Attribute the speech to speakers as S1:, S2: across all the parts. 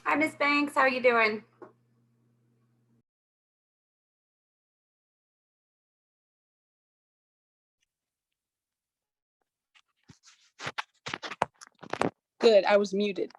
S1: Hi, Miss Banks. How are you doing?
S2: Good, I was muted.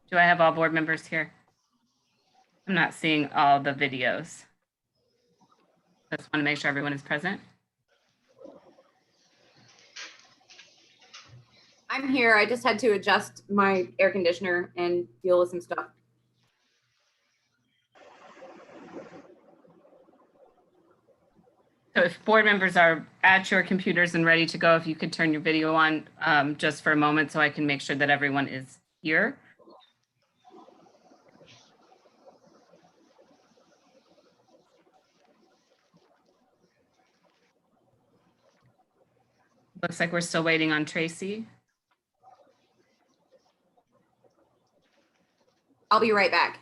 S1: Do I have all board members here? I'm not seeing all the videos. Just want to make sure everyone is present.
S3: I'm here. I just had to adjust my air conditioner and deal with some stuff.
S1: So if board members are at your computers and ready to go, if you could turn your video on just for a moment so I can make sure that everyone is here. Looks like we're still waiting on Tracy.
S3: I'll be right back.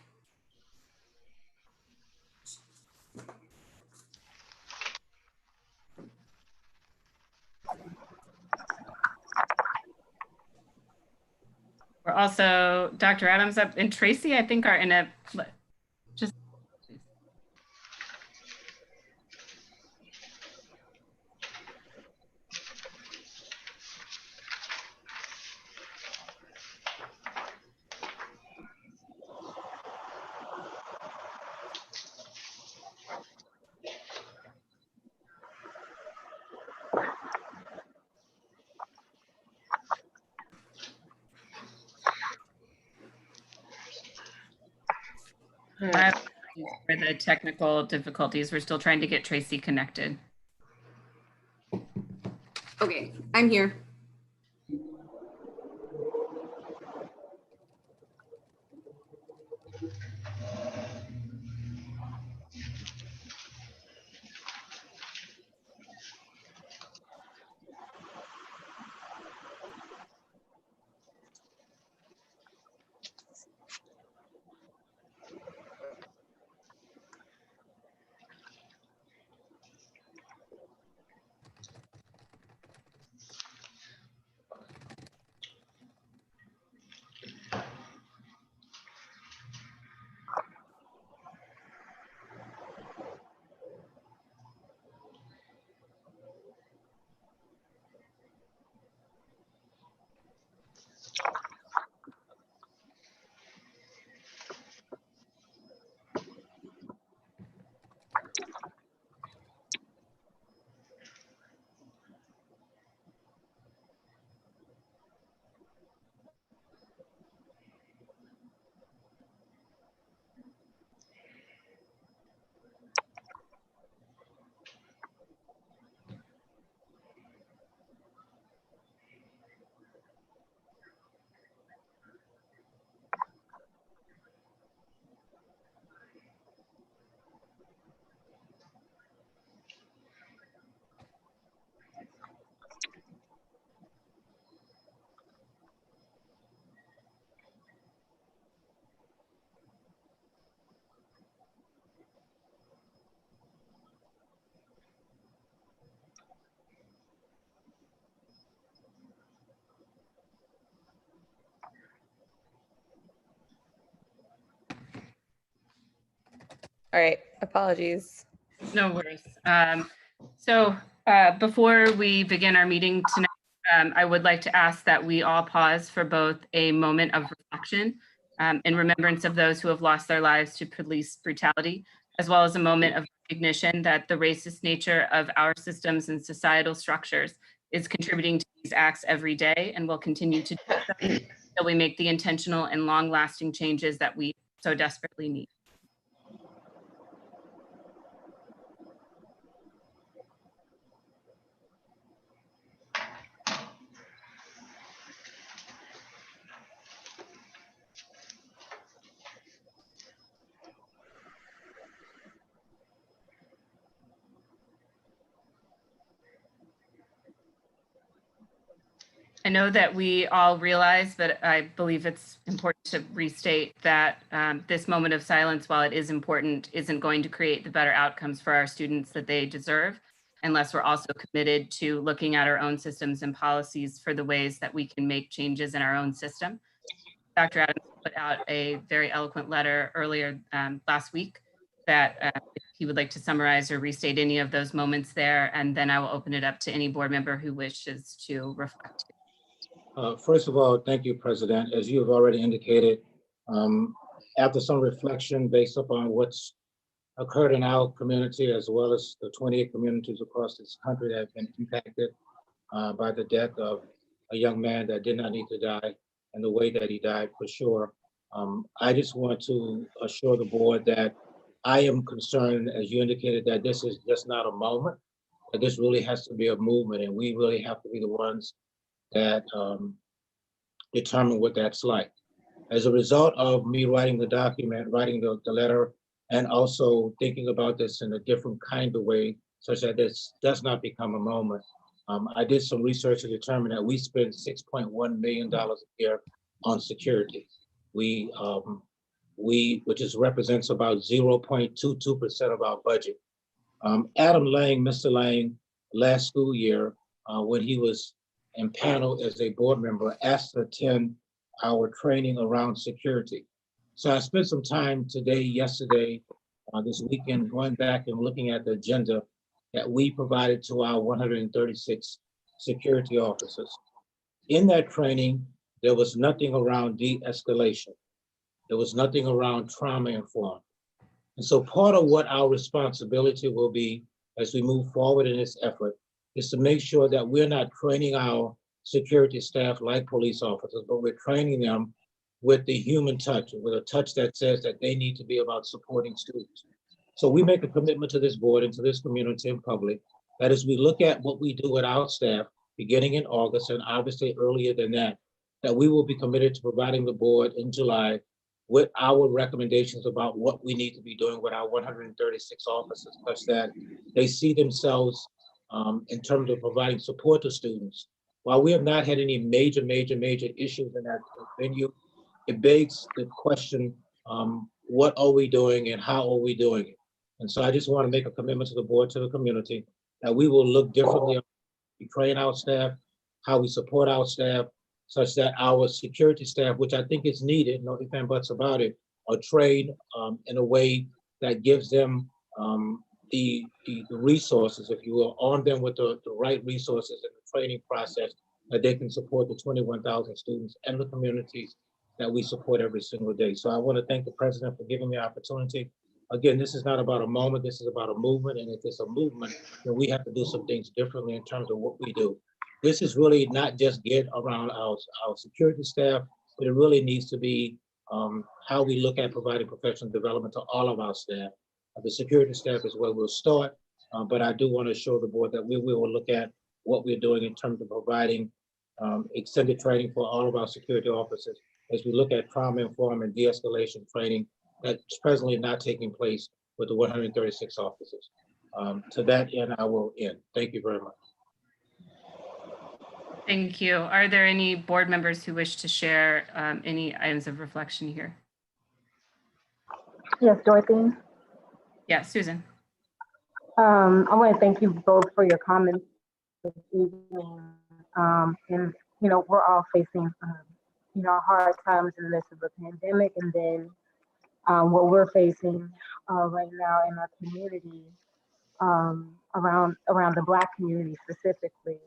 S1: We're also, Dr. Adams up and Tracy, I think are in a, just. For the technical difficulties, we're still trying to get Tracy connected.
S3: Okay, I'm here.
S4: All right, apologies.
S1: No worries. Before we begin our meeting tonight, I would like to ask that we all pause for both a moment of reflection in remembrance of those who have lost their lives to police brutality, as well as a moment of recognition that the racist nature of our systems and societal structures is contributing to these acts every day and will continue to do so until we make the intentional and long-lasting changes that we so desperately need. I know that we all realize, but I believe it's important to restate that this moment of silence, while it is important, isn't going to create the better outcomes for our students that they deserve, unless we're also committed to looking at our own systems and policies for the ways that we can make changes in our own system. Dr. Adams put out a very eloquent letter earlier last week that if he would like to summarize or restate any of those moments there, and then I will open it up to any board member who wishes to reflect.
S5: First of all, thank you, President. As you have already indicated, after some reflection based upon what's occurred in our community, as well as the 28 communities across this country that have been impacted by the death of a young man that did not need to die and the way that he died for sure. I just want to assure the board that I am concerned, as you indicated, that this is just not a moment, that this really has to be a movement, and we really have to be the ones that determine what that's like. As a result of me writing the document, writing the letter, and also thinking about this in a different kind of way, such that this does not become a moment, I did some research to determine that we spend $6.1 million a year on security. Which represents about 0.22% of our budget. Adam Lang, Mr. Lang, last school year, when he was impaneled as a board member, asked to attend our training around security. So I spent some time today, yesterday, this weekend, going back and looking at the agenda that we provided to our 136 security officers. In that training, there was nothing around de-escalation. There was nothing around trauma-informed. And so part of what our responsibility will be as we move forward in this effort is to make sure that we're not training our security staff like police officers, but we're training them with the human touch, with a touch that says that they need to be about supporting students. So we make a commitment to this board and to this community and public that as we look at what we do with our staff, beginning in August and obviously earlier than that, that we will be committed to providing the board in July with our recommendations about what we need to be doing with our 136 officers, such that they see themselves in terms of providing support to students. While we have not had any major issues in that venue, it begs the question, what are we doing and how are we doing it? And so I just want to make a commitment to the board, to the community, that we will look differently. We train our staff, how we support our staff, such that our security staff, which I think is needed, no ifs and buts about it, are trained in a way that gives them the resources, if you will, arm them with the right resources in the training process that they can support the 21,000 students and the communities that we support every single day. So I want to thank the president for giving me the opportunity. Again, this is not about a moment, this is about a movement. And if it's a movement, then we have to do some things differently in terms of what we do. This is really not just geared around our security staff, but it really needs to be how we look at providing professional development to all of our staff. The security staff is where we'll start, but I do want to assure the board that we will look at what we're doing in terms of providing extended training for all of our security officers as we look at trauma-informed and de-escalation training that's presently not taking place with the 136 officers. To that end, I will end. Thank you very much.
S1: Thank you. Are there any board members who wish to share any items of reflection here?
S6: Yes, Dorothy.
S1: Yeah, Susan.
S6: I want to thank you both for your comments this evening. And, you know, we're all facing, you know, hard times in the midst of the pandemic. And then what we're facing right now in our community, around the Black community specifically.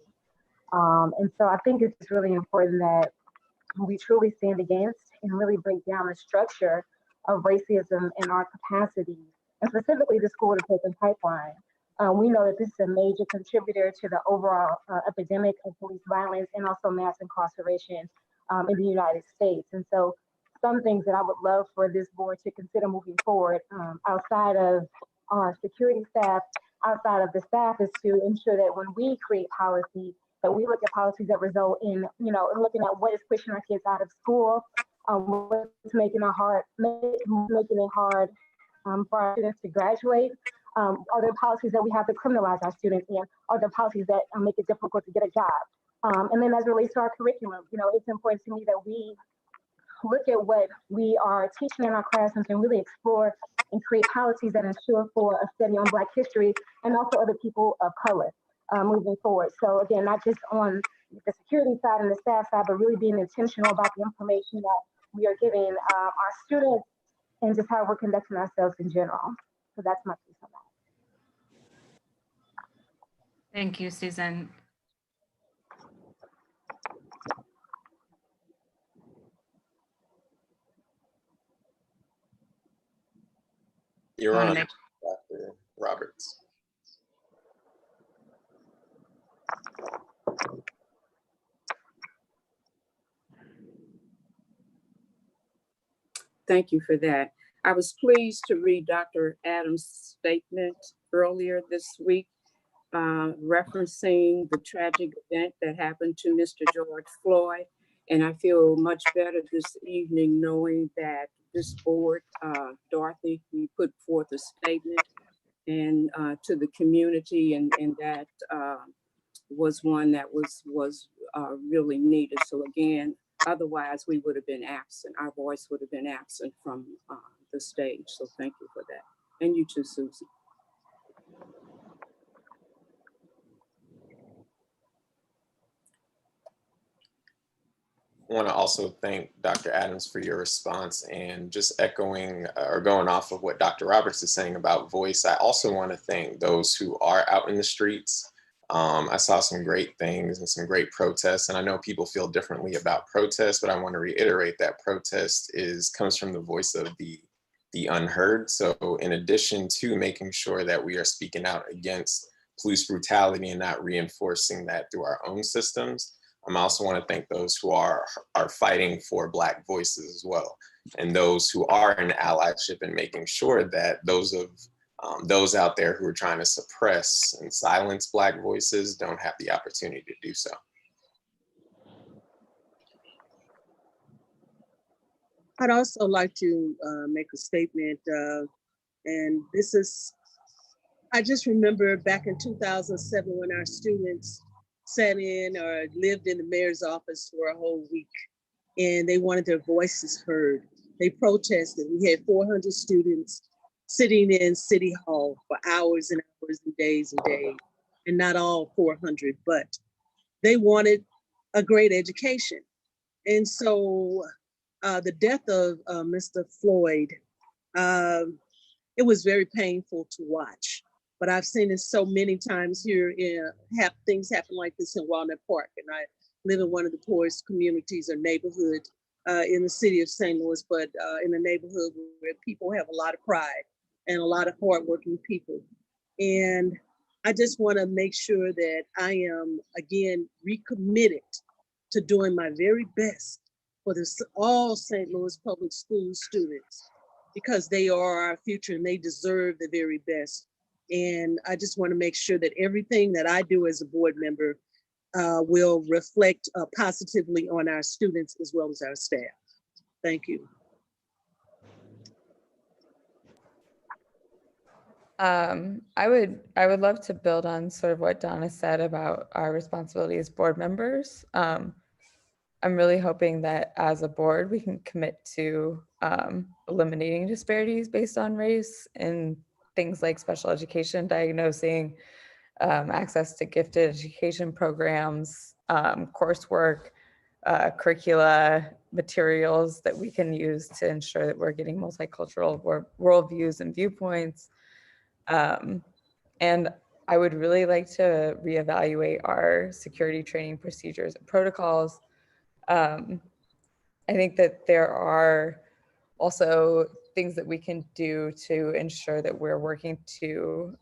S6: And so I think it's really important that we truly stand against and really break down the structure of racism in our capacity, and specifically the school to prison pipeline. We know that this is a major contributor to the overall epidemic of police violence and also mass incarceration in the United States. And so some things that I would love for this board to consider moving forward outside of our security staff, outside of the staff, is to ensure that when we create policy, that we look at policies that result in, you know, looking at what is pushing our kids out of school, what's making it hard for our students to graduate. Are there policies that we have to criminalize our students in? Are there policies that make it difficult to get a job? And then as it relates to our curriculum, you know, it's important to me that we look at what we are teaching in our classrooms and really explore and create policies that ensure for a study on Black history and also other people of color moving forward. So again, not just on the security side and the staff side, but really being intentional about the information that we are giving our students and just how we're conducting ourselves in general. So that's my piece on that.
S1: Thank you, Susan.
S7: You're on
S1: Nick.
S7: Dr. Roberts.
S2: Thank you for that. I was pleased to read Dr. Adams' statement earlier this week, referencing the tragic event that happened to Mr. George Floyd. And I feel much better this evening knowing that this board, Dorothy, you put forth a statement and to the community, and that was one that was really needed. So again, otherwise we would have been absent. Our voice would have been absent from the stage. So thank you for that. And you too, Susie.
S7: I want to also thank Dr. Adams for your response, and just echoing or going off of what Dr. Roberts is saying about voice. I also want to thank those who are out in the streets. I saw some great things and some great protests, and I know people feel differently about protests, but I want to reiterate that protest comes from the voice of the unheard. So in addition to making sure that we are speaking out against police brutality and not reinforcing that through our own systems, I also want to thank those who are fighting for Black voices as well, and those who are in allyship and making sure that those out there who are trying to suppress and silence Black voices don't have the opportunity to do so.
S8: I'd also like to make a statement, and this is, I just remember back in 2007 when our students sat in or lived in the mayor's office for a whole week, and they wanted their voices heard. They protested. We had 400 students sitting in City Hall for hours and hours and days, and not all 400, but they wanted a great education. And so the death of Mr. Floyd, it was very painful to watch. But I've seen it so many times here, things happen like this in Walnut Park. And I live in one of the poorest communities or neighborhood in the city of St. Louis, but in a neighborhood where people have a lot of pride and a lot of hardworking people. And I just want to make sure that I am, again, recommitted to doing my very best for all St. Louis public school students, because they are our future and they deserve the very best. And I just want to make sure that everything that I do as a board member will reflect positively on our students as well as our staff. Thank you.
S4: I would love to build on sort of what Donna said about our responsibility as board members. I'm really hoping that as a board, we can commit to eliminating disparities based on race in things like special education, diagnosing, access to gifted education programs, coursework, curricula, materials that we can use to ensure that we're getting multicultural worldviews and viewpoints. And I would really like to reevaluate our security training procedures and protocols. I think that there are also things that we can do to ensure that we're working to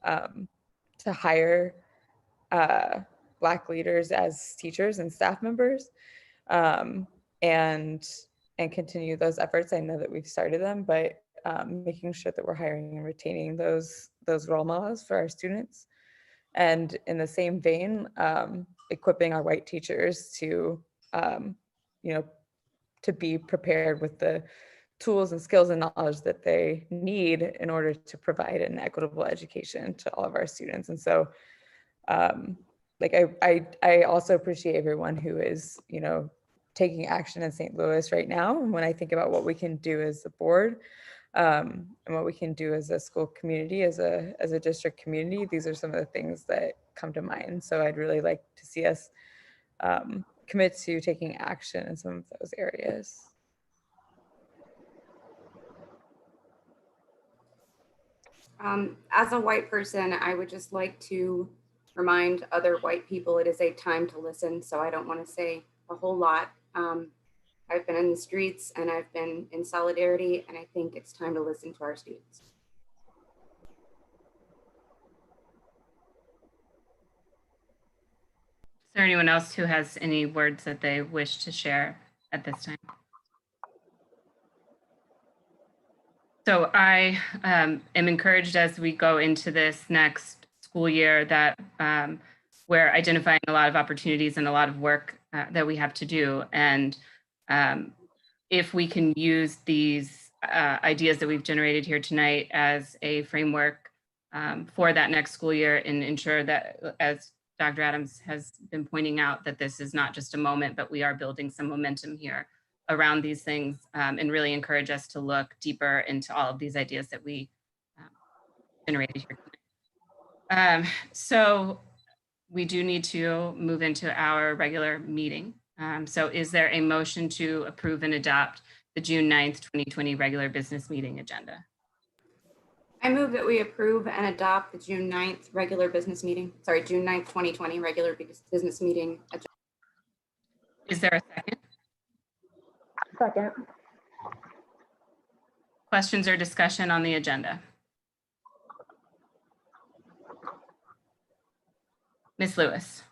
S4: hire Black leaders as teachers and staff members, and continue those efforts. I know that we've started them, but making sure that we're hiring and retaining those role models for our students. And in the same vein, equipping our white teachers to, to be prepared with the tools and skills and knowledge that they need in order to provide an equitable education to all of our students. And so, I also appreciate everyone who is, taking action in St. Louis right now. And when I think about what we can do as a board, and what we can do as a school community, as a district community, these are some of the things that come to mind. So I'd really like to see us commit to taking action in some of those areas.
S3: As a white person, I would just like to remind other white people it is a time to listen. So I don't want to say a whole lot. I've been in the streets and I've been in solidarity, and I think it's time to listen to our students.
S1: Is there anyone else who has any words that they wish to share at this time? So I am encouraged as we go into this next school year that we're identifying a lot of opportunities and a lot of work that we have to do. And if we can use these ideas that we've generated here tonight as a framework for that next school year and ensure that, as Dr. Adams has been pointing out, that this is not just a moment, but we are building some momentum here around these things, and really encourage us to look deeper into all of these ideas that we generated here tonight. So we do need to move into our regular meeting. So is there a motion to approve and adopt the June 9th, 2020 regular business meeting agenda?
S3: I move that we approve and adopt the June 9th regular business meeting, sorry, June 9th, 2020 regular business meeting agenda.
S1: Is there a second?
S6: Second.
S1: Questions or discussion on the agenda? Ms. Lewis.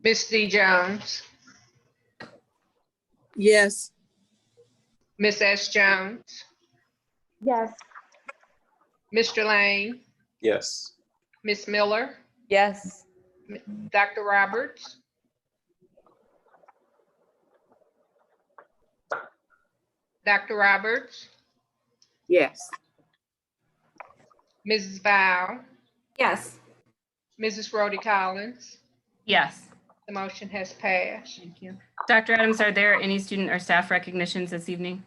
S9: Ms. D. Jones,
S8: Yes.
S9: Ms. S. Jones,
S6: Yes.
S9: Mr. Lane,
S7: Yes.
S9: Ms. Miller,
S4: Yes.
S9: Dr. Roberts, Dr. Roberts,
S2: Yes.
S9: Mrs. Val,
S3: Yes,
S9: Mrs. Rhodey Collins.
S1: Yes.
S9: The motion has passed.
S1: Thank you. Dr. Adams, are there any student or staff recognitions this evening?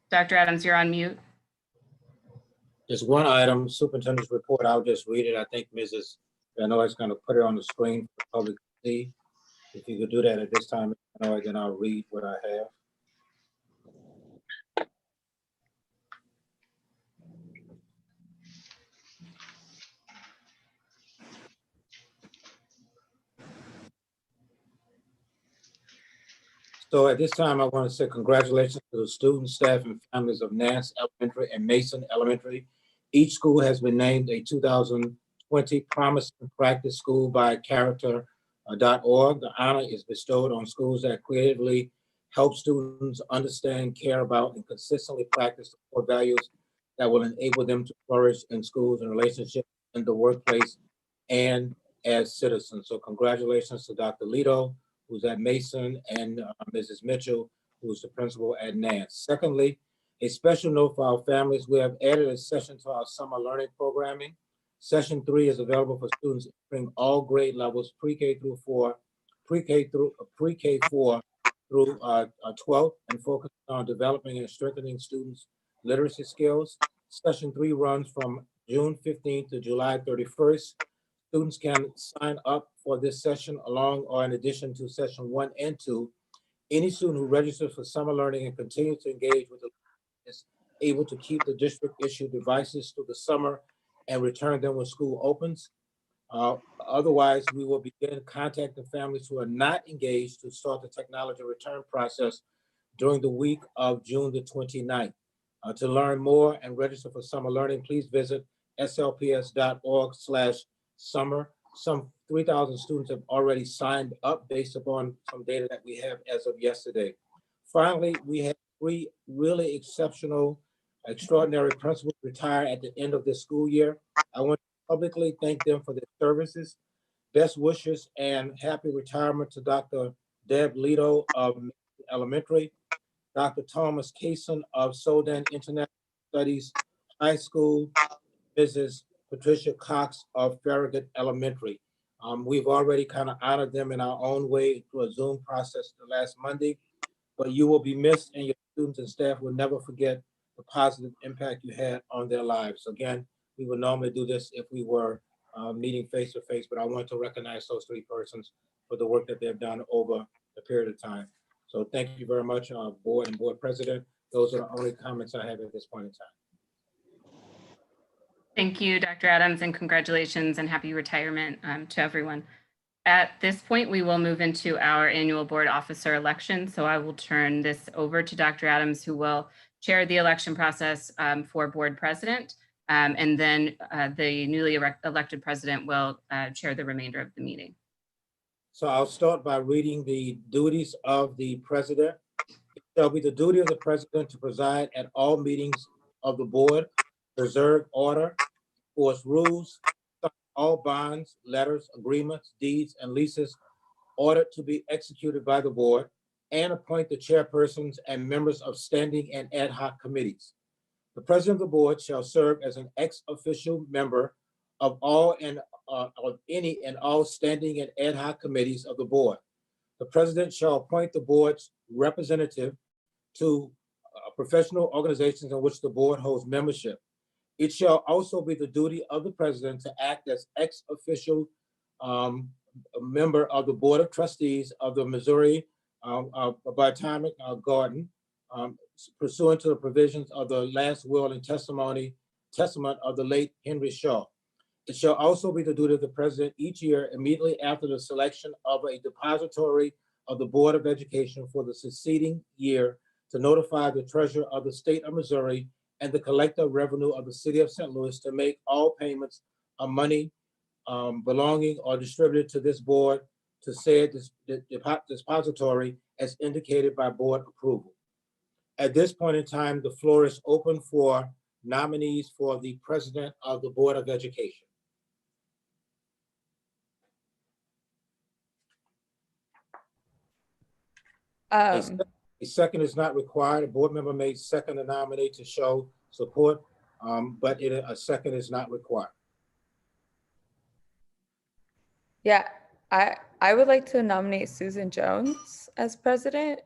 S1: Dr. Adams, you're on mute.
S5: There's one item, superintendent's report. I'll just read it. I think Mrs. Benoit's going to put it on the screen for the public to see. If you could do that at this time, Benoit, then I'll read what I have. So at this time, I want to say congratulations to the students, staff, and families of Nance Elementary and Mason Elementary. Each school has been named a 2020 Promising Practice School by Character.org. The honor is bestowed on schools that creatively help students understand, care about, and consistently practice the core values that will enable them to flourish in schools and relationships in the workplace and as citizens. So congratulations to Dr. Lito, who's at Mason, and Mrs. Mitchell, who's the principal at Nance. Secondly, a special note for our families, we have added a session to our summer learning programming. Session 3 is available for students entering all grade levels, pre-K through 4 through 12th, and focus on developing and strengthening students' literacy skills. Session 3 runs from June 15th to July 31st. Students can sign up for this session along or in addition to session 1 and 2. Any student who registers for summer learning and continues to engage with the is able to keep the district issued devices through the summer and return them when school opens. Otherwise, we will begin contacting families who are not engaged to start the technology return process during the week of June the 29th. To learn more and register for summer learning, please visit slps.org/summer. Some 3,000 students have already signed up based upon some data that we have as of yesterday. Finally, we have 3 really exceptional, extraordinary principals retire at the end of this school year. I want to publicly thank them for their services. Best wishes and happy retirement to Dr. Deb Lito of Elementary, Dr. Thomas Kaysen of Sodan International Studies High School, Mrs. Patricia Cox of Farragut Elementary. We've already kind of honored them in our own way through a Zoom process the last Monday, but you will be missed and your students and staff will never forget the positive impact you had on their lives. Again, we would normally do this if we were meeting face to face, but I want to recognize those 3 persons for the work that they've done over a period of time. So thank you very much, board and board president. Those are the only comments I have at this point in time.
S1: Thank you, Dr. Adams, and congratulations and happy retirement to everyone. At this point, we will move into our annual board officer election. So I will turn this over to Dr. Adams, who will chair the election process for board president. And then the newly elected president will chair the remainder of the meeting.
S5: So I'll start by reading the duties of the president. It shall be the duty of the president to preside at all meetings of the board, preserve order, enforce rules, all bonds, letters, agreements, deeds, and leases ordered to be executed by the board, and appoint the chairpersons and members of standing and ad hoc committees. The president of the board shall serve as an ex-official member of all and of any and all standing and ad hoc committees of the board. The president shall appoint the board's representative to professional organizations in which the board holds membership. It shall also be the duty of the president to act as ex-official member of the Board of Trustees of the Missouri Botanic Garden, pursuant to the provisions of the last will and testament of the late Henry Shaw. It shall also be the duty of the president each year immediately after the selection of a depository of the Board of Education for the succeeding year to notify the treasurer of the state of Missouri and the collector revenue of the city of St. Louis to make all payments of money belonging or distributed to this board to said depository as indicated by board approval. At this point in time, the floor is open for nominees for the president of the Board of Education. A second is not required. A board member may second the nominee to show support, but a second is not required.
S4: Yeah, I would like to nominate Susan Jones as president.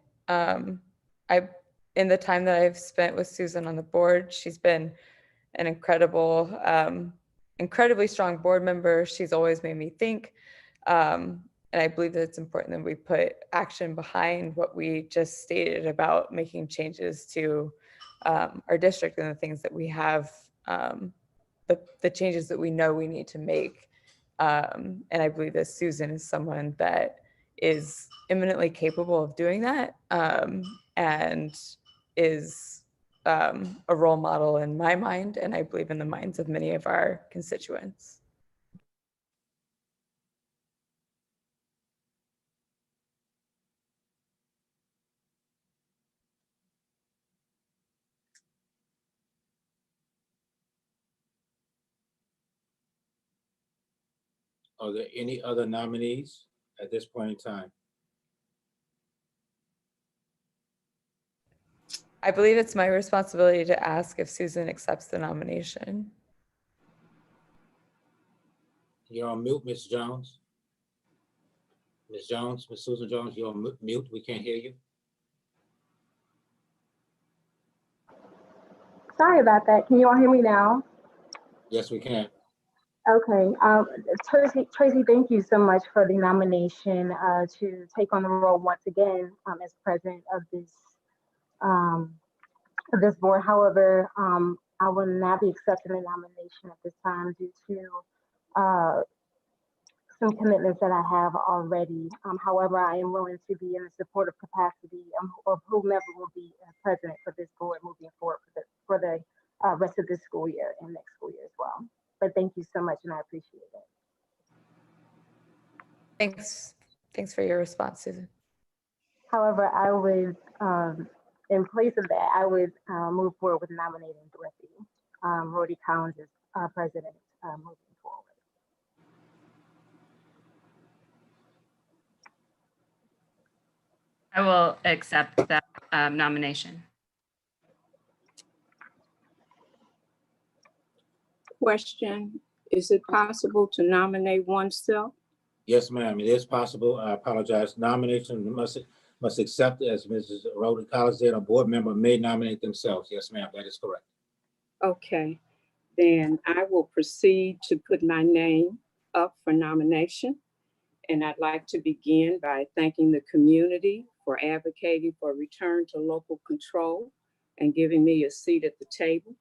S4: In the time that I've spent with Susan on the board, she's been an incredibly strong board member. She's always made me think. And I believe that it's important that we put action behind what we just stated about making changes to our district and the things that we have, the changes that we know we need to make. And I believe that Susan is someone that is eminently capable of doing that, and is a role model in my mind, and I believe in the minds of many of our constituents.
S5: Are there any other nominees at this point in time?
S4: I believe it's my responsibility to ask if Susan accepts the nomination.
S5: You're on mute, Ms. Jones. Ms. Jones, Ms. Susan Jones, you're on mute. We can't hear you.
S6: Sorry about that. Can you all hear me now?
S5: Yes, we can.
S6: Okay. Tracy, thank you so much for the nomination to take on the role once again as president of this board. However, I will not be accepting the nomination at this time due to some commitments that I have already. However, I am willing to be in a supportive capacity of whomever will be president for this board moving forward for the rest of this school year and next school year as well. But thank you so much, and I appreciate it.
S4: Thanks for your response, Susan.
S6: However, I would, in place of that, I would move forward with nominating Dorothy Rhodey Collins as president moving forward.
S1: I will accept that nomination.
S2: Question, is it possible to nominate oneself?
S5: Yes, ma'am, it is possible. I apologize. Nomination must accept, as Mrs. Rhodey Collins did, a board member may nominate themselves. Yes, ma'am, that is correct.
S2: Okay, then I will proceed to put my name up for nomination. And I'd like to begin by thanking the community for advocating for return to local control and giving me a seat at the table.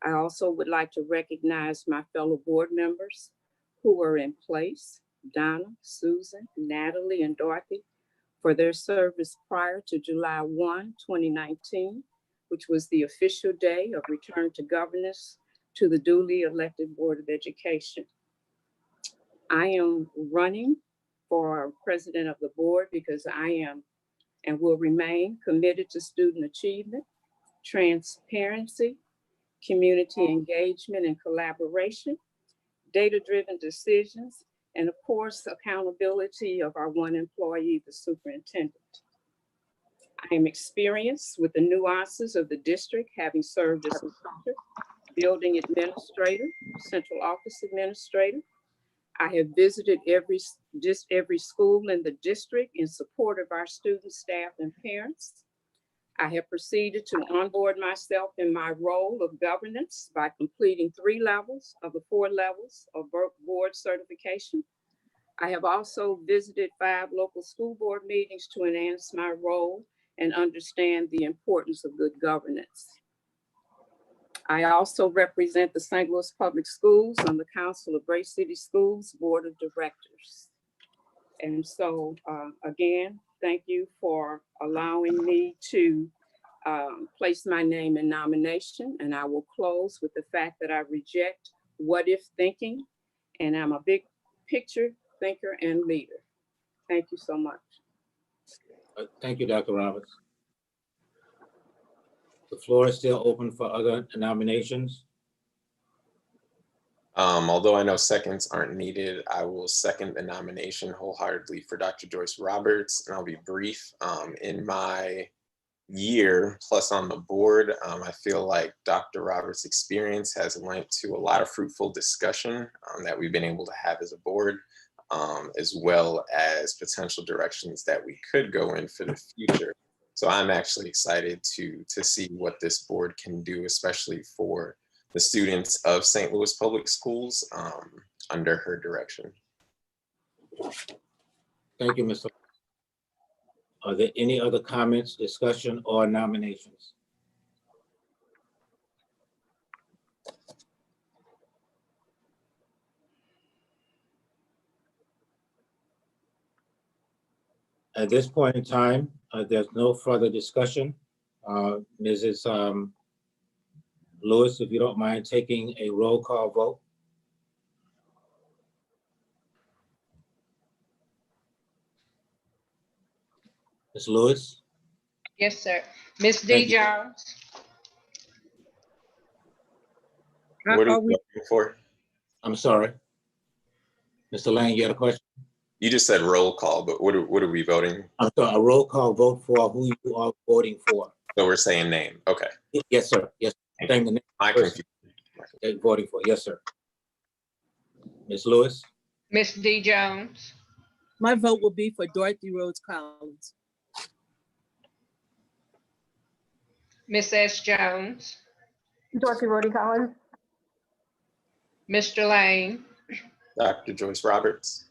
S2: I also would like to recognize my fellow board members who are in place, Donna, Susan, Natalie, and Dorothy, for their service prior to July 1, 2019, which was the official day of return to governance to the duly elected Board of Education. I am running for president of the board because I am and will remain committed to student achievement, transparency, community engagement and collaboration, data-driven decisions, and of course, accountability of our one employee, the superintendent. I am experienced with the nuances of the district, having served as a teacher, building administrator, central office administrator. I have visited every school in the district in support of our students, staff, and parents. I have proceeded to onboard myself in my role of governance by completing 3 levels of the 4 levels of board certification. I have also visited 5 local school board meetings to enhance my role and understand the importance of good governance. I also represent the St. Louis Public Schools on the Council of Great City Schools Board of Directors. And so again, thank you for allowing me to place my name in nomination. And I will close with the fact that I reject what-if thinking, and I'm a big picture thinker and leader. Thank you so much.
S5: Thank you, Dr. Roberts. The floor is still open for other nominations.
S7: Although I know seconds aren't needed, I will second the nomination wholeheartedly for Dr. Joyce Roberts, and I'll be brief. In my year plus on the board, I feel like Dr. Roberts' experience has lent to a lot of fruitful discussion that we've been able to have as a board, as well as potential directions that we could go in for the future. So I'm actually excited to see what this board can do, especially for the students of St. Louis Public Schools under her direction.
S5: Thank you, Mr. Are there any other comments, discussion, or nominations? At this point in time, there's no further discussion. Mrs. Lewis, if you don't mind taking a roll call vote. Ms. Lewis?
S9: Yes, sir. Ms. D.
S5: Thank you.
S9: Jones,
S7: What are
S8: Are
S7: we
S8: we,
S7: looking for?
S5: I'm sorry. Mr. Lang, you had a question?
S7: You just said roll call, but what are we voting?
S5: I'm sorry, a roll call vote for who you are voting for.
S7: So we're saying name. Okay.
S5: Yes, sir. Yes. Saying the name
S7: My
S5: person
S7: confusion.
S5: they're voting for. Yes, sir. Ms. Lewis?
S9: Ms. D. Jones,
S8: my vote will be for Dorothy Rhodes Collins.
S9: Ms. S. Jones,
S6: Dorothy Rhodey Collins.
S9: Mr. Lane,
S7: Dr. Joyce Roberts.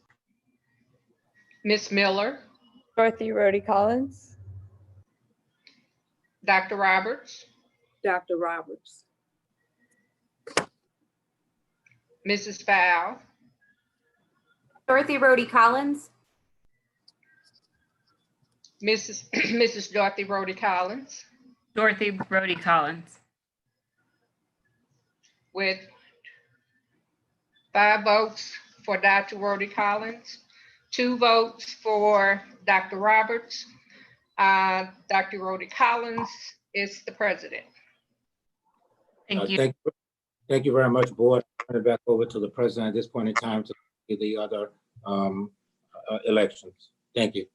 S9: Ms. Miller,
S4: Dorothy Rhodey Collins.
S9: Dr. Roberts,
S2: Dr. Roberts.
S9: Mrs. Fowl,
S3: Dorothy Rhodey Collins.
S9: Mrs. Dorothy Rhodey Collins,
S1: Dorothy Rhodey Collins.
S9: with 5 votes for Dr. Rhodey Collins, 2 votes for Dr. Roberts. Dr. Rhodey Collins is the president.
S1: Thank you.
S5: Thank you very much, board. Turn it back over to the president at this point in time to do the other elections. Thank you.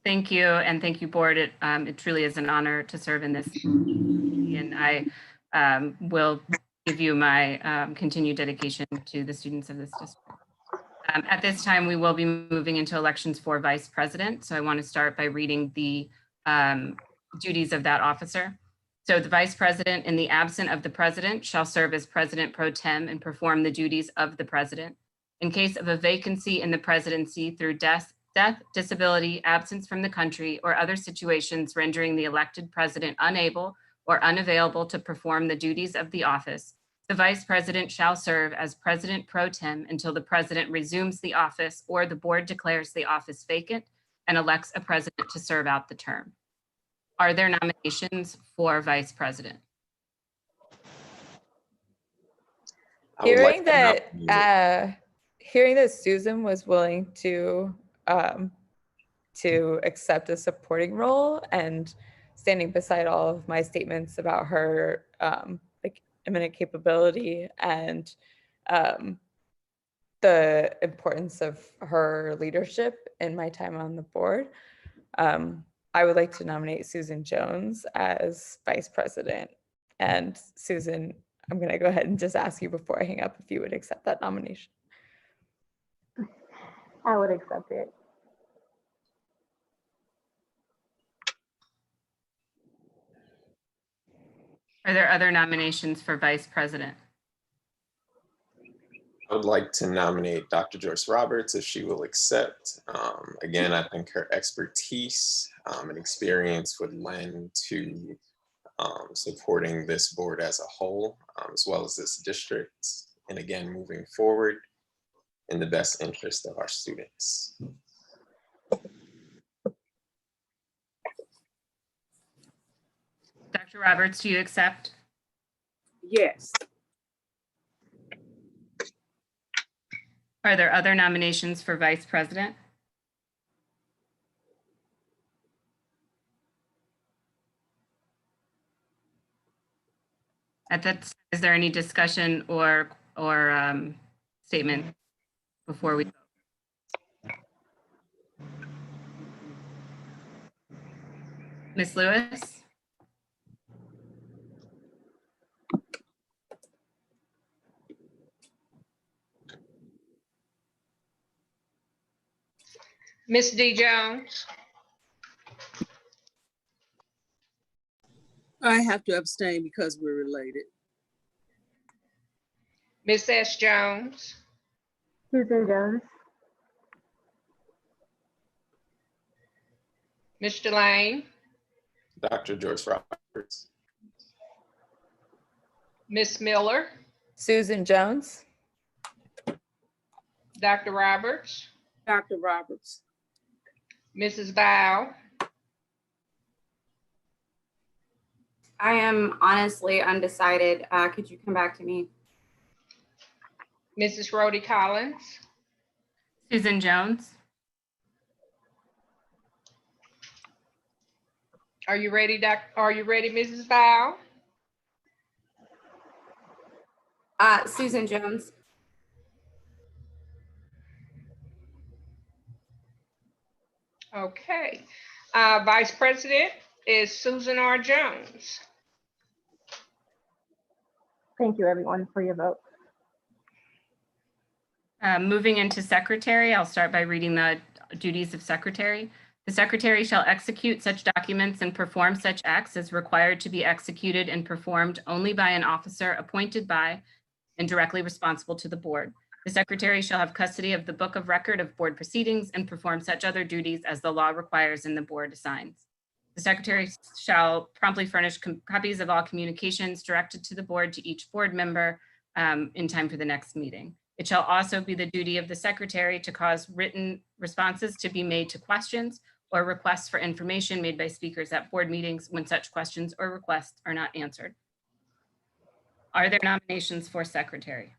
S1: Thank you, and thank you, board. It truly is an honor to serve in this, and I will give you my continued dedication to the students of this district. At this time, we will be moving into elections for vice president. So I want to start by reading the duties of that officer. So the vice president, in the absence of the president, shall serve as president pro tem and perform the duties of the president. In case of a vacancy in the presidency through death, disability, absence from the country, or other situations rendering the elected president unable or unavailable to perform the duties of the office, the vice president shall serve as president pro tem until the president resumes the office or the board declares the office vacant and elects a president to serve out the term. Are there nominations for vice president?
S7: I would like
S4: Hearing that Susan was willing to accept a supporting role and standing beside all of my statements about her like eminent capability and the importance of her leadership in my time on the board, I would like to nominate Susan Jones as vice president. And Susan, I'm going to go ahead and just ask you before I hang up if you would accept that nomination.
S6: I would accept it.
S1: Are there other nominations for vice president?
S7: I would like to nominate Dr. Joyce Roberts if she will accept. Again, I think her expertise and experience would lend to supporting this board as a whole, as well as this district, and again, moving forward in the best interest of our students.
S1: Dr. Roberts, do you accept?
S2: Yes.
S1: Are there other nominations for vice president? At that, is there any discussion or statement before we vote? Ms. Lewis?
S9: Ms. D. Jones,
S8: I have to abstain because we're related.
S9: Ms. S. Jones,
S6: Susan Jones.
S9: Mr. Lane,
S7: Dr. Joyce Roberts.
S9: Ms. Miller,
S4: Susan Jones.
S9: Dr. Roberts,
S2: Dr. Roberts.
S9: Mrs. Val,
S3: I am honestly undecided. Could you come back to me?
S9: Mrs. Rhodey Collins,
S1: Susan Jones?
S9: are you ready, Mrs. Val?
S3: Susan Jones.
S9: Okay. Vice President is Susan R. Jones.
S6: Thank you, everyone, for your vote.
S1: Moving into secretary, I'll start by reading the duties of secretary. The secretary shall execute such documents and perform such acts as required to be executed and performed only by an officer appointed by and directly responsible to the board. The secretary shall have custody of the book of record of board proceedings and perform such other duties as the law requires and the board assigns. The secretary shall promptly furnish copies of all communications directed to the board to each board member in time for the next meeting. It shall also be the duty of the secretary to cause written responses to be made to questions or requests for information made by speakers at board meetings when such questions or requests are not answered. Are there nominations for secretary?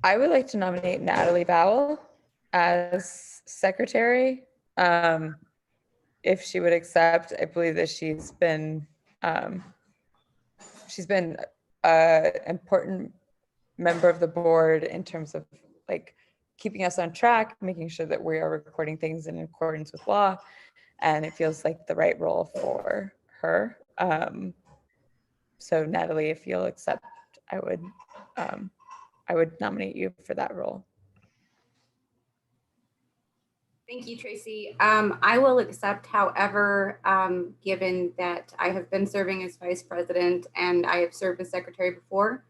S4: I would like to nominate Natalie Bowell as secretary. If she would accept, I believe that she's been an important member of the board in terms of like keeping us on track, making sure that we are recording things in accordance with law, and it feels like the right role for her. So Natalie, if you'll accept, I would nominate you for that role.
S3: Thank you, Tracy. I will accept, however, given that I have been serving as vice president and I have served as secretary before,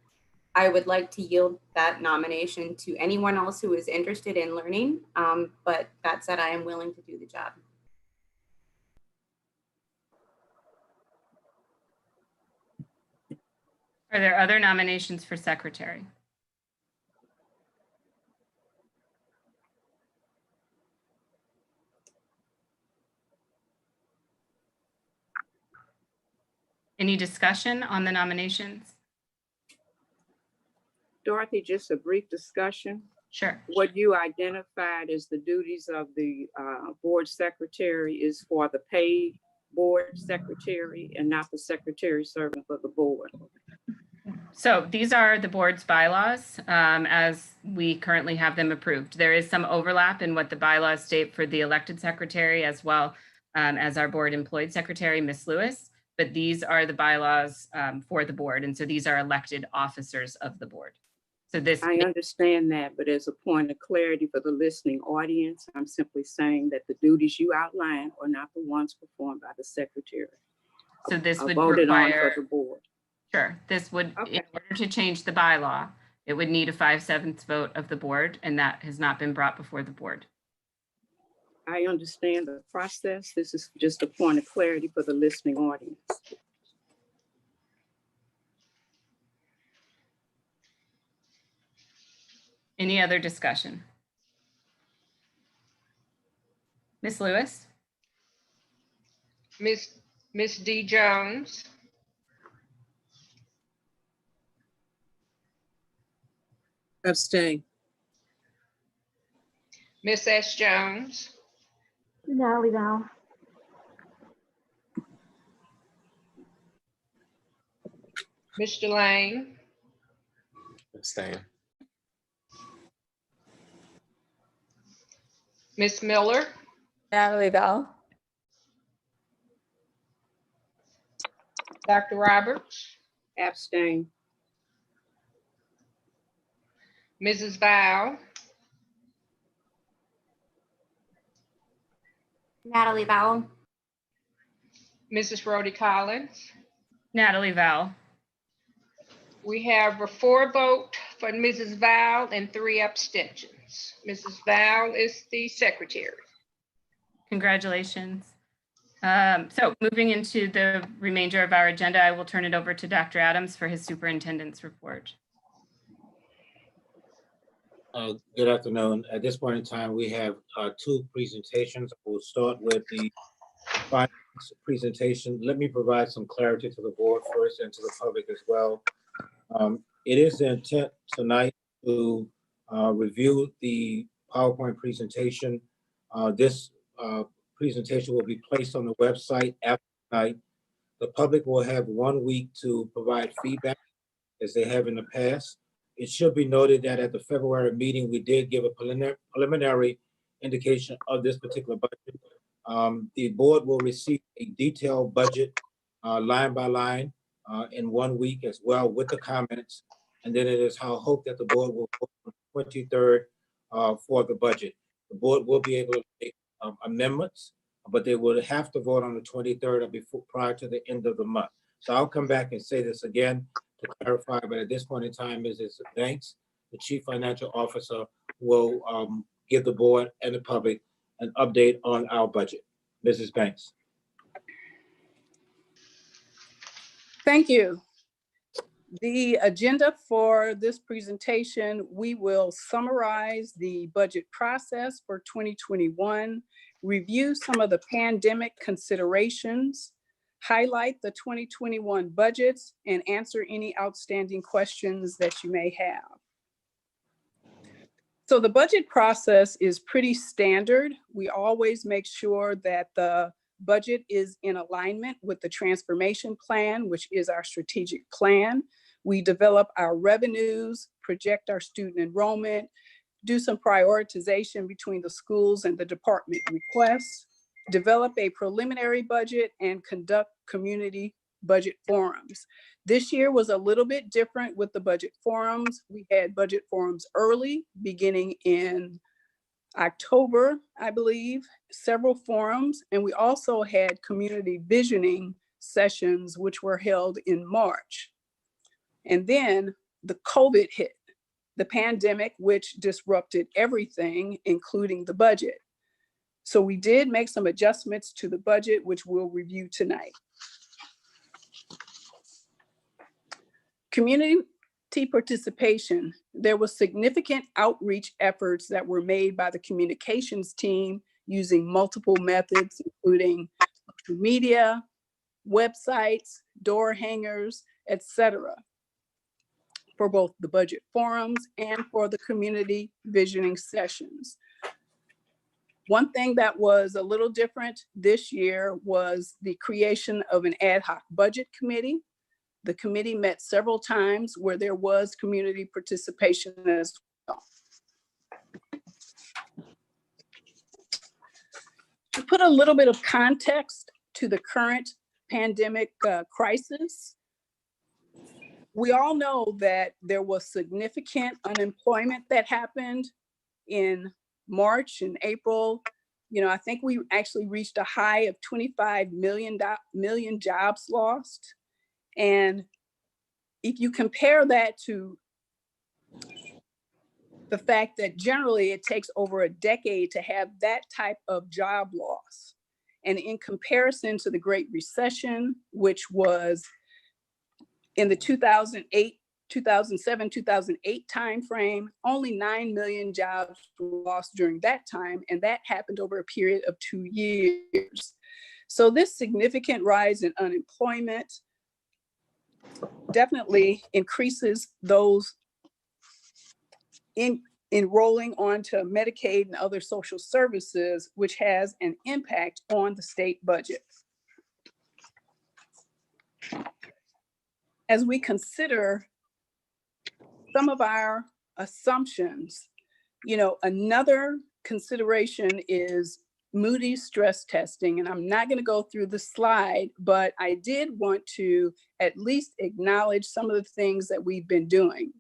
S3: I would like to yield that nomination to anyone else who is interested in learning. But that said, I am willing to do the job.
S1: Are there other nominations for secretary? Any discussion on the nominations?
S2: Dorothy, just a brief discussion.
S1: Sure.
S2: What you identified as the duties of the board secretary is for the paid board secretary and not the secretary serving for the board.
S1: So these are the board's bylaws as we currently have them approved. There is some overlap in what the bylaws state for the elected secretary as well as our board employed secretary, Ms. Lewis, but these are the bylaws for the board. And so these are elected officers of the board. So this,
S2: I understand that, but as a point of clarity for the listening audience, I'm simply saying that the duties you outlined are not the ones performed by the secretary.
S1: so this would
S2: Voted on
S1: require,
S2: for the board.
S1: sure, this would, in
S2: Okay.
S1: order to change the bylaw, it would need a 5/7 vote of the board, and that has not been brought before the board.
S2: I understand the process. This is just a point of clarity for the listening audience.
S1: Any other discussion? Ms. Lewis,
S9: Miss D. Jones,
S8: Abstain.
S9: Miss S. Jones,
S6: Natalie Val.
S9: Mr. Lang,
S7: Abstain.
S9: Miss Miller,
S4: Natalie Val.
S9: Dr. Roberts,
S2: Abstain.
S9: Mrs. Val,
S3: Natalie Val,
S9: Mrs. Rhodey Collins.
S1: Natalie Val.
S9: We have a 4 vote for Mrs. Val and 3 abstentions. Mrs. Val is the secretary.
S1: Congratulations. So moving into the remainder of our agenda, I will turn it over to Dr. Adams for his superintendent's report.
S5: Good afternoon. At this point in time, we have 2 presentations. We'll start with the finance presentation. Let me provide some clarity to the board first and to the public as well. It is the intent tonight to review the PowerPoint presentation. This presentation will be placed on the website after tonight. The public will have 1 week to provide feedback as they have in the past. It should be noted that at the February meeting, we did give a preliminary indication of this particular budget. The board will receive a detailed budget line by line in 1 week as well with the comments. And then it is our hope that the board will vote on the 23rd for the budget. The board will be able to make amendments, but they will have to vote on the 23rd or before prior to the end of the month. So I'll come back and say this again to clarify, but at this point in time, Mrs. Banks, the Chief Financial Officer, will give the board and the public an update on our budget. Mrs. Banks.
S10: Thank you. The agenda for this presentation, we will summarize the budget process for 2021, review some of the pandemic considerations, highlight the 2021 budgets, and answer any outstanding questions that you may have. So the budget process is pretty standard. We always make sure that the budget is in alignment with the transformation plan, which is our strategic plan. We develop our revenues, project our student enrollment, do some prioritization between the schools and the department requests, develop a preliminary budget, and conduct community budget forums. This year was a little bit different with the budget forums. We had budget forums early, beginning in October, I believe, several forums, and we also had community visioning sessions, which were held in March. And then the COVID hit, the pandemic, which disrupted everything, including the budget. So we did make some adjustments to the budget, which we'll review tonight. Community participation, there was significant outreach efforts that were made by the communications team using multiple methods, including social media, websites, door hangers, etc., for both the budget forums and for the community visioning sessions. One thing that was a little different this year was the creation of an ad hoc budget committee. The committee met several times where there was community participation as well. To put a little bit of context to the current pandemic crisis, we all know that there was significant unemployment that happened in March and April. You know, I think we actually reached a high of 25 million jobs lost. And if you compare that to the fact that generally it takes over a decade to have that type of job loss, and in comparison to the Great Recession, which was in the 2007, 2008 timeframe, only 9 million jobs were lost during that time, and that happened over a period of 2 years. So this significant rise in unemployment definitely increases those enrolling onto Medicaid and other social services, which has an impact on the state budget. As we consider some of our assumptions, you know, another consideration is Moody's stress testing. And I'm not going to go through the slide, but I did want to at least acknowledge some of the things that we've been doing.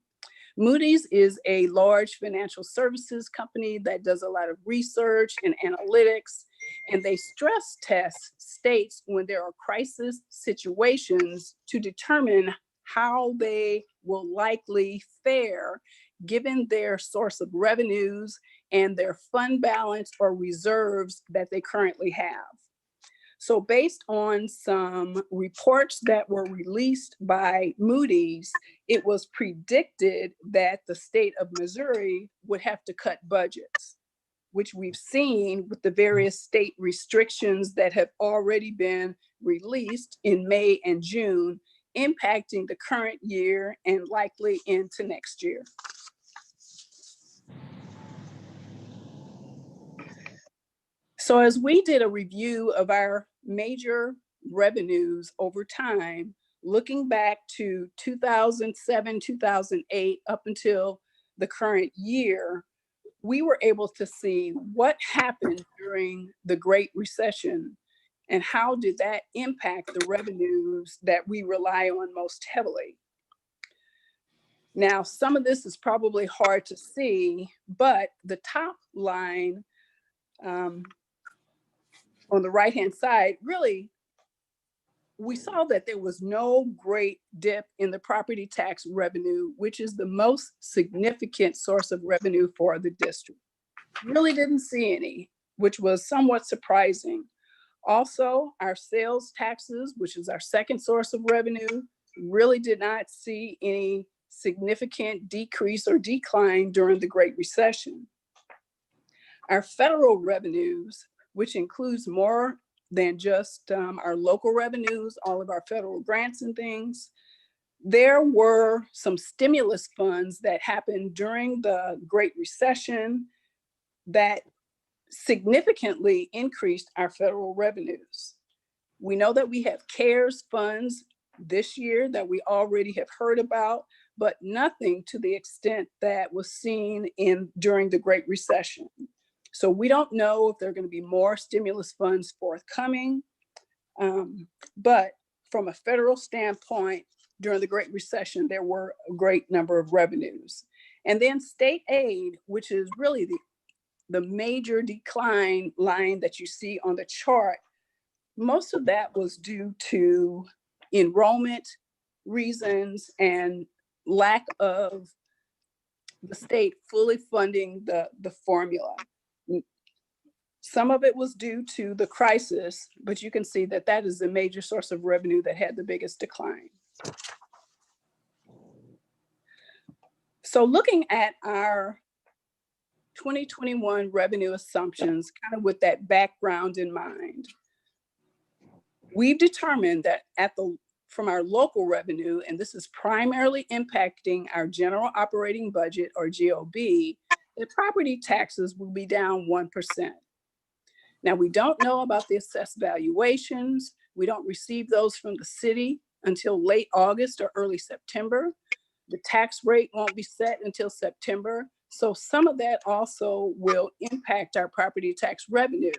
S10: Moody's is a large financial services company that does a lot of research and analytics, and they stress test states when there are crisis situations to determine how they will likely fare given their source of revenues and their fund balance or reserves that they currently have. So based on some reports that were released by Moody's, it was predicted that the state of Missouri would have to cut budgets, which we've seen with the various state restrictions that have already been released in May and June, impacting the current year and likely into next year. So as we did a review of our major revenues over time, looking back to 2007, 2008, up until the current year, we were able to see what happened during the Great Recession and how did that impact the revenues that we rely on most heavily. Now, some of this is probably hard to see, but the top line on the right-hand side, really, we saw that there was no great dip in the property tax revenue, which is the most significant source of revenue for the district. Really didn't see any, which was somewhat surprising. Also, our sales taxes, which is our second source of revenue, really did not see any significant decrease or decline during the Great Recession. Our federal revenues, which includes more than just our local revenues, all of our federal grants and things. There were some stimulus funds that happened during the Great Recession that significantly increased our federal revenues. We know that we have CARES funds this year that we already have heard about, but nothing to the extent that was seen during the Great Recession. So we don't know if there are going to be more stimulus funds forthcoming, but from a federal standpoint, during the Great Recession, there were a great number of revenues. And then state aid, which is really the major decline line that you see on the chart, most of that was due to enrollment reasons and lack of the state fully funding the formula. Some of it was due to the crisis, but you can see that that is the major source of revenue that had the biggest decline. So looking at our 2021 revenue assumptions, kind of with that background in mind, we've determined that from our local revenue, and this is primarily impacting our general operating budget, or GOB, the property taxes will be down 1%. Now, we don't know about the assessed valuations. We don't receive those from the city until late August or early September. The tax rate won't be set until September. So some of that also will impact our property tax revenue.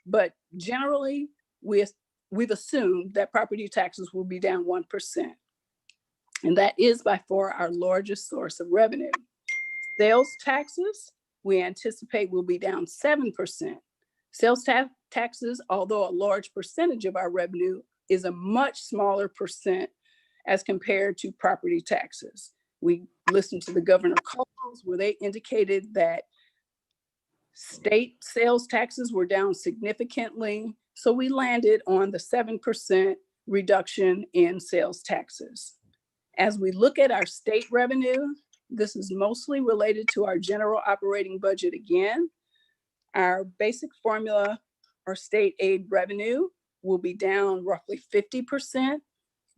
S10: But generally, we've assumed that property taxes will be down 1%. And that is by far our largest source of revenue. Sales taxes, we anticipate will be down 7%. Sales taxes, although a large percentage of our revenue, is a much smaller percent as compared to property taxes. We listened to the governor calls where they indicated that state sales taxes were down significantly. So we landed on the 7% reduction in sales taxes. As we look at our state revenue, this is mostly related to our general operating budget again. Our basic formula or state aid revenue will be down roughly 50%.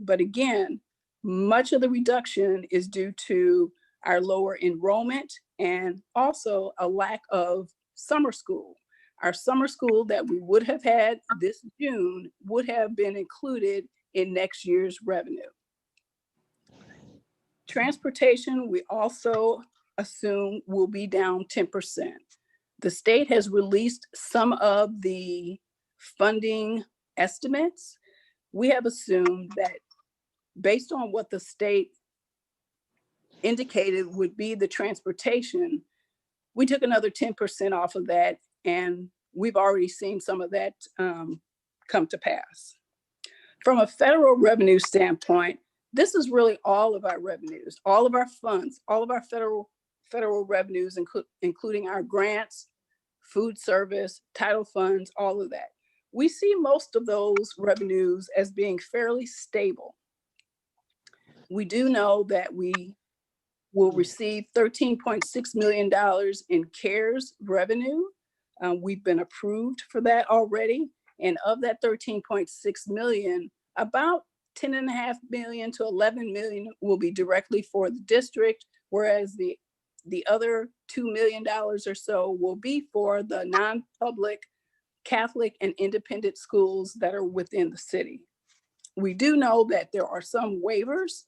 S10: But again, much of the reduction is due to our lower enrollment and also a lack of summer school. Our summer school that we would have had this June would have been included in next year's revenue. Transportation, we also assume will be down 10%. The state has released some of the funding estimates. We have assumed that based on what the state indicated would be the transportation, we took another 10% off of that, and we've already seen some of that come to pass. From a federal revenue standpoint, this is really all of our revenues, all of our funds, all of our federal revenues, including our grants, food service, title funds, all of that. We see most of those revenues as being fairly stable. We do know that we will receive $13.6 million in CARES revenue. We've been approved for that already. And of that 13.6 million, about 10.5 million to 11 million will be directly for the district, whereas the other $2 million or so will be for the non-public Catholic and independent schools that are within the city. We do know that there are some waivers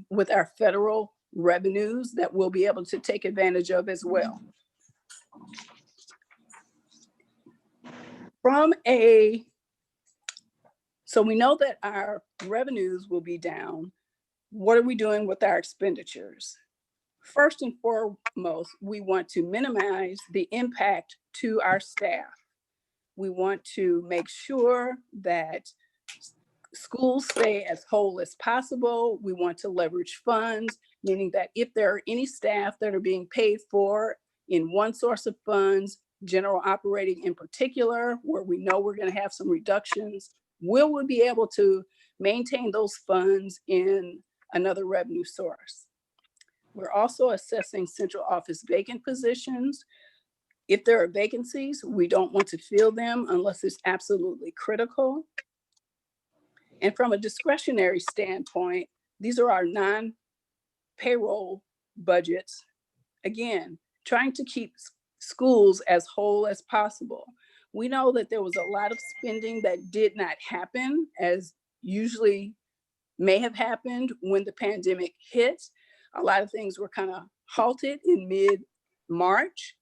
S10: with our federal revenues that we'll be able to take advantage of as well. So we know that our revenues will be down. What are we doing with our expenditures? First and foremost, we want to minimize the impact to our staff. We want to make sure that schools stay as whole as possible. We want to leverage funds, meaning that if there are any staff that are being paid for in one source of funds, general operating in particular, where we know we're going to have some reductions, we'll be able to maintain those funds in another revenue source. We're also assessing central office vacant positions. If there are vacancies, we don't want to fill them unless it's absolutely critical. And from a discretionary standpoint, these are our non-payroll budgets. Again, trying to keep schools as whole as possible. We know that there was a lot of spending that did not happen, as usually may have happened when the pandemic hit. A lot of things were kind of halted in mid-March,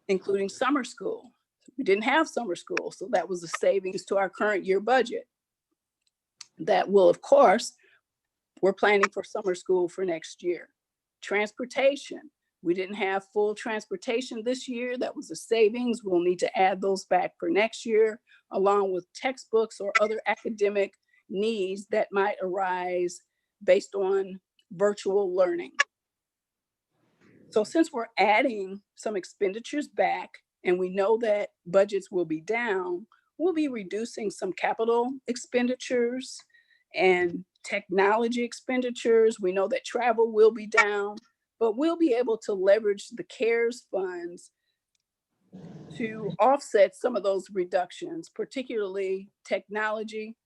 S10: including summer school. We didn't have summer school, so that was a savings to our current year budget. That will, of course, we're planning for summer school for next year. Transportation, we didn't have full transportation this year. That was a savings. We'll need to add those back for next year, along with textbooks or other academic needs that might arise based on virtual learning. So since we're adding some expenditures back and we know that budgets will be down, we'll be reducing some capital expenditures and technology expenditures. We know that travel will be down, but we'll be able to leverage the CARES funds to offset some of those reductions, particularly technology,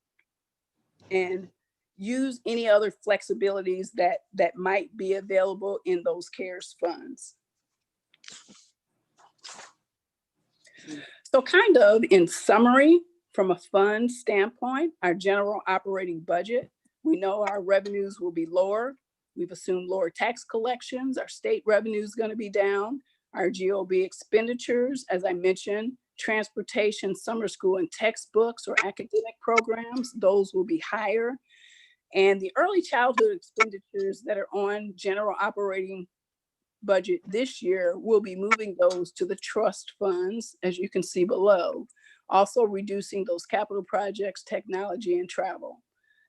S10: and use any other flexibilities that might be available in those CARES funds. So kind of in summary, from a fund standpoint, our general operating budget, we know our revenues will be lower. We've assumed lower tax collections. Our state revenue is going to be down. Our GOB expenditures, as I mentioned, transportation, summer school and textbooks or academic programs, those will be higher. And the early childhood expenditures that are on general operating budget this year, we'll be moving those to the trust funds, as you can see below, also reducing those capital projects, technology, and travel.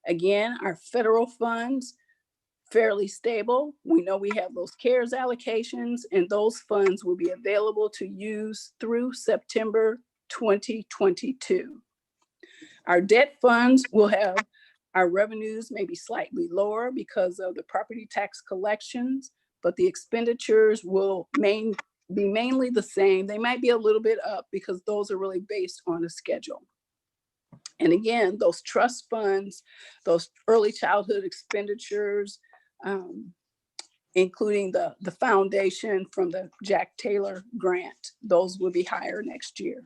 S10: Again, our federal funds, fairly stable. We know we have those CARES allocations, and those funds will be available to use through September 2022. Our debt funds will have our revenues may be slightly lower because of the property tax collections, but the expenditures will be mainly the same. They might be a little bit up because those are really based on a schedule. And again, those trust funds, those early childhood expenditures, including the foundation from the Jack Taylor grant, those will be higher next year.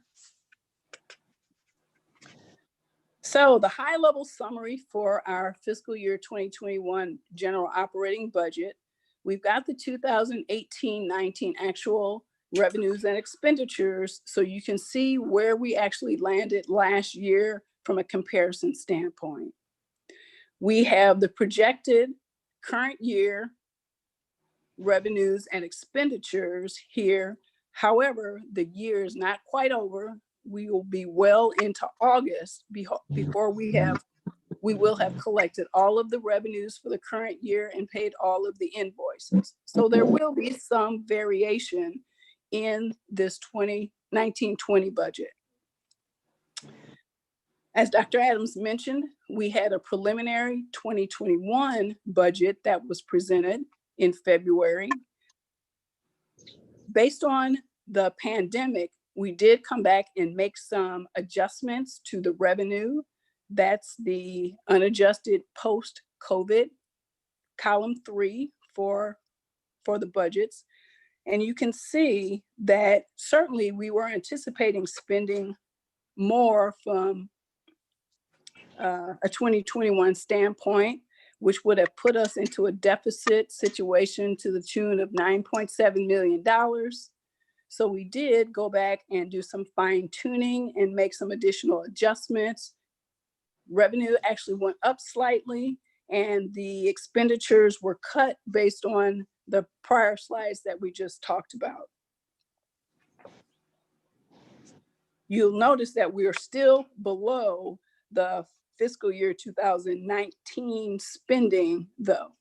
S10: So the high level summary for our fiscal year 2021 general operating budget, we've got the 2018-19 actual revenues and expenditures, so you can see where we actually landed last year from a comparison standpoint. We have the projected current year revenues and expenditures here. However, the year is not quite over. We will be well into August before we will have collected all of the revenues for the current year and paid all of the invoices. So there will be some variation in this 2019-20 budget. As Dr. Adams mentioned, we had a preliminary 2021 budget that was presented in February. Based on the pandemic, we did come back and make some adjustments to the revenue. That's the unadjusted post-COVID, column 3 for the budgets. And you can see that certainly we were anticipating spending more from a 2021 standpoint, which would have put us into a deficit situation to the tune of $9.7 million. So we did go back and do some fine tuning and make some additional adjustments. Revenue actually went up slightly, and the expenditures were cut based on the prior slides that we just talked about. You'll notice that we are still below the fiscal year 2019 spending, though.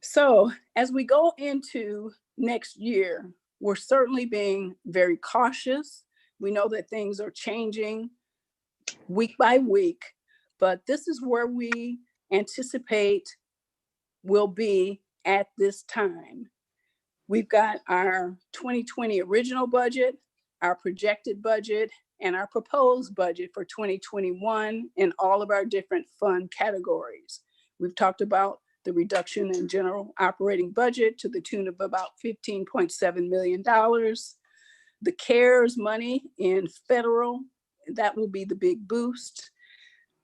S10: So as we go into next year, we're certainly being very cautious. We know that things are changing week by week, but this is where we anticipate we'll be at this time. We've got our 2020 original budget, our projected budget, and our proposed budget for 2021 in all of our different fund categories. We've talked about the reduction in general operating budget to the tune of about $15.7 million. The CARES money in federal, that will be the big boost.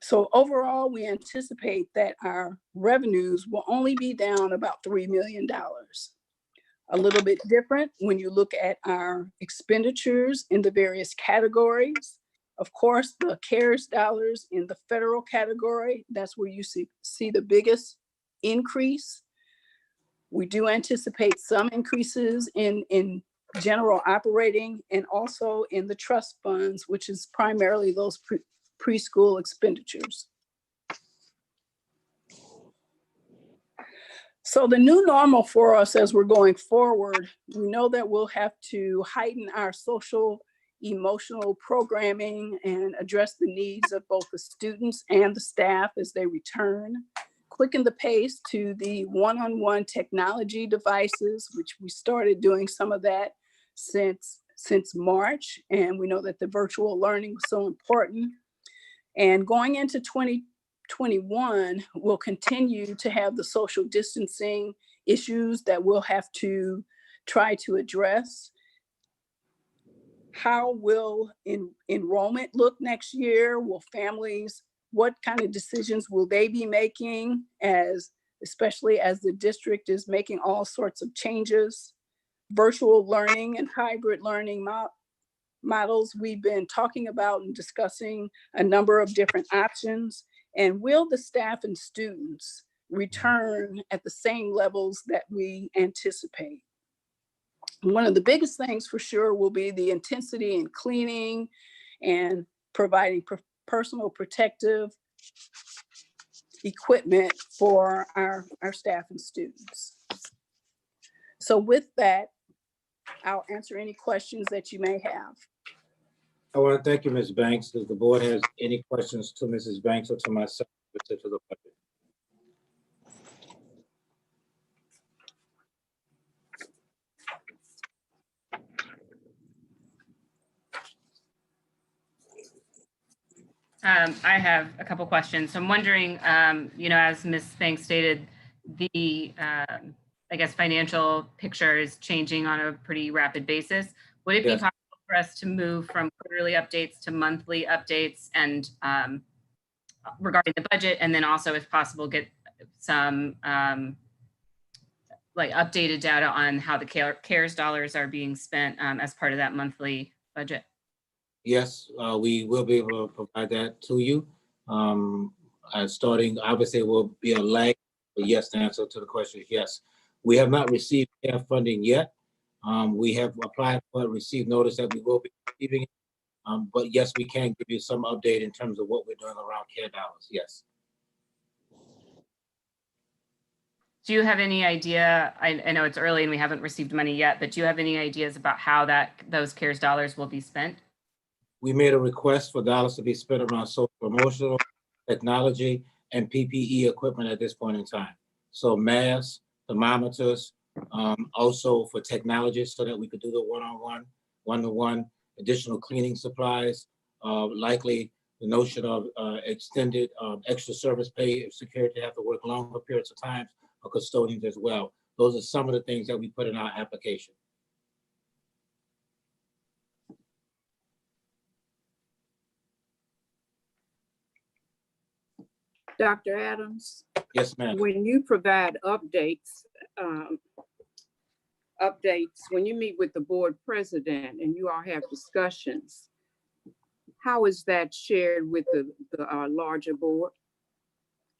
S10: So overall, we anticipate that our revenues will only be down about $3 million. A little bit different when you look at our expenditures in the various categories. Of course, the CARES dollars in the federal category, that's where you see the biggest increase. We do anticipate some increases in general operating and also in the trust funds, which is primarily those preschool expenditures. So the new normal for us as we're going forward, we know that we'll have to heighten our social emotional programming and address the needs of both the students and the staff as they return. Quicken the pace to the one-on-one technology devices, which we started doing some of that since March. And we know that the virtual learning was so important. And going into 2021, we'll continue to have the social distancing issues that we'll have to try to address. How will enrollment look next year? Will families, what kind of decisions will they be making, especially as the district is making all sorts of changes? Virtual learning and hybrid learning models, we've been talking about and discussing a number of different options. And will the staff and students return at the same levels that we anticipate? One of the biggest things for sure will be the intensity in cleaning and providing personal protective equipment for our staff and students. So with that, I'll answer any questions that you may have.
S5: I want to thank you, Ms. Banks. If the board has any questions to Mrs. Banks or to myself, to the budget.
S1: I have a couple questions. So I'm wondering, as Ms. Banks stated, the, I guess, financial picture is changing on a pretty rapid basis. Would it be possible for us to move from quarterly updates to monthly updates and regarding the budget, and then also, if possible, get some like updated data on how the CARES dollars are being spent as part of that monthly budget?
S5: Yes, we will be able to provide that to you. Starting, obviously, will be a lag, but yes, the answer to the question is yes. We have not received CARE funding yet. We have applied for it, received notice that we will be receiving it. But yes, we can give you some update in terms of what we're doing around CARE dollars, yes.
S1: Do you have any idea, I know it's early and we haven't received money yet, but do you have any ideas about how those CARES dollars will be spent?
S5: We made a request for dollars to be spent around social promotional, technology, and PPE equipment at this point in time. So masks, thermometers, also for technologists so that we could do the one-on-one, one-to-one, additional cleaning supplies, likely the notion of extended extra service pay if security have to work longer periods of time, or custodians as well. Those are some of the things that we put in our application.
S2: Dr. Adams,
S5: Yes, ma'am.
S2: when you provide updates, when you meet with the board president and you all have discussions, how is that shared with the larger board?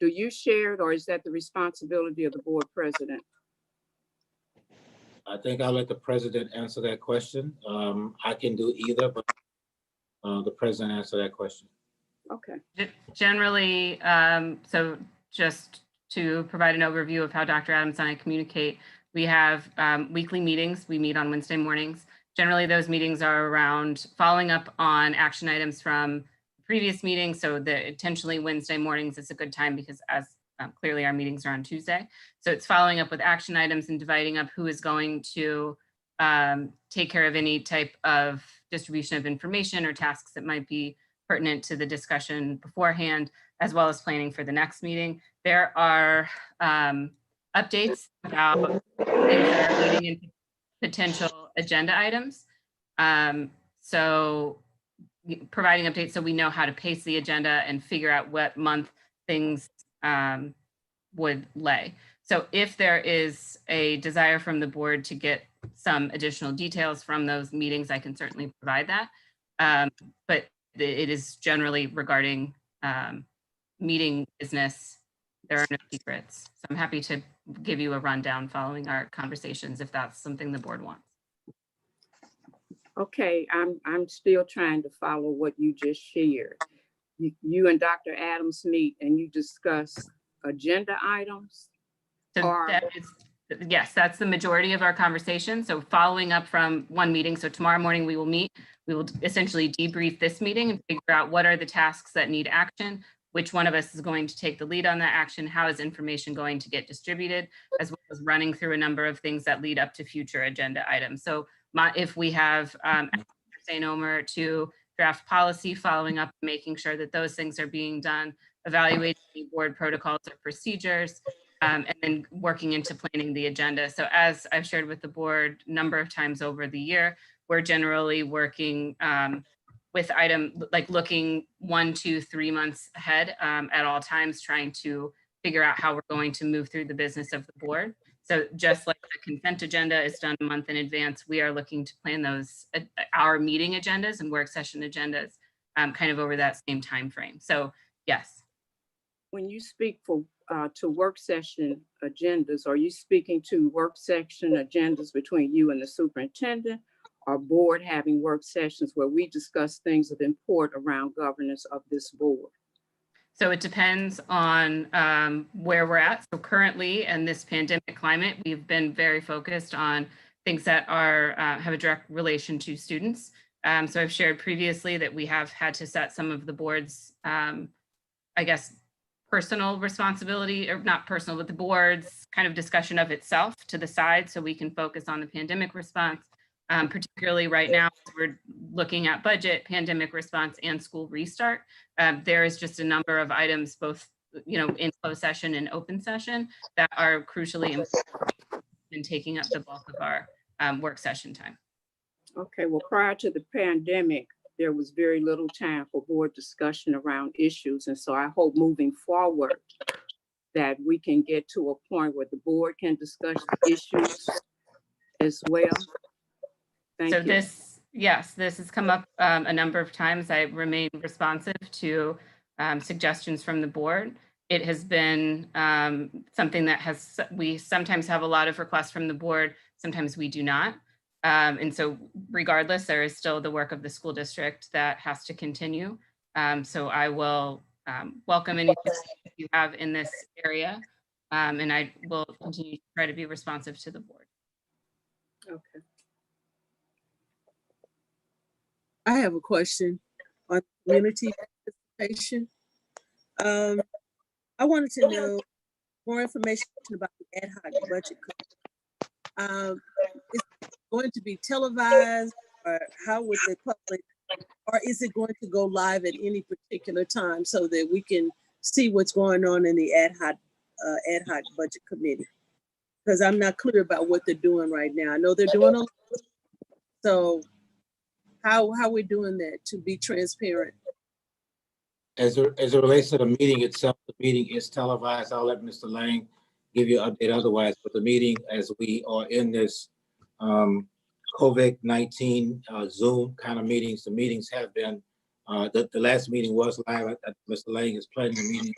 S2: Do you share it, or is that the responsibility of the board president?
S5: I think I'll let the president answer that question. I can do either, but the president answer that question.
S2: Okay.
S1: Generally, so just to provide an overview of how Dr. Adams and I communicate, we have weekly meetings. We meet on Wednesday mornings. Generally, those meetings are around following up on action items from previous meetings. So intentionally Wednesday mornings is a good time because as clearly our meetings are on Tuesday. So it's following up with action items and dividing up who is going to take care of any type of distribution of information or tasks that might be pertinent to the discussion beforehand, as well as planning for the next meeting. There are updates about things that are leading into potential agenda items. So providing updates so we know how to pace the agenda and figure out what month things would lay. So if there is a desire from the board to get some additional details from those meetings, I can certainly provide that. But it is generally regarding meeting business. There are no secrets. So I'm happy to give you a rundown following our conversations if that's something the board wants.
S2: Okay, I'm still trying to follow what you just shared. You and Dr. Adams meet and you discuss agenda items?
S1: So yes, that's the majority of our conversation. So following up from one meeting, so tomorrow morning we will meet, we will essentially debrief this meeting and figure out what are the tasks that need action, which one of us is going to take the lead on that action, how is information going to get distributed, as well as running through a number of things that lead up to future agenda items. So if we have St. Omer to draft policy, following up, making sure that those things are being done, evaluating board protocols or procedures, and then working into planning the agenda. So as I've shared with the board a number of times over the year, we're generally working with looking 1, 2, 3 months ahead at all times, trying to figure out how we're going to move through the business of the board. So just like the consent agenda is done a month in advance, we are looking to plan those, our meeting agendas and work session agendas kind of over that same time frame. So yes.
S2: When you speak to work session agendas, are you speaking to work session agendas between you and the superintendent, or board having work sessions where we discuss things of import around governance of this board?
S1: So it depends on where we're at. So currently in this pandemic climate, we've been very focused on things that are have a direct relation to students. So I've shared previously that we have had to set some of the board's, I guess, personal responsibility, or not personal, but the board's kind of discussion of itself to the side so we can focus on the pandemic response. Particularly right now, we're looking at budget, pandemic response, and school restart. There is just a number of items, both in closed session and open session, that are crucially important in taking up the bulk of our work session time.
S2: Okay, well, prior to the pandemic, there was very little time for board discussion around issues. And so I hope moving forward that we can get to a point where the board can discuss issues as well. Thank you.
S1: This has come up a number of times. I remain responsive to suggestions from the board. It has been something that we sometimes have a lot of requests from the board, sometimes we do not. And so regardless, there is still the work of the school district that has to continue. So I will welcome any suggestions you have in this area, and I will continue to try to be responsive to the board.
S2: Okay.
S8: I have a question on community participation. I wanted to know more information about the ad hoc budget. Is it going to be televised, or how would the public, or is it going to go live at any particular time so that we can see what's going on in the ad hoc budget committee? Because I'm not clear about what they're doing right now. I know they're doing a lot, so how we're doing that to be transparent.
S5: As it relates to the meeting itself, the meeting is televised. I'll let Mr. Lang give you an update otherwise, but the meeting, as we are in this COVID-19 Zoom kind of meetings, the meetings have been, the last meeting was live. Mr. Lang is planning a meeting.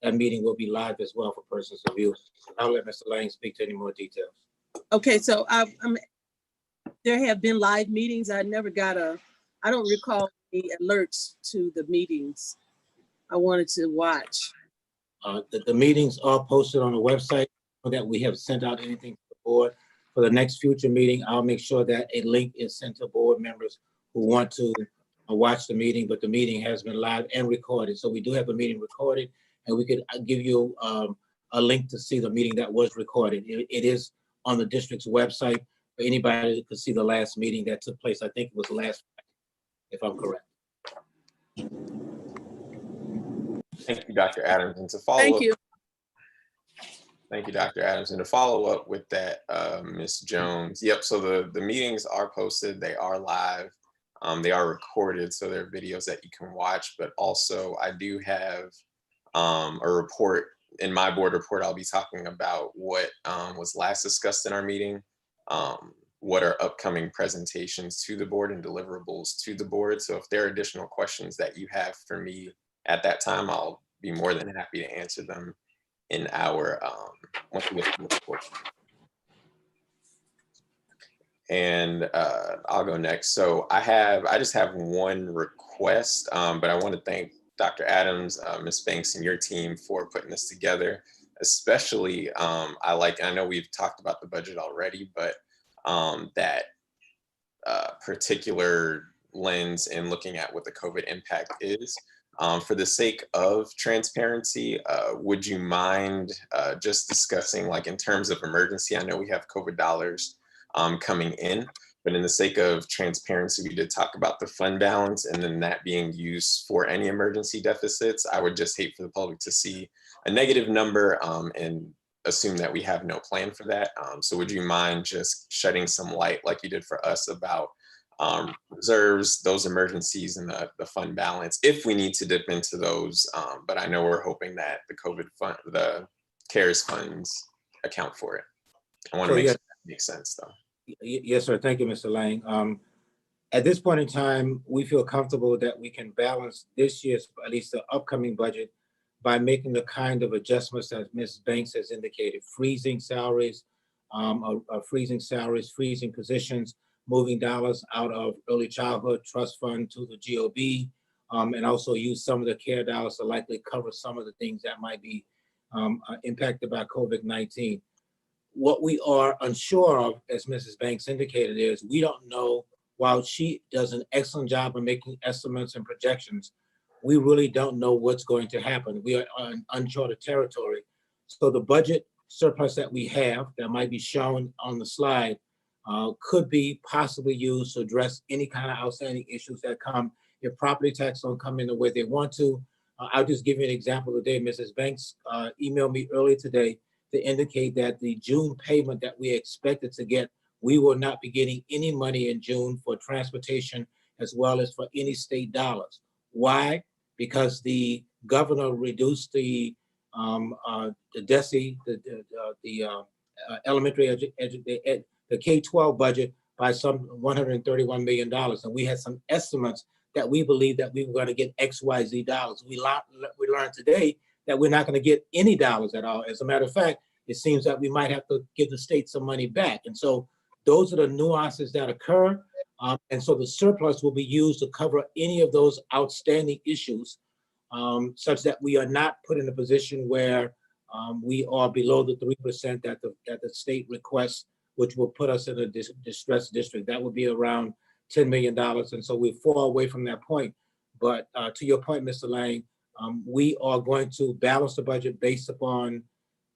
S5: That meeting will be live as well for persons of view. I'll let Mr. Lang speak to any more details.
S8: Okay, so there have been live meetings. I don't recall the alerts to the meetings. I wanted to watch.
S5: The meetings are posted on the website so that we have sent out anything to the board. For the next future meeting, I'll make sure that a link is sent to board members who want to watch the meeting, but the meeting has been live and recorded. So we do have a meeting recorded, and we could give you a link to see the meeting that was recorded. It is on the district's website for anybody that could see the last meeting that took place. I think it was last Friday, if I'm correct.
S7: Thank you, Dr. Adams. And to follow
S8: Thank
S7: up,
S8: you.
S7: Thank you, Dr. Adams. And to follow up with that, Ms. Jones, yep, so the meetings are posted, they are live, they are recorded, so there are videos that you can watch, but also I do have a report. In my board report, I'll be talking about what was last discussed in our meeting, what are upcoming presentations to the board and deliverables to the board. So if there are additional questions that you have for me at that time, I'll be more than happy to answer them in our once we get to the report. And I'll go next. So I just have one request, but I want to thank Dr. Adams, Ms. Banks, and your team for putting this together. especially I know we've talked about the budget already, but that particular lens in looking at what the COVID impact is. For the sake of transparency, would you mind just discussing, like, in terms of emergency? I know we have COVID dollars coming in, but in the sake of transparency, we did talk about the fund balance and then that being used for any emergency deficits. I would just hate for the public to see a negative number and assume that we have no plan for that. So would you mind just shedding some light, like you did for us, about reserves, those emergencies, and the fund balance, if we need to dip into those? But I know we're hoping that the COVID fund, the CARES funds, account for it. I want to
S5: So,
S7: make
S5: yes.
S7: sure that makes sense, though.
S5: Yes, sir. Thank you, Mr. Lang. At this point in time, we feel comfortable that we can balance this year's, at least the upcoming budget, by making the kind of adjustments that Ms. Banks has indicated: freezing salaries, freezing positions, moving dollars out of early childhood trust fund to the GOB, and also use some of the CARE dollars to likely cover some of the things that might be impacted by COVID-19. What we are unsure of, as Mrs. Banks indicated, is we don't know. While she does an excellent job of making estimates and projections, we really don't know what's going to happen. We are on uncharted territory. So the budget surplus that we have, that might be shown on the slide, could be possibly used to address any kind of outstanding issues that come if property tax don't come in the way they want to. I'll just give you an example today. Mrs. Banks emailed me earlier today to indicate that the June payment that we expected to get, we will not be getting any money in June for transportation as well as for any state dollars. Why? Because the governor reduced the DESE, the elementary the K-12 budget by some $131 million. And we had some estimates that we believe that we were going to get XYZ dollars. We learned today that we're not going to get any dollars at all. As a matter of fact, it seems that we might have to give the state some money back. And so those are the nuances that occur. And so the surplus will be used to cover any of those outstanding issues, such that we are not put in a position where we are below the 3% that the state requests, which will put us in a distressed district. That would be around $10 million. And so we fall away from that point. But to your point, Mr. Lang, we are going to balance the budget based upon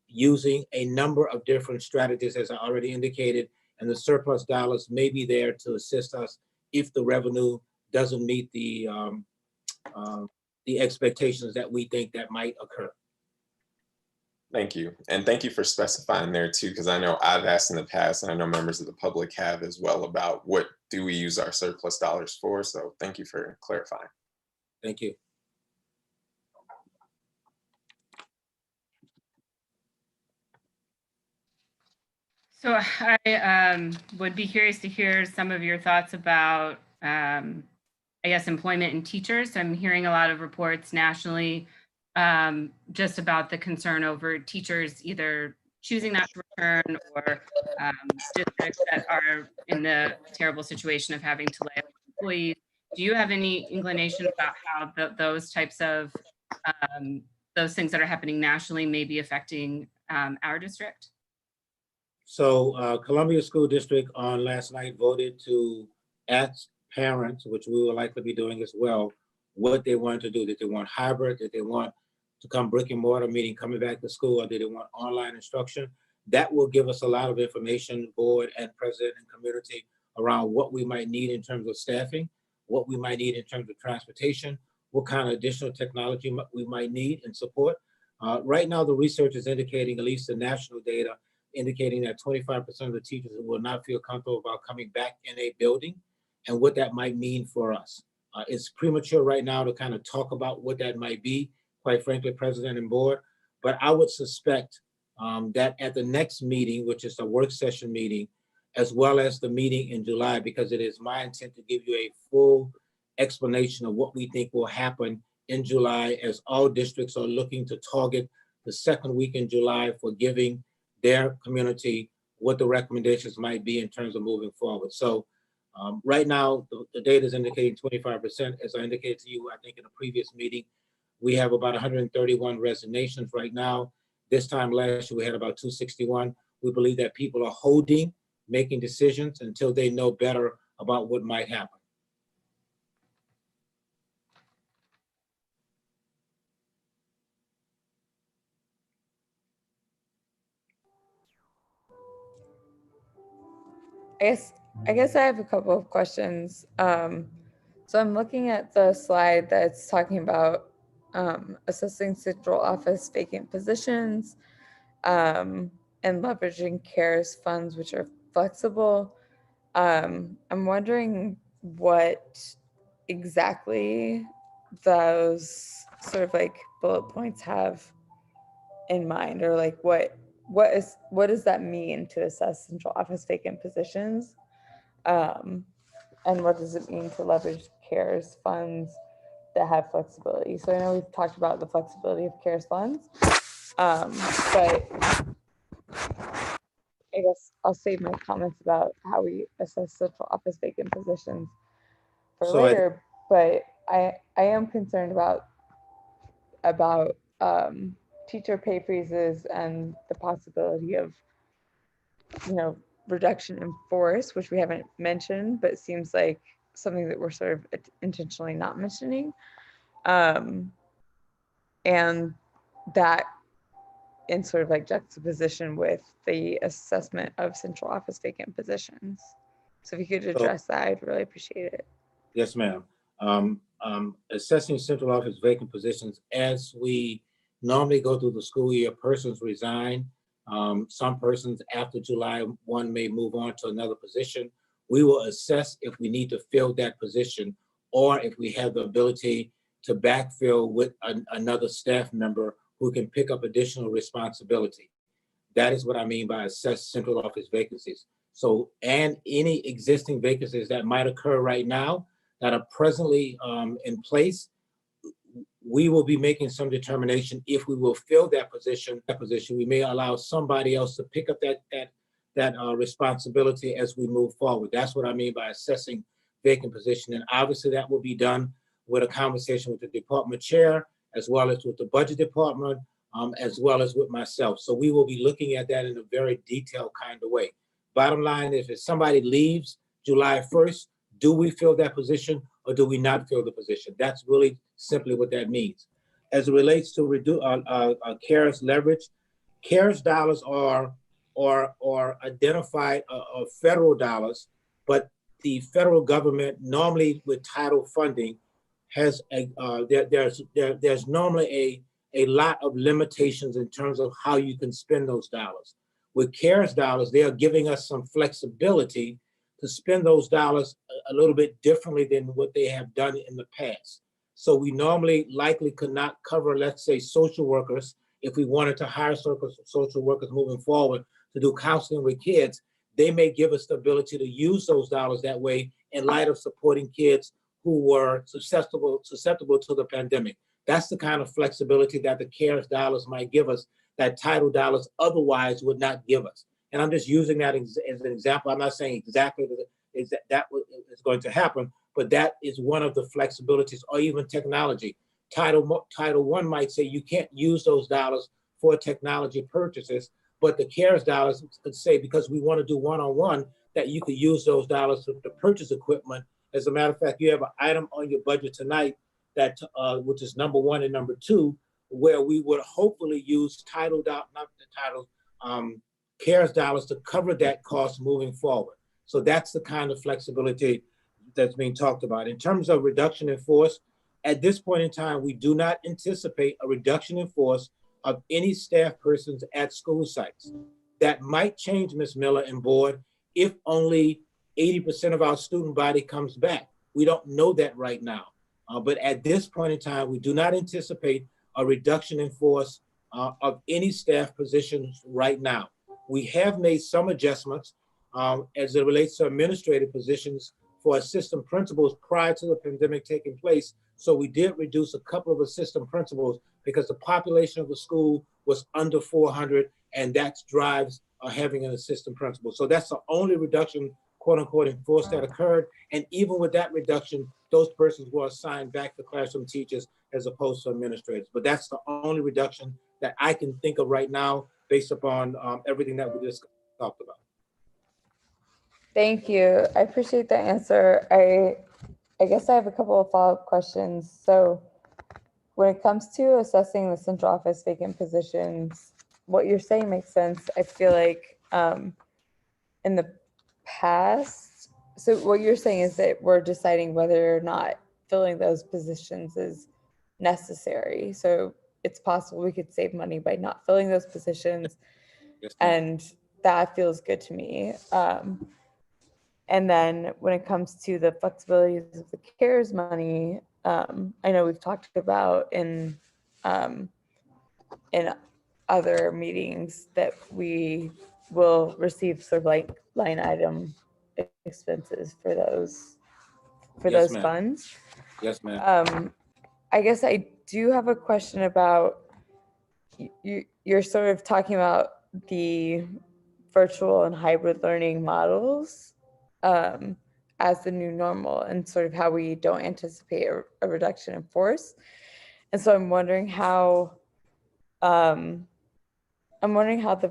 S5: using a number of different strategies, as I already indicated, and the surplus dollars may be there to assist us if the revenue doesn't meet the expectations that we think that might occur.
S7: Thank you. And thank you for specifying there too, because I know I've asked in the past, and I know members of the public have as well, about what do we use our surplus dollars for? So thank you for clarifying.
S5: Thank you.
S1: So I would be curious to hear some of your thoughts about, I guess, employment in teachers. I'm hearing a lot of reports nationally just about the concern over teachers either choosing not to return or districts that are in the terrible situation of having to lay off employees. Do you have any inclination about how those types of, those things that are happening nationally may be affecting our district?
S5: So Columbia School District on last night voted to ask parents, which we will likely be doing as well, what they wanted to do. Did they want hybrid? Did they want to come brick and mortar, meaning coming back to school, or did they want online instruction? That will give us a lot of information, board and president and community, around what we might need in terms of staffing, what we might need in terms of transportation, what kind of additional technology we might need and support. Right now, the research is indicating, at least the national data, indicating that 25% of the teachers will not feel comfortable about coming back in a building and what that might mean for us. It's premature right now to kind of talk about what that might be, quite frankly, president and board, but I would suspect that at the next meeting, which is a work session meeting, as well as the meeting in July, because it is my intent to give you a full explanation of what we think will happen in July, as all districts are looking to target the second week in July for giving their community what the recommendations might be in terms of moving forward. So right now, the data is indicating 25%. As I indicated to you, I think in a previous meeting, we have about 131 resignations right now. This time last year, we had about 261. We believe that people are holding, making decisions until they know better about what might happen.
S4: I guess I have a couple of questions. So I'm looking at the slide that's talking about assessing central office vacant positions and leveraging CARES funds, which are flexible. I'm wondering what exactly those sort of like bullet points have in mind, or like what does that mean to assess central office vacant positions? And what does it mean to leverage CARES funds that have flexibility? So I know we've talked about the flexibility of CARES funds, but I guess I'll save my comments about how we assess central office vacant positions for
S5: So
S4: later. But I am concerned about teacher pay freezes and the possibility of, you know, reduction in force, which we haven't mentioned, but seems like something that we're sort of intentionally not mentioning. And that in sort of like juxtaposition with the assessment of central office vacant positions. So if you could address that, I'd really appreciate it.
S5: Yes, ma'am. Assessing central office vacant positions, as we normally go through the school year, persons resign. Some persons after July 1 may move on to another position. We will assess if we need to fill that position or if we have the ability to backfill with another staff member who can pick up additional responsibility. That is what I mean by assess central office vacancies. So, and any existing vacancies that might occur right now that are presently in place, we will be making some determination if we will fill that position. We may allow somebody else to pick up that responsibility as we move forward. That's what I mean by assessing vacant position. And obviously that will be done with a conversation with the department chair, as well as with the budget department, as well as with myself. So we will be looking at that in a very detailed kind of way. Bottom line is, if somebody leaves July 1st, do we fill that position or do we not fill the position? That's really simply what that means. As it relates to CARES leverage, CARES dollars are identified federal dollars, but the federal government normally with title funding has there's normally a lot of limitations in terms of how you can spend those dollars. With CARES dollars, they are giving us some flexibility to spend those dollars a little bit differently than what they have done in the past. So we normally likely could not cover, let's say, social workers, if we wanted to hire social workers moving forward to do counseling with kids. They may give us the ability to use those dollars that way in light of supporting kids who were susceptible to the pandemic. That's the kind of flexibility that the CARES dollars might give us that title dollars otherwise would not give us. And I'm just using that as an example. I'm not saying exactly that is going to happen, but that is one of the flexibilities, or even technology. Title I might say you can't use those dollars for technology purchases, but the CARES dollars could say, because we want to do one-on-one, that you could use those dollars to purchase equipment. As a matter of fact, you have an item on your budget tonight that which is number 1 and number 2, where we would hopefully use CARES dollars to cover that cost moving forward. So that's the kind of flexibility that's being talked about. In terms of reduction in force, at this point in time, we do not anticipate a reduction in force of any staff persons at school sites. That might change, Ms. Miller and board, if only 80% of our student body comes back. We don't know that right now. But at this point in time, we do not anticipate a reduction in force of any staff positions right now. We have made some adjustments as it relates to administrative positions for assistant principals prior to the pandemic taking place. So we did reduce a couple of assistant principals because the population of the school was under 400, and that drives having an assistant principal. So that's the only reduction, quote unquote, in force that occurred. And even with that reduction, those persons were assigned back to classroom teachers as opposed to administrators. But that's the only reduction that I can think of right now based upon everything that we just talked about.
S4: Thank you. I appreciate the answer. I guess I have a couple of follow-up questions. So when it comes to assessing the central office vacant positions, what you're saying makes sense. I feel like in the past, so what you're saying is that we're deciding whether or not filling those positions is necessary. So it's possible we could save money by not filling those positions.
S5: Yes, ma'am.
S4: And that feels good to me. And then when it comes to the flexibilities of the CARES money, I know we've talked about in other meetings that we will receive sort of like line item expenses for those
S5: Yes, ma'am.
S4: funds.
S5: Yes, ma'am.
S4: I guess I do have a question about you're sort of talking about the virtual and hybrid learning models as the new normal and sort of how we don't anticipate a reduction in force. And so I'm wondering how the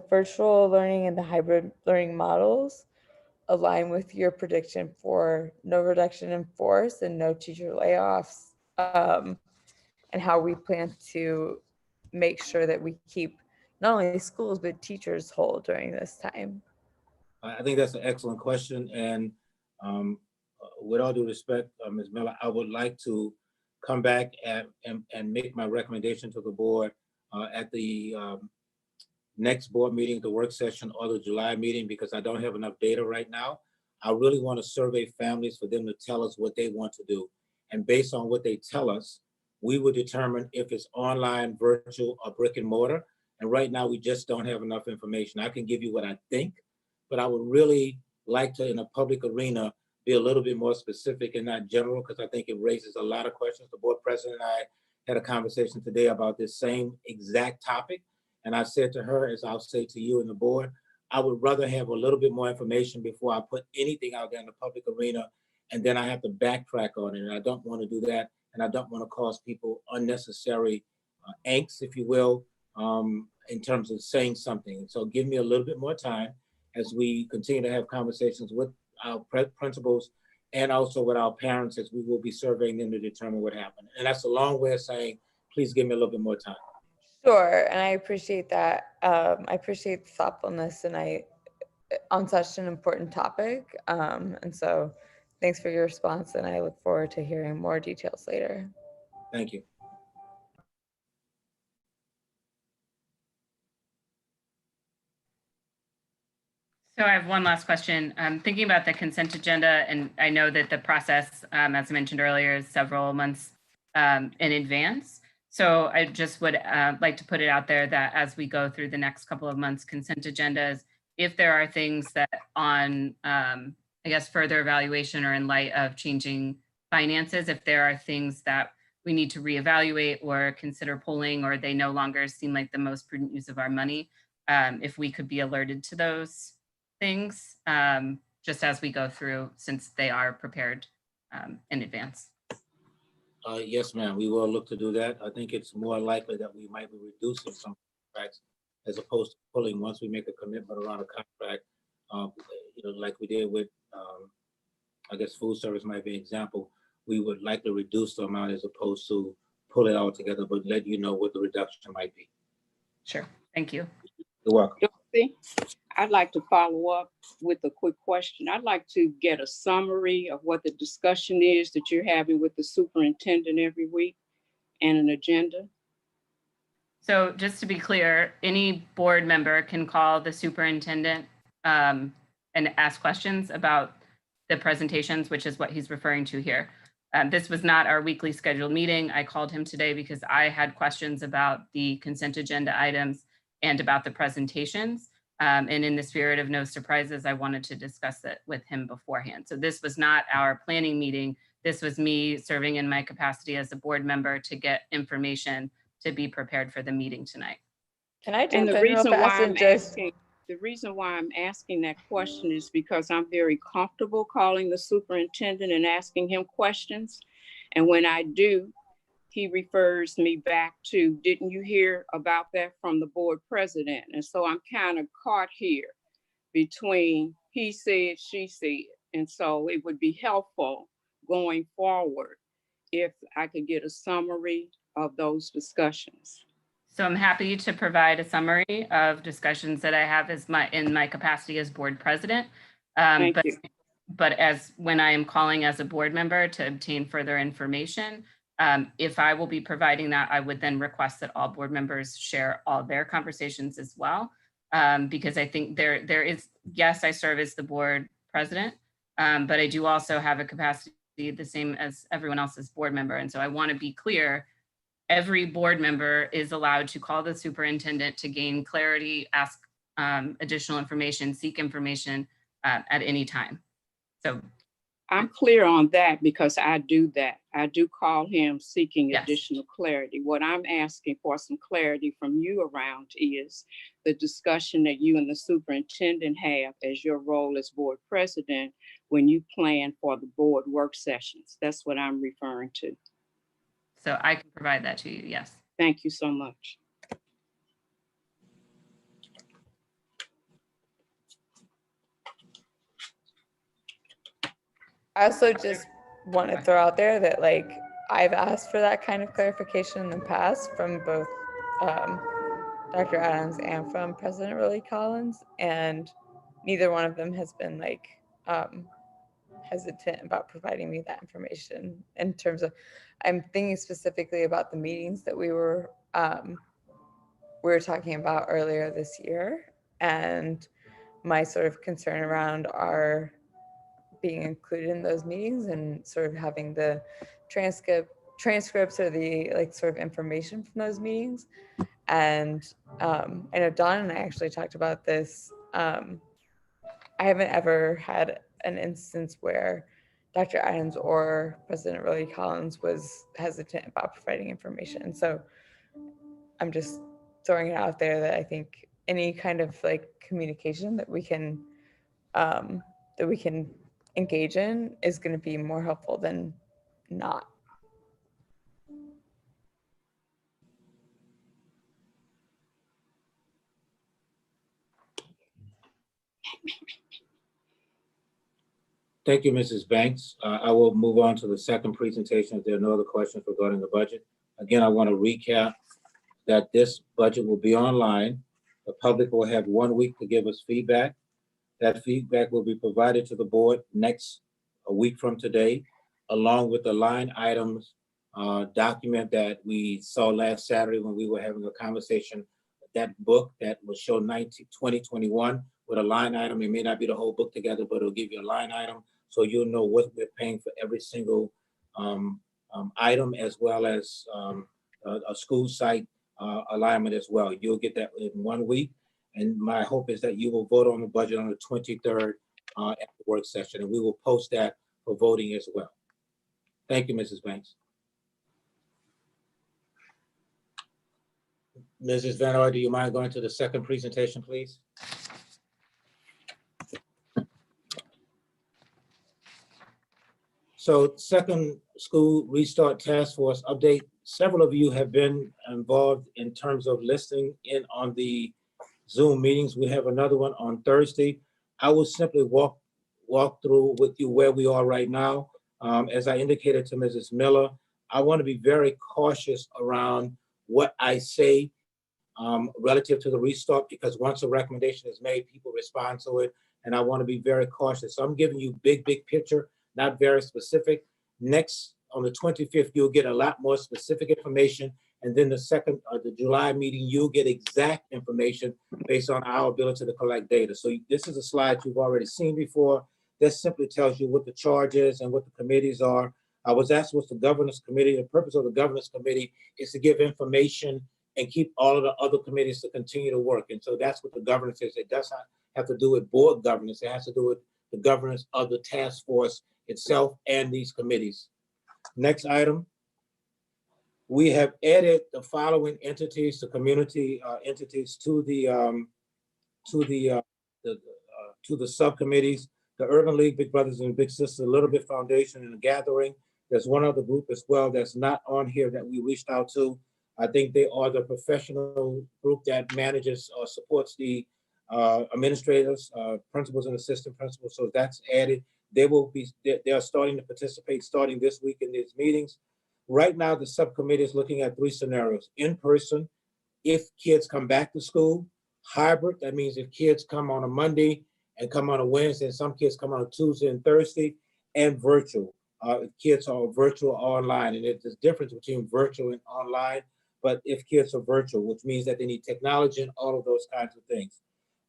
S4: virtual learning and the hybrid learning models align with your prediction for no reduction in force and no teacher layoffs, and how we plan to make sure that we keep not only schools but teachers whole during this time.
S5: I think that's an excellent question. And with all due respect, Ms. Miller, I would like to come back and make my recommendation to the board at the next board meeting, the work session, or the July meeting, because I don't have enough data right now. I really want to survey families for them to tell us what they want to do. And based on what they tell us, we will determine if it's online, virtual, or brick and mortar. And right now, we just don't have enough information. I can give you what I think, but I would really like to, in a public arena, be a little bit more specific and not general, because I think it raises a lot of questions. The board president and I had a conversation today about this same exact topic. And I said to her, as I'll say to you and the board, I would rather have a little bit more information before I put anything out there in the public arena, and then I have to backtrack on it. And I don't want to do that. And I don't want to cause people unnecessary angst, if you will, in terms of saying something. So give me a little bit more time as we continue to have conversations with our principals and also with our parents, as we will be surveying them to determine what happened. And that's a long way of saying, please give me a little bit more time.
S4: Sure, and I appreciate that. I appreciate the thoughtfulness and on such an important topic. And so thanks for your response, and I look forward to hearing more details later.
S5: Thank you.
S1: So I have one last question. Thinking about the consent agenda, and I know that the process, as I mentioned earlier, is several months in advance. So I just would like to put it out there that as we go through the next couple of months consent agendas, if there are things that on, I guess, further evaluation or in light of changing finances, if there are things that we need to reevaluate or consider pulling, or they no longer seem like the most prudent use of our money, if we could be alerted to those things just as we go through, since they are prepared in advance.
S5: Yes, ma'am, we will look to do that. I think it's more likely that we might be reducing some contracts as opposed to pulling once we make a commitment around a contract, like we did with, I guess food service might be an example. We would likely reduce the amount as opposed to pull it all together, but let you know what the reduction might be.
S1: Sure, thank you.
S5: You're welcome.
S2: Dorothy, I'd like to follow up with a quick question. I'd like to get a summary of what the discussion is that you're having with the superintendent every week and an agenda.
S1: So just to be clear, any board member can call the superintendent and ask questions about the presentations, which is what he's referring to here. This was not our weekly scheduled meeting. I called him today because I had questions about the consent agenda items and about the presentations. And in the spirit of no surprises, I wanted to discuss it with him beforehand. So this was not our planning meeting. This was me serving in my capacity as a board member to get information to be prepared for the meeting tonight.
S4: Can I
S2: And
S4: jump
S2: the
S4: in real
S2: reason
S4: fast
S2: why
S4: and
S2: I'm
S4: just
S2: asking, the reason why I'm asking that question is because I'm very comfortable calling the superintendent and asking him questions. And when I do, he refers me back to, didn't you hear about that from the board president? And so I'm kind of caught here between he said, she said. And so it would be helpful going forward if I could get a summary of those discussions.
S1: So I'm happy to provide a summary of discussions that I have in my capacity as board president.
S2: Thank you.
S1: But as when I am calling as a board member to obtain further information, if I will be providing that, I would then request that all board members share all their conversations as well. Because I think there is, yes, I serve as the board president, but I do also have a capacity the same as everyone else's board member. And so I want to be clear, every board member is allowed to call the superintendent to gain clarity, ask additional information, seek information at any time. So
S2: I'm clear on that because I do that. I do call him seeking
S1: Yes.
S2: additional clarity. What I'm asking for some clarity from you around is the discussion that you and the superintendent have as your role as board president when you plan for the board work sessions. That's what I'm referring to.
S1: so I can provide that to you, yes.
S2: Thank you so much.
S4: I also just want to throw out there that like I've asked for that kind of clarification in the past from both Dr. Adams and from President Willie Collins, and neither one of them has been like hesitant about providing me that information. In terms of, I'm thinking specifically about the meetings that we were talking about earlier this year, and my sort of concern around our being included in those meetings and sort of having the transcripts or the like sort of information from those meetings. And I know Don and I actually talked about this. I haven't ever had an instance where Dr. Adams or President Willie Collins was hesitant about providing information. So I'm just throwing it out there that I think any kind of like communication that we can engage in is going to be more helpful than not.
S5: Thank you, Mrs. Banks. I will move on to the second presentation if there are no other questions regarding the budget. Again, I want to recap that this budget will be online. The public will have 1 week to give us feedback. That feedback will be provided to the board a week from today, along with the line items document that we saw last Saturday when we were having a conversation. That book that will show 2021 with a line item. It may not be the whole book together, but it'll give you a line item so you'll know what we're paying for every single item, as well as a school site alignment as well. You'll get that in 1 week. And my hope is that you will vote on the budget on the 23rd at the work session, and we will post that for voting as well. Thank you, Mrs. Banks. Mrs. Van Oy, do you mind going to the second presentation, please? So second school restart task force update. Several of you have been involved in terms of listening in on the Zoom meetings. We have another one on Thursday. I will simply walk through with you where we are right now. As I indicated to Mrs. Miller, I want to be very cautious around what I say relative to the restart, because once a recommendation is made, people respond to it, and I want to be very cautious. So I'm giving you big picture, not very specific. Next, on the 25th, you'll get a lot more specific information, and then the July meeting, you'll get exact information based on our ability to collect data. So this is a slide you've already seen before. This simply tells you what the charge is and what the committees are. I was asked what's the governance committee. The purpose of the governance committee is to give information and keep all of the other committees to continue to work. And so that's what the governance is. It does not have to do with board governance. It has to do with the governance of the task force itself and these committees. Next item. We have added the following entities, the community entities to the subcommittees: the Urban League, Big Brothers and Big Sisters, Little Bit Foundation, and the Gathering. There's one other group as well that's not on here that we reached out to. I think they are the professional group that manages or supports the administrators, principals and assistant principals. So that's added. They are starting to participate starting this week in these meetings. Right now, the subcommittee is looking at 3 scenarios: in person, if kids come back to school; hybrid, that means if kids come on a Monday and come on a Wednesday, and some kids come on a Tuesday and Thursday; and virtual, if kids are virtual or online. And there's a difference between virtual and online, but if kids are virtual, which means that they need technology and all of those kinds of things.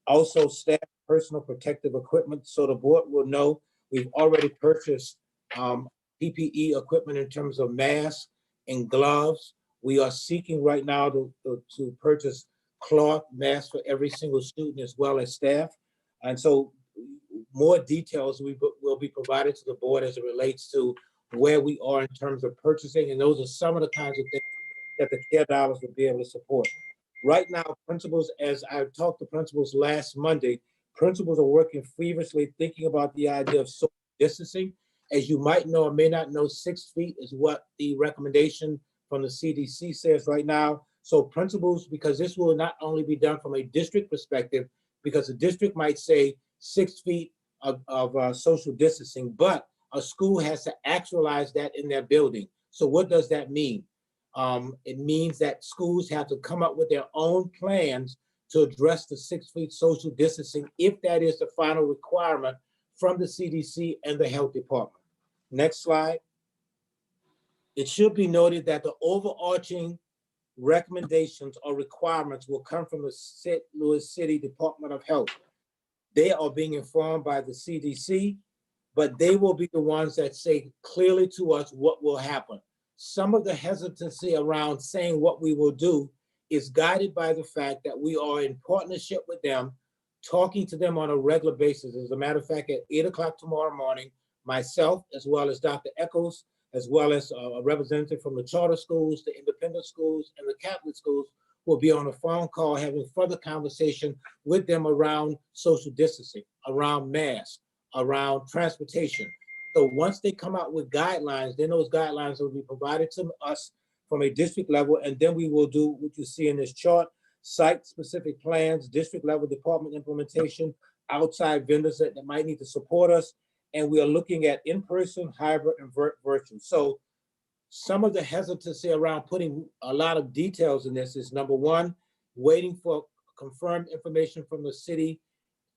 S5: Also, staff personal protective equipment, so the board will know we've already purchased PPE equipment in terms of masks and gloves. We are seeking right now to purchase cloth masks for every single student as well as staff. And so more details will be provided to the board as it relates to where we are in terms of purchasing. And those are some of the kinds of things that the CARE dollars will be able to support. Right now, principals, as I talked to principals last Monday, principals are working feverishly thinking about the idea of social distancing. As you might know or may not know, 6 feet is what the recommendation from the CDC says right now. So principals, because this will not only be done from a district perspective, because the district might say 6 feet of social distancing, but a school has to actualize that in their building. So what does that mean? It means that schools have to come up with their own plans to address the 6 feet social distancing, if that is the final requirement from the CDC and the health department. Next slide. It should be noted that the overarching recommendations or requirements will come from the St. Louis City Department of Health. They are being informed by the CDC, but they will be the ones that say clearly to us what will happen. Some of the hesitancy around saying what we will do is guided by the fact that we are in partnership with them, talking to them on a regular basis. As a matter of fact, at 8 o'clock tomorrow morning, myself, as well as Dr. Echols, as well as a representative from the charter schools, the independent schools, and the Catholic schools will be on a phone call having further conversation with them around social distancing, around masks, around transportation. So once they come out with guidelines, then those guidelines will be provided to us from a district level, and then we will do what you see in this chart: site-specific plans, district level department implementation, outside vendors that might need to support us, and we are looking at in-person, hybrid, and virtual. So some of the hesitancy around putting a lot of details in this is, number one, waiting for confirmed information from the City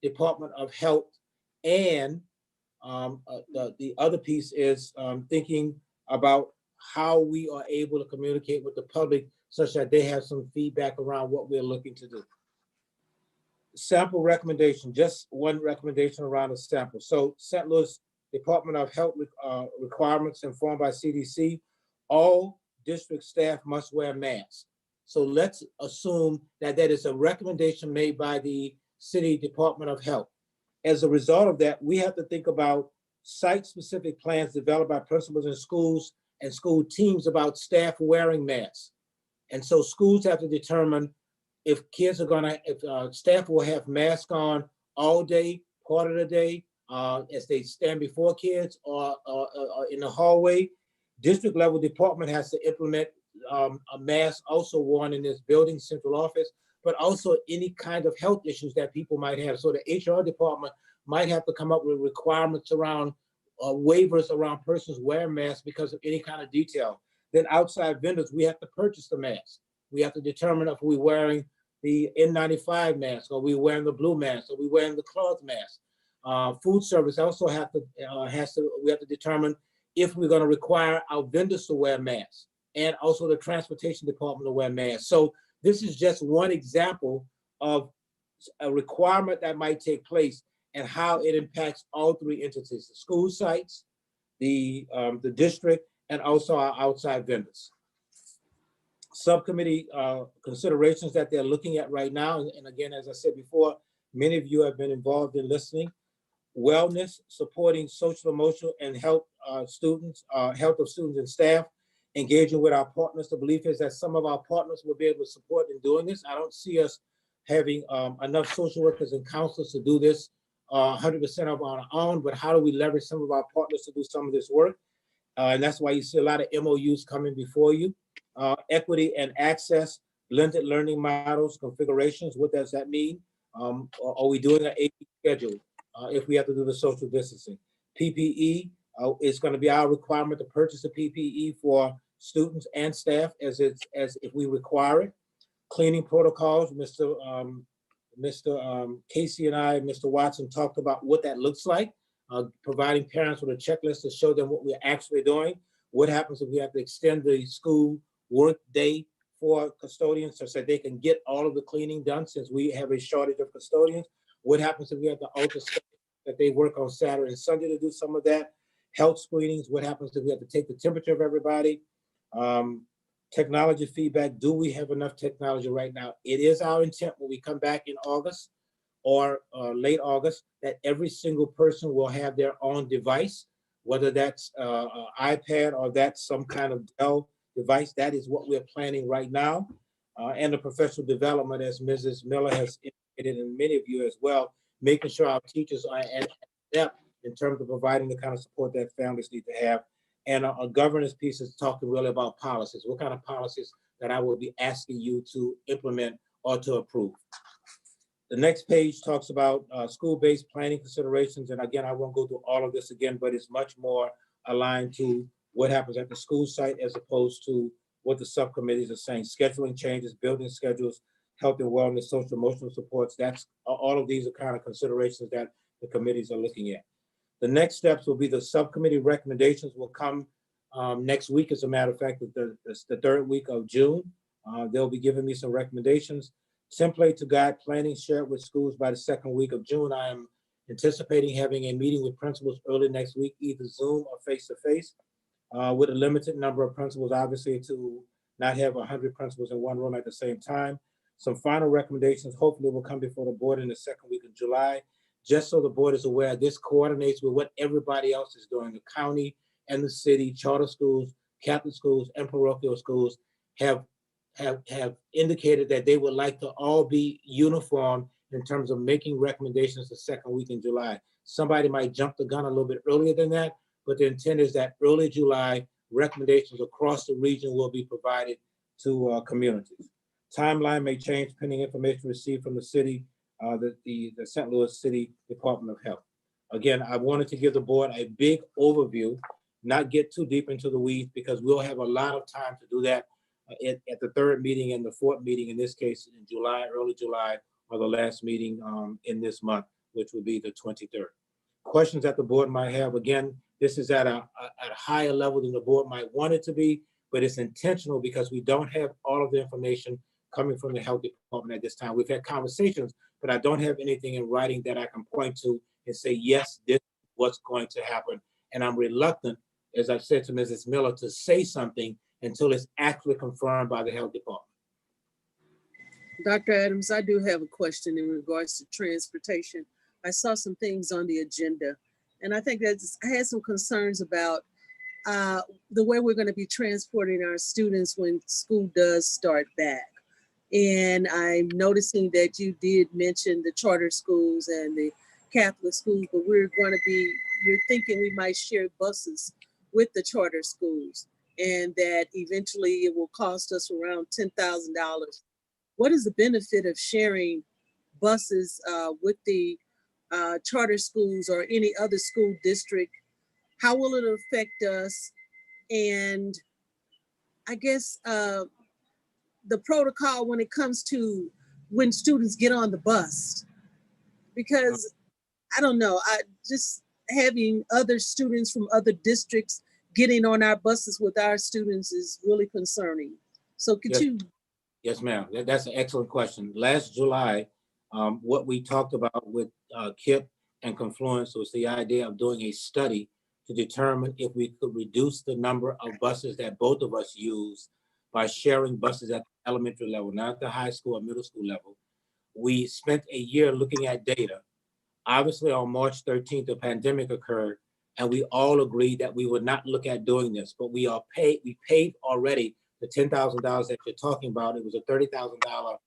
S5: Department of Health, and the other piece is thinking about how we are able to communicate with the public such that they have some feedback around what we're looking to do. Sample recommendation, just one recommendation around a sample. So St. Louis Department of Health requirements informed by CDC, all district staff must wear masks. So let's assume that that is a recommendation made by the City Department of Health. As a result of that, we have to think about site-specific plans developed by principals in schools and school teams about staff wearing masks. And so schools have to determine if kids are gonna, if staff will have masks on all day, part of the day, as they stand before kids or in the hallway. District level department has to implement a mask also worn in this building, central office, but also any kind of health issues that people might have. So the HR department might have to come up with requirements around waivers around persons wearing masks because of any kind of detail. Then outside vendors, we have to purchase the mask. We have to determine if we're wearing the N95 mask, or we wearing the blue mask, or we wearing the cloth mask. Food service also we have to determine if we're going to require our vendors to wear masks, and also the transportation department to wear masks. So this is just one example of a requirement that might take place and how it impacts all three entities: the school sites, the district, and also our outside vendors. Subcommittee considerations that they're looking at right now, and again, as I said before, many of you have been involved in listening. Wellness, supporting social, emotional, and health students, health of students and staff, engaging with our partners. The belief is that some of our partners will be able to support in doing this. I don't see us having enough social workers and counselors to do this 100% of our own, but how do we leverage some of our partners to do some of this work? And that's why you see a lot of MOUs coming before you. Equity and access, blended learning models, configurations, what does that mean? Are we doing an AP schedule if we have to do the social distancing? PPE is going to be our requirement to purchase the PPE for students and staff as if we require it. Cleaning protocols, Mr. Casey and I, Mr. Watson talked about what that looks like. Providing parents with a checklist to show them what we're actually doing. What happens if we have to extend the school work day for custodians so that they can get all of the cleaning done since we have a shortage of custodians? What happens if we have to alter that they work on Saturday and Sunday to do some of that? Health screenings, what happens if we have to take the temperature of everybody? Technology feedback, do we have enough technology right now? It is our intent when we come back in August or late August that every single person will have their own device, whether that's an iPad or that's some kind of Dell device. That is what we're planning right now. And the professional development, as Mrs. Miller has indicated, and many of you as well, making sure our teachers are at depth in terms of providing the kind of support that families need to have. And a governance piece is talking really about policies. What kind of policies that I will be asking you to implement or to approve. The next page talks about school-based planning considerations. And again, I won't go through all of this again, but it's much more aligned to what happens at the school site as opposed to what the subcommittees are saying. Scheduling changes, building schedules, health and wellness, social emotional supports. That's all of these are kind of considerations that the committees are looking at. The next steps will be the subcommittee recommendations will come next week. As a matter of fact, the third week of June. They'll be giving me some recommendations. Template to guide planning shared with schools by the second week of June. I am anticipating having a meeting with principals early next week, either Zoom or face-to-face, with a limited number of principals, obviously, to not have 100 principals in one room at the same time. Some final recommendations hopefully will come before the board in the second week of July. Just so the board is aware, this coordinates with what everybody else is doing. The county and the city, charter schools, Catholic schools, and parochial schools have indicated that they would like to all be uniform in terms of making recommendations the second week in July. Somebody might jump the gun a little bit earlier than that, but the intent is that early July recommendations across the region will be provided to communities. Timeline may change pending information received from the city, the St. Louis City Department of Health. Again, I wanted to give the board a big overview, not get too deep into the weeds because we'll have a lot of time to do that at the third meeting and the fourth meeting, in this case in July, early July, or the last meeting in this month, which would be the 23rd. Questions that the board might have, again, this is at a higher level than the board might want it to be, but it's intentional because we don't have all of the information coming from the health department at this time. We've had conversations, but I don't have anything in writing that I can point to and say, yes, this is what's going to happen. And I'm reluctant, as I've said to Mrs. Miller, to say something until it's actually confirmed by the health department.
S8: Dr. Adams, I do have a question in regards to transportation. I saw some things on the agenda, and I think that I had some concerns about the way we're going to be transporting our students when school does start back. And I'm noticing that you did mention the charter schools and the Catholic schools, but you're thinking we might share buses with the charter schools and that eventually it will cost us around $10,000. What is the benefit of sharing buses with the charter schools or any other school district? How will it affect us? And I guess the protocol when it comes to when students get on the bus, because I don't know, just having other students from other districts getting on our buses with our students is really concerning. So could you?
S5: Yes, ma'am. That's an excellent question. Last July, what we talked about with KIPP and Confluence was the idea of doing a study to determine if we could reduce the number of buses that both of us use by sharing buses at the elementary level, not at the high school or middle school level. We spent a year looking at data. Obviously, on March 13th, the pandemic occurred, and we all agreed that we would not look at doing this, but we paid already the $10,000 that you're talking about. It was a $30,000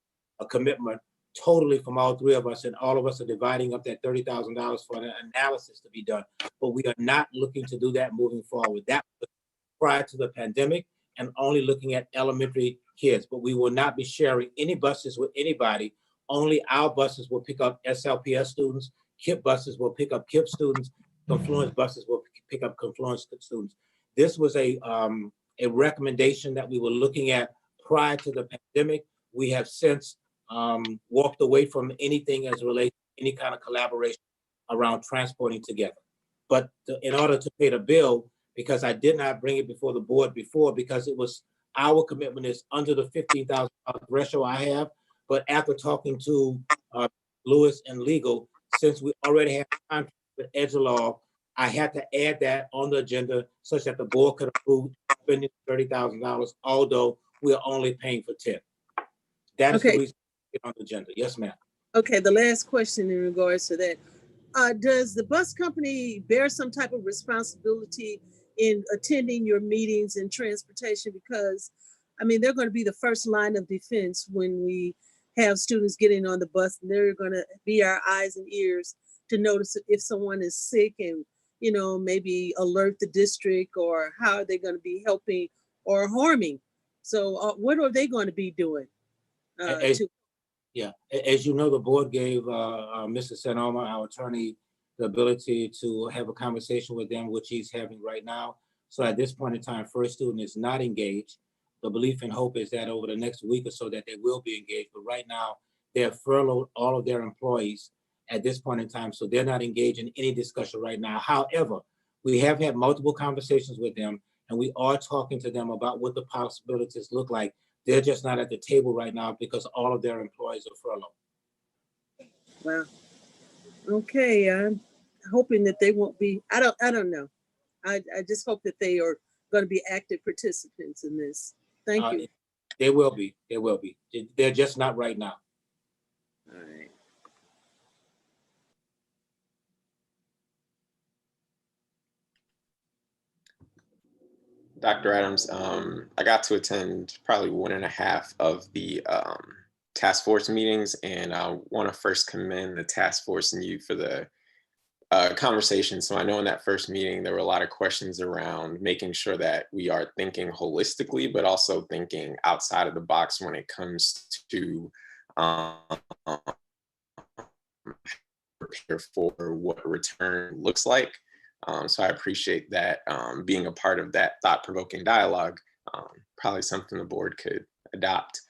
S5: commitment totally from all three of us, and all of us are dividing up that $30,000 for an analysis to be done. But we are not looking to do that moving forward. That was prior to the pandemic and only looking at elementary kids, but we will not be sharing any buses with anybody. Only our buses will pick up SLPS students, KIPP buses will pick up KIPP students, Confluence buses will pick up Confluence students. This was a recommendation that we were looking at prior to the pandemic. We have since walked away from anything as relates to any kind of collaboration around transporting together. But in order to pay the bill, because I did not bring it before the board before, because it was our commitment is under the $15,000 threshold I have. But after talking to Lewis and legal, since we already have a contract with Edgelaw, I had to add that on the agenda such that the board could approve spending $30,000, although we are only paying for 10. That is the reason it's on the agenda. Yes, ma'am.
S8: Okay, the last question in regards to that. Does the bus company bear some type of responsibility in attending your meetings and transportation? Because, I mean, they're going to be the first line of defense when we have students getting on the bus, and they're going to be our eyes and ears to notice if someone is sick and, you know, maybe alert the district, or how are they going to be helping or harming? So what are they going to be doing?
S5: Yeah, as you know, the board gave Mr. Sanoma, our attorney, the ability to have a conversation with them, which he's having right now. So at this point in time, First Student is not engaged. The belief and hope is that over the next week or so that they will be engaged. But right now, they have furloughed all of their employees at this point in time. So they're not engaged in any discussion right now. However, we have had multiple conversations with them, and we are talking to them about what the possibilities look like. They're just not at the table right now because all of their employees are furloughed.
S8: Wow. Okay, I'm hoping that they won't be, I don't know. I just hope that they are going to be active participants in this. Thank you.
S5: They will be, They're just not right now.
S8: All right.
S7: Dr. Adams, I got to attend probably 1.5 of the task force meetings, and I want to first commend the task force and you for the conversation. So I know in that first meeting, there were a lot of questions around making sure that we are thinking holistically, but also thinking outside of the box when it comes to prepare for what return looks like. So I appreciate that being a part of that thought-provoking dialogue, probably something the board could adopt.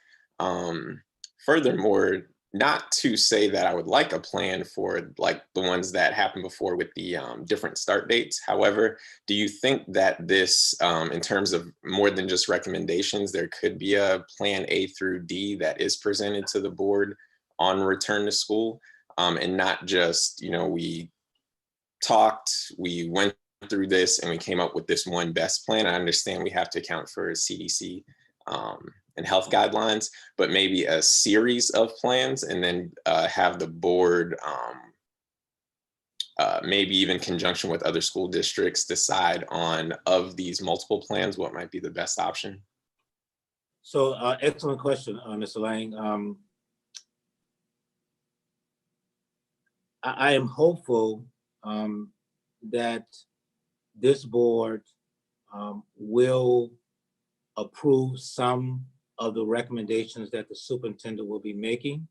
S7: Furthermore, not to say that I would like a plan for like the ones that happened before with the different start dates. However, do you think that this, in terms of more than just recommendations, there could be a plan A through D that is presented to the board on return to school, and not just, you know, we talked, we went through this and we came up with this one best plan. I understand we have to account for CDC and health guidelines, but maybe a series of plans, and then have the board, maybe even conjunction with other school districts, decide on, of these multiple plans, what might be the best option.
S5: So excellent question, Mr. Lang. I am hopeful that this board will approve some of the recommendations that the superintendent will be making.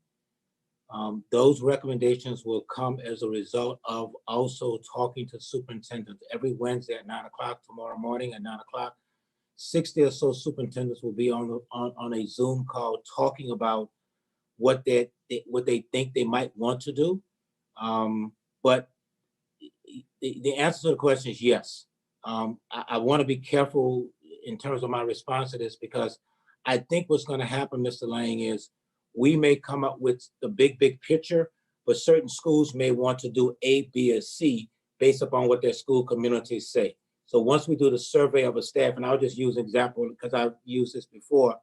S5: Those recommendations will come as a result of also talking to superintendents every Wednesday at 9 o'clock, tomorrow morning at 9 o'clock. 60 or so superintendents will be on a Zoom call talking about what they think they might want to do. But the answer to the question is yes. I want to be careful in terms of my response to this, because I think what's going to happen, Mr. Lang, is we may come up with the big picture, but certain schools may want to do A, B, or C based upon what their school communities say. So once we do the survey of a staff, and I'll just use an example because I've used this before,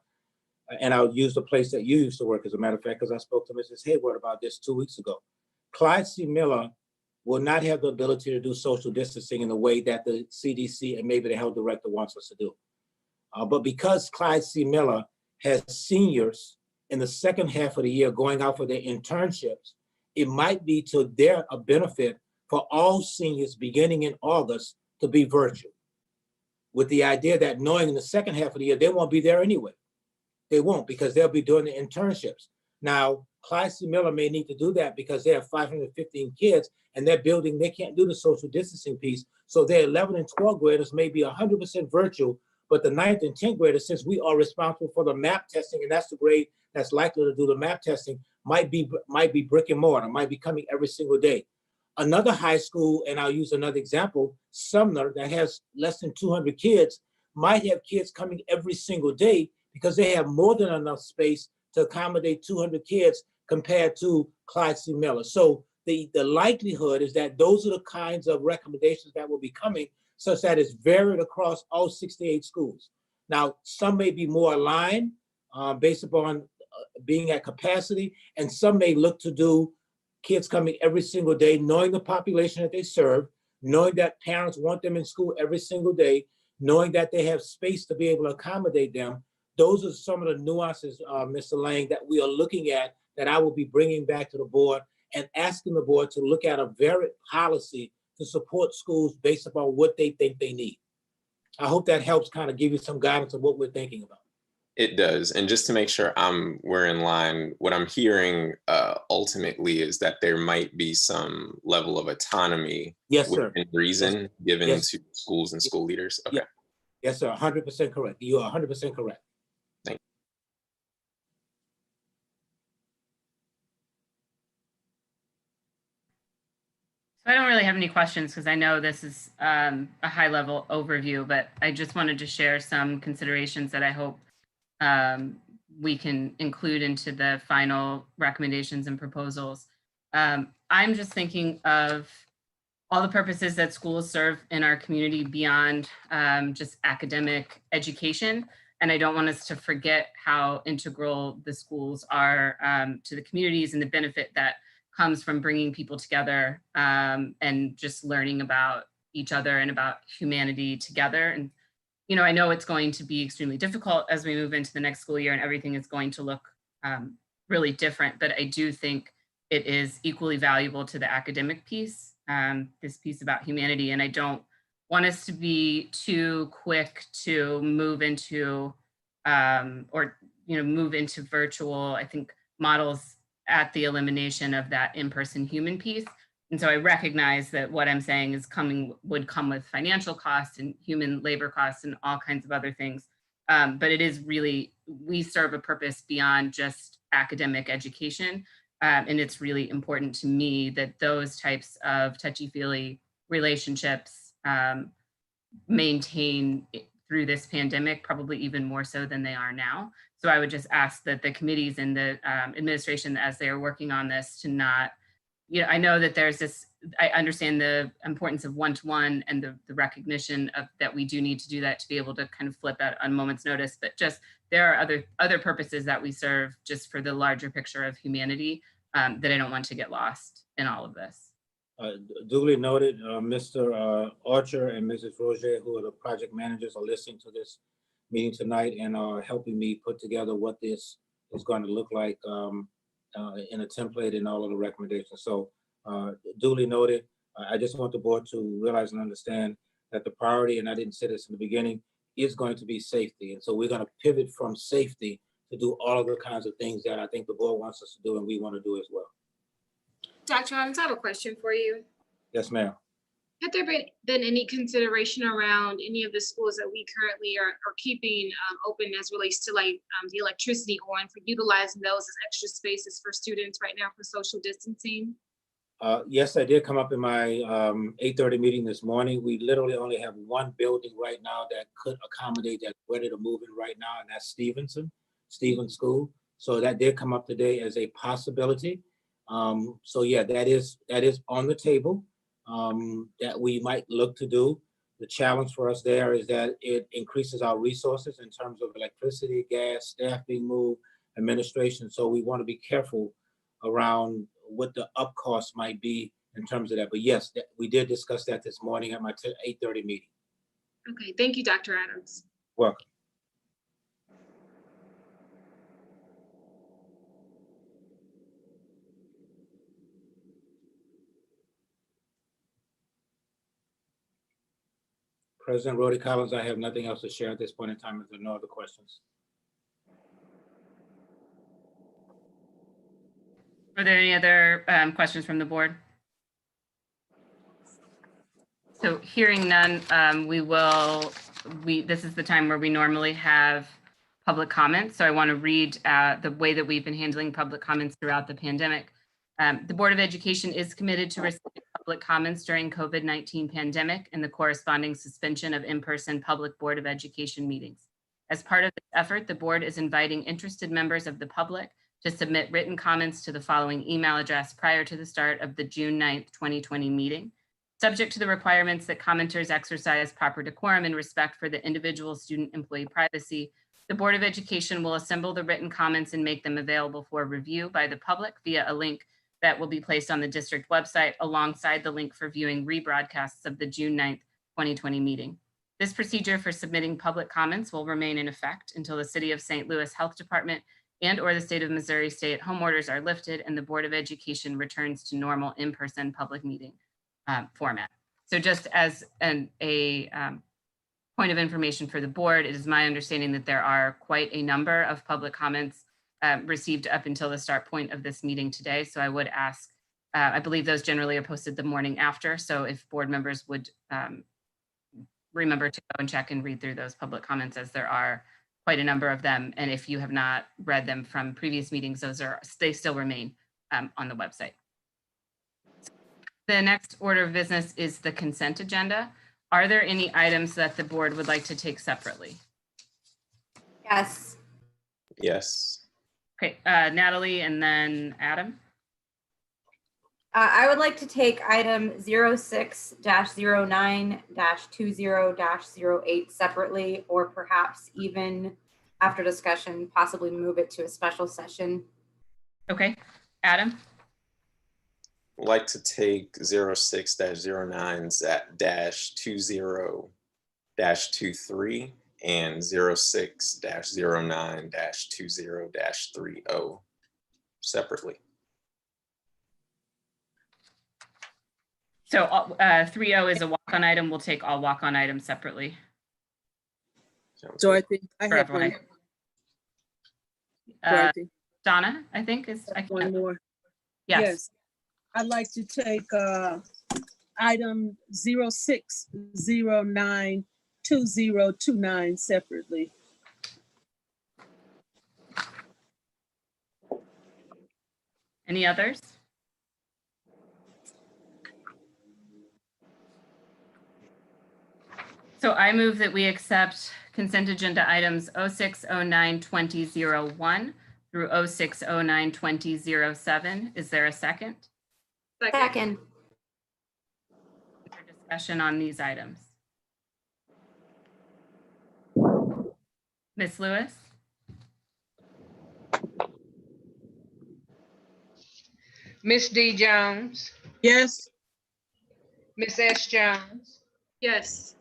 S5: and I'll use the place that you used to work, as a matter of fact, because I spoke to Mrs. Hayward about this 2 weeks ago. Clyde C. Miller will not have the ability to do social distancing in the way that the CDC and maybe the health director wants us to do. But because Clyde C. Miller has seniors in the second half of the year going out for their internships, it might be to their benefit for all seniors beginning in August to be virtual. with the idea that knowing in the second half of the year, they won't be there anyway. They won't, because they'll be doing the internships. Now, Clyde C. Miller may need to do that because they have 515 kids and they're building, they can't do the social distancing piece. So their 11 and 12 graders may be 100% virtual, but the 9th and 10th graders, since we are responsible for the MAP testing, and that's the grade that's likely to do the MAP testing, might be brick and mortar, might be coming every single day. Another high school, and I'll use another example, Sumner, that has less than 200 kids, might have kids coming every single day because they have more than enough space to accommodate 200 kids compared to Clyde C. Miller. So the likelihood is that those are the kinds of recommendations that will be coming, such that it's varied across all 68 schools. Now, some may be more aligned based upon being at capacity, and some may look to do kids coming every single day, knowing the population that they serve, knowing that parents want them in school every single day, knowing that they have space to be able to accommodate them. Those are some of the nuances, Mr. Lang, that we are looking at, that I will be bringing back to the board and asking the board to look at a varied policy to support schools based upon what they think they need. I hope that helps kind of give you some guidance of what we're thinking about.
S7: It does. And just to make sure we're in line, what I'm hearing ultimately is that there might be some level of autonomy,
S5: yes, sir,
S7: within reason, given
S5: yes,
S7: to schools and school leaders. Okay.
S5: Yes, sir, 100% correct. You are 100% correct.
S7: Thank you.
S1: So I don't really have any questions because I know this is a high level overview, but I just wanted to share some considerations that I hope we can include into the final recommendations and proposals. I'm just thinking of all the purposes that schools serve in our community beyond just academic education. And I don't want us to forget how integral the schools are to the communities and the benefit that comes from bringing people together and just learning about each other and about humanity together. And, you know, I know it's going to be extremely difficult as we move into the next school year and everything is going to look really different, but I do think it is equally valuable to the academic piece, this piece about humanity. And I don't want us to be too quick to move into move into virtual. I think models at the elimination of that in-person human piece. And so I recognize that what I'm saying is would come with financial costs and human labor costs and all kinds of other things. But it is really, we serve a purpose beyond just academic education. And it's really important to me that those types of touchy-feely relationships maintain through this pandemic, probably even more so than they are now. So I would just ask that the committees and the administration, as they are working on this, to not, you know, I know that there's this, I understand the importance of one-to-one and the recognition of that we do need to do that to be able to kind of flip at a moment's notice, but just there are other purposes that we serve just for the larger picture of humanity that I don't want to get lost in all of this.
S5: Duly noted. Mr. Archer and Mrs. Roger, who are the project managers, are listening to this meeting tonight and are helping me put together what this is going to look like in a template and all of the recommendations. So duly noted. I just want the board to realize and understand that the priority, and I didn't say this in the beginning, is going to be safety. And so we're going to pivot from safety to do all of the kinds of things that I think the board wants us to do and we want to do as well.
S11: Dr. Adams, I have a question for you.
S5: Yes, ma'am.
S11: Had there been any consideration around any of the schools that we currently are keeping open as relates to like the electricity on, for utilizing those as extra spaces for students right now for social distancing?
S5: Yes, that did come up in my 8:30 meeting this morning. We literally only have one building right now that could accommodate, that's ready to move in right now, and that's Stevens School. So that did come up today as a possibility. So yeah, that is on the table that we might look to do. The challenge for us there is that it increases our resources in terms of electricity, gas, staff being moved, administration. So we want to be careful around what the up cost might be in terms of that. But yes, we did discuss that this morning at my 8:30 meeting.
S11: Okay, thank you, Dr. Adams.
S5: Welcome. President Rhodey Collins, I have nothing else to share at this point in time. If there are no other questions.
S1: Are there any other questions from the board? So hearing none, this is the time where we normally have public comments. So I want to read the way that we've been handling public comments throughout the pandemic. The Board of Education is committed to receiving public comments during COVID-19 pandemic and the corresponding suspension of in-person public Board of Education meetings. As part of this effort, the board is inviting interested members of the public to submit written comments to the following email address prior to the start of the June 9th, 2020 meeting. Subject to the requirements that commenters exercise proper decorum and respect for the individual student employee privacy, the Board of Education will assemble the written comments and make them available for review by the public via a link that will be placed on the district website alongside the link for viewing rebroadcasts of the June 9th, 2020 meeting. This procedure for submitting public comments will remain in effect until the City of St. Louis Health Department and/or the State of Missouri stay-at-home orders are lifted and the Board of Education returns to normal in-person public meeting format. So just as a point of information for the board, it is my understanding that there are quite a number of public comments received up until the start point of this meeting today. So I would ask, I believe those generally are posted the morning after. So if board members would remember to go and check and read through those public comments, as there are quite a number of them. And if you have not read them from previous meetings, they still remain on the website. The next order of business is the consent agenda. Are there any items that the board would like to take separately?
S3: Yes.
S7: Yes.
S1: Okay, Natalie and then Adam.
S3: I would like to take item 06-09-20-08 separately, or perhaps even after discussion, possibly move it to a special session.
S1: Okay, Adam.
S7: I'd like to take 06-09-20-23 and 06-09-20-30 separately.
S1: So 3.0 is a walk-on item. We'll take all walk-on items separately.
S8: Dorothy, I
S1: for
S8: have
S1: everyone.
S8: one. Dorothy,
S1: Donna, I think is
S8: one more.
S1: Yes.
S8: I'd like to take item 06-09-2029 separately.
S1: Any others? So I move that we accept consent agenda items 06-09-2001 through 06-09-2007. Is there a second?
S3: Second.
S1: Discussion on these items. Ms. Lewis?
S9: Ms. D. Jones,
S8: Yes.
S9: Ms. S. Jones,
S11: Yes.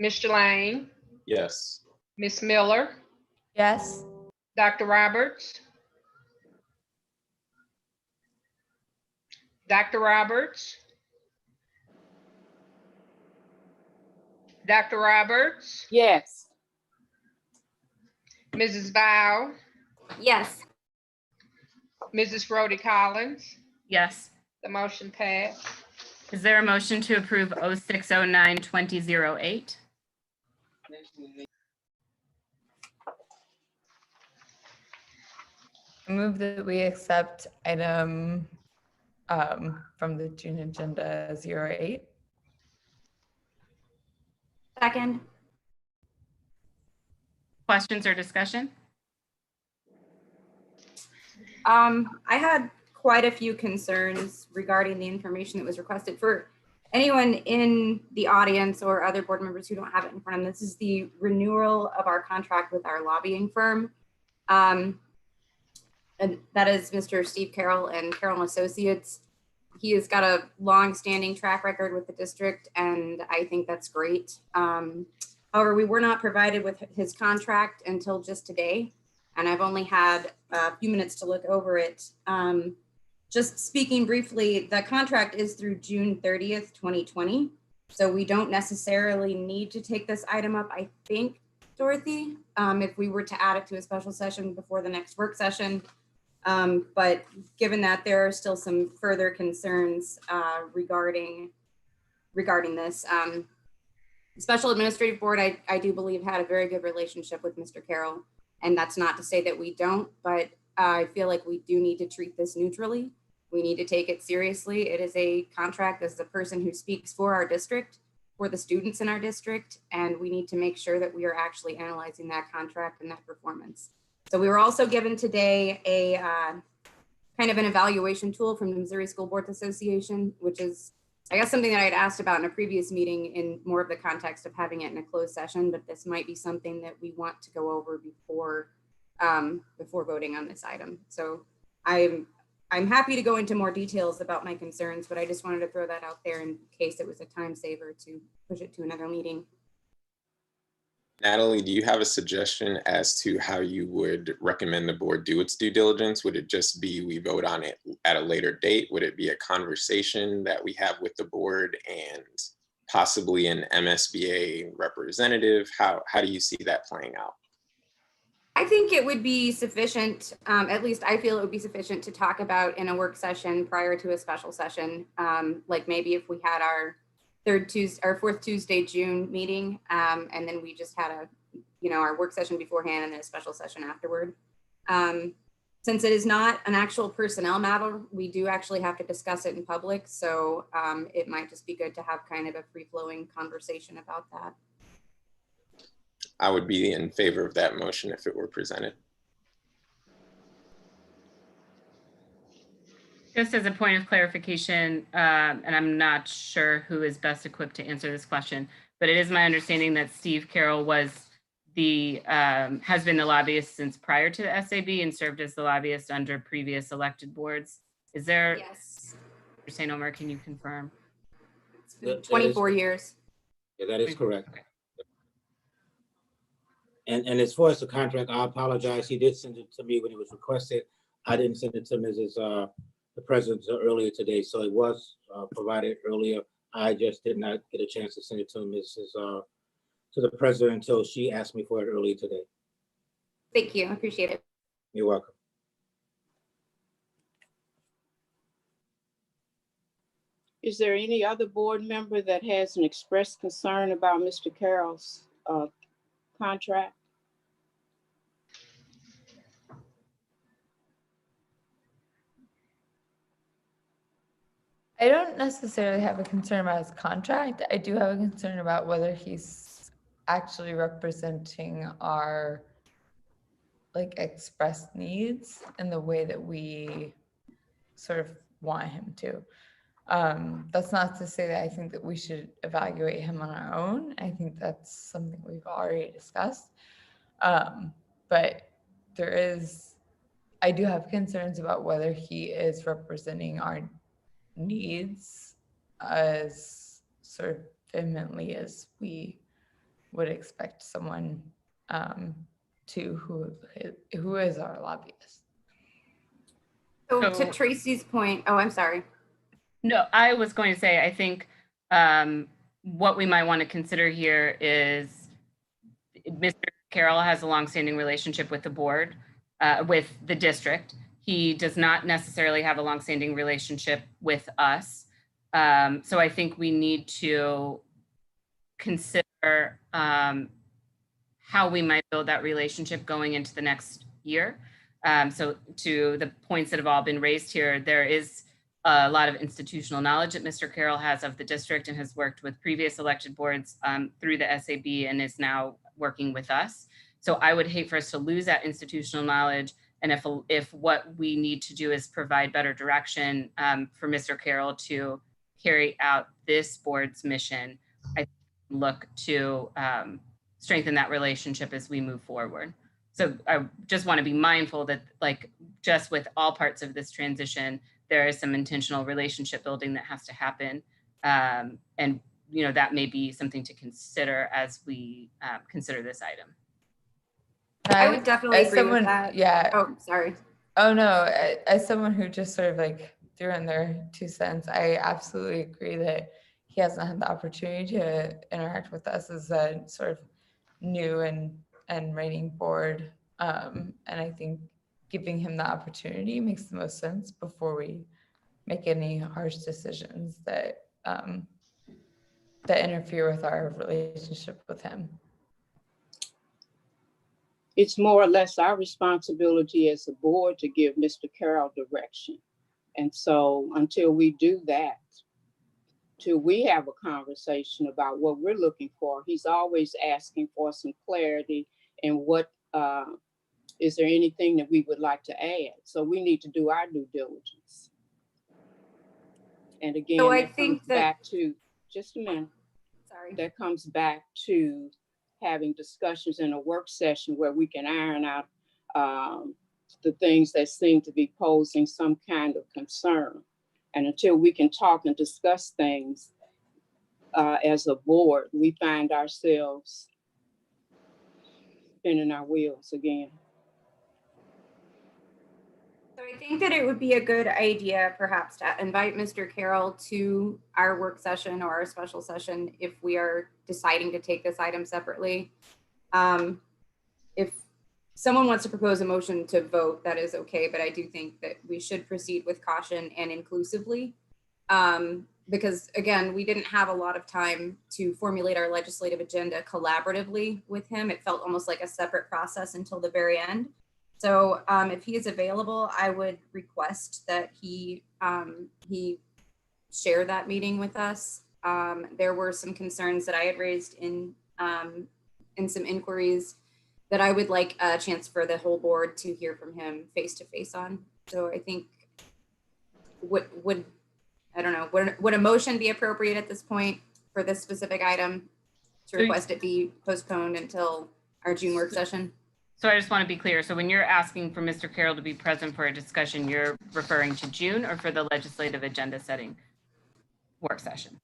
S9: Mr. Lane,
S7: Yes.
S9: Ms. Miller,
S4: Yes.
S9: Dr. Roberts. Dr. Roberts. Dr. Roberts,
S10: Yes.
S9: Mrs. Val,
S3: Yes.
S9: Mrs. Rhodey Collins.
S1: Yes.
S9: The motion passed.
S1: Is there a motion to approve 06-09-2008?
S4: I move that we accept item from the June agenda 08.
S3: Second.
S1: Questions or discussion?
S3: I had quite a few concerns regarding the information that was requested. For anyone in the audience or other board members who don't have it in front of them, this is the renewal of our contract with our lobbying firm. And that is Mr. Steve Carroll and Carroll Associates. He has got a long-standing track record with the district, and I think that's great. However, we were not provided with his contract until just today, and I've only had a few minutes to look over it. Just speaking briefly, the contract is through June 30th, 2020. So we don't necessarily need to take this item up, I think, Dorothy, if we were to add it to a special session before the next work session. But given that there are still some further concerns regarding this, Special Administrative Board, I do believe had a very good relationship with Mr. Carroll. And that's not to say that we don't, but I feel like we do need to treat this neutrally. We need to take it seriously. It is a contract as the person who speaks for our district, for the students in our district, and we need to make sure that we are actually analyzing that contract and that performance. So we were also given today a kind of an evaluation tool from the Missouri School Boards Association, which is, I guess, something that I had asked about in a previous meeting in more of the context of having it in a closed session, but this might be something that we want to go over before voting on this item. So I'm happy to go into more details about my concerns, but I just wanted to throw that out there in case it was a time saver to push it to another meeting.
S7: Natalie, do you have a suggestion as to how you would recommend the board do its due diligence? Would it just be we vote on it at a later date? Would it be a conversation that we have with the board and possibly an MSBA representative? How do you see that playing out?
S3: I think it would be sufficient, at least I feel it would be sufficient to talk about in a work session prior to a special session. Like maybe if we had our fourth Tuesday, June meeting, and then we just had our work session beforehand and then a special session afterward. Since it is not an actual personnel matter, we do actually have to discuss it in public. So it might just be good to have kind of a free-flowing conversation about that.
S7: I would be in favor of that motion if it were presented.
S1: Just as a point of clarification, and I'm not sure who is best equipped to answer this question, but it is my understanding that Steve Carroll was has been the lobbyist since prior to the SAB and served as the lobbyist under previous elected boards. Is there?
S3: Yes.
S1: Mr. St. Omer, can you confirm?
S3: It's been 24 years.
S5: Yeah, that is correct. Okay. And as far as the contract, I apologize. He did send it to me when it was requested. I didn't send it to Mrs. The President earlier today, so it was provided earlier. I just did not get a chance to send it to Mrs. To the President until she asked me for it earlier today.
S3: Thank you. I appreciate it.
S5: You're welcome.
S12: Is there any other board member that has an expressed concern about Mr. Carroll's contract?
S4: I don't necessarily have a concern about his contract. I do have a concern about whether he's actually representing our expressed needs in the way that we sort of want him to. That's not to say that I think that we should evaluate him on our own. I think that's something we've already discussed. But I do have concerns about whether he is representing our needs as sort of vehemently as we would expect someone to who is our lobbyist.
S3: So to Tracy's point, oh, I'm sorry.
S1: No, I was going to say, I think what we might want to consider here is Mr. Carroll has a longstanding relationship with the board, with the district. He does not necessarily have a longstanding relationship with us. So I think we need to consider how we might build that relationship going into the next year. So to the points that have all been raised here, there is a lot of institutional knowledge that Mr. Carroll has of the district and has worked with previous elected boards through the SAB and is now working with us. So I would hate for us to lose that institutional knowledge. And if what we need to do is provide better direction for Mr. Carroll to carry out this board's mission, I look to strengthen that relationship as we move forward. So I just want to be mindful that just with all parts of this transition, there is some intentional relationship building that has to happen. And that may be something to consider as we consider this item.
S3: I would definitely agree with that.
S4: Yeah.
S3: Oh, sorry.
S4: Oh no, as someone who just sort of threw in their 2 cents, I absolutely agree that he he hasn't had the opportunity to interact with us as a sort of new and reigning board. And I think giving him the opportunity makes the most sense before we make any harsh decisions that that interfere with our relationship with him.
S12: It's more or less our responsibility as a board to give Mr. Carroll direction. And so until we do that, till we have a conversation about what we're looking for, he's always asking for some clarity and what, is there anything that we would like to add? So we need to do our due diligence. And again,
S3: So I
S12: that
S3: think
S12: comes
S3: that-
S12: back to, just a minute.
S3: Sorry.
S12: That comes back to having discussions in a work session where we can iron out the things that seem to be posing some kind of concern. And until we can talk and discuss things as a board, we find ourselves spinning our wheels again.
S3: So I think that it would be a good idea perhaps to invite Mr. Carroll to our work session or our special session if we are deciding to take this item separately. If someone wants to propose a motion to vote, that is okay, but I do think that we should proceed with caution and inclusively. Because again, we didn't have a lot of time to formulate our legislative agenda collaboratively with him. It felt almost like a separate process until the very end. So if he is available, I would request that he share that meeting with us. There were some concerns that I had raised in some inquiries that I would like a chance for the whole board to hear from him face to face on. So I think would I don't know, would a motion be appropriate at this point for this specific item to request it be postponed until our June work session?
S1: So I just want to be clear. So when you're asking for Mr. Carroll to be present for a discussion, you're referring to June or for the legislative agenda setting work session,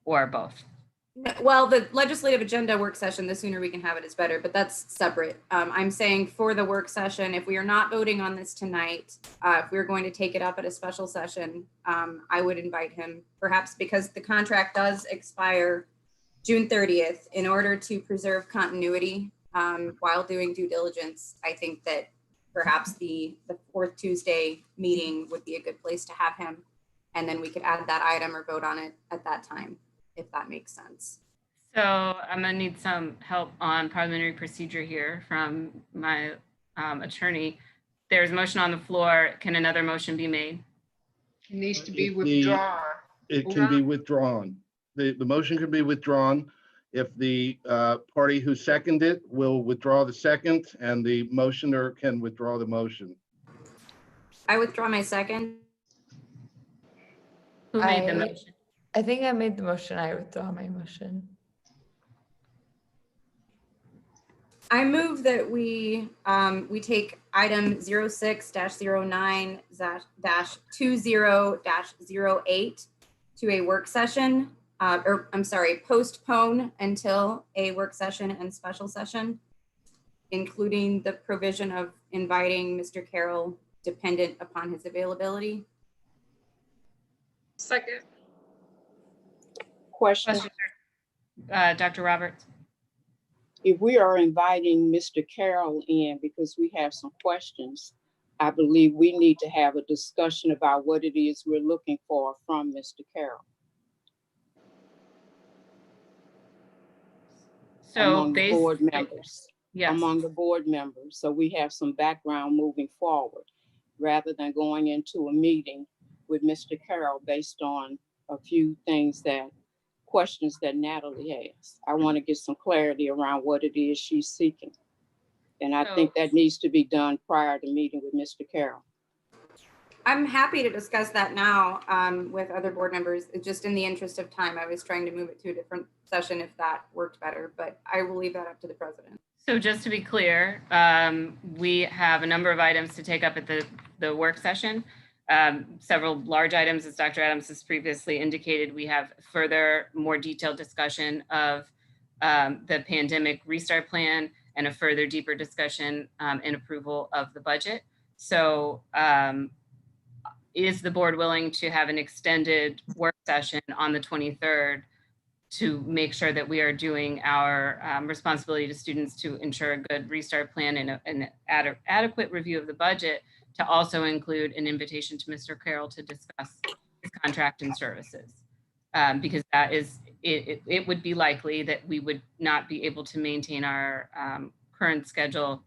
S1: or both?
S3: Well, the legislative agenda work session, the sooner we can have it is better, but that's separate. I'm saying for the work session, if we are not voting on this tonight, if we're going to take it up at a special session, I would invite him, perhaps because the contract does expire June 30th. In order to preserve continuity while doing due diligence, I think that perhaps the fourth Tuesday meeting would be a good place to have him. And then we could add that item or vote on it at that time, if that makes sense.
S1: So I'm gonna need some help on parliamentary procedure here from my attorney. There's a motion on the floor. Can another motion be made?
S9: It needs to be
S13: If
S9: withdrawn.
S13: It can be withdrawn. The motion can be withdrawn. If the party who seconded it will withdraw the second, and the motioner can withdraw the motion.
S3: I withdraw my second.
S1: Who made the motion?
S4: I think I made the motion. I withdraw my motion.
S3: I move that we take item 06-09-20-08 to a work session, or I'm sorry, postpone until a work session and special session, including the provision of inviting Mr. Carroll dependent upon his availability.
S9: Second.
S12: Question.
S1: Dr. Roberts?
S12: If we are inviting Mr. Carroll in because we have some questions, I believe we need to have a discussion about what it is we're looking for from Mr. Carroll.
S1: So
S12: among the board members.
S1: Yes.
S12: Among the board members. So we have some background moving forward rather than going into a meeting with Mr. Carroll based on a few questions that Natalie has. I want to get some clarity around what it is she's seeking. And I think that needs to be done prior to meeting with Mr. Carroll.
S3: I'm happy to discuss that now with other board members. It's just in the interest of time, I was trying to move it to a different session if that worked better, but I will leave that up to the president.
S1: So just to be clear, we have a number of items to take up at the work session. Several large items, as Dr. Adams has previously indicated. We have further, more detailed discussion of the pandemic restart plan and a further deeper discussion and approval of the budget. So is the board willing to have an extended work session on the 23rd to make sure that we are doing our responsibility to students to ensure a good restart plan and an adequate review of the budget, to also include an invitation to Mr. Carroll to discuss his contract and services. Because that is, it would be likely that we would not be able to maintain our current schedule,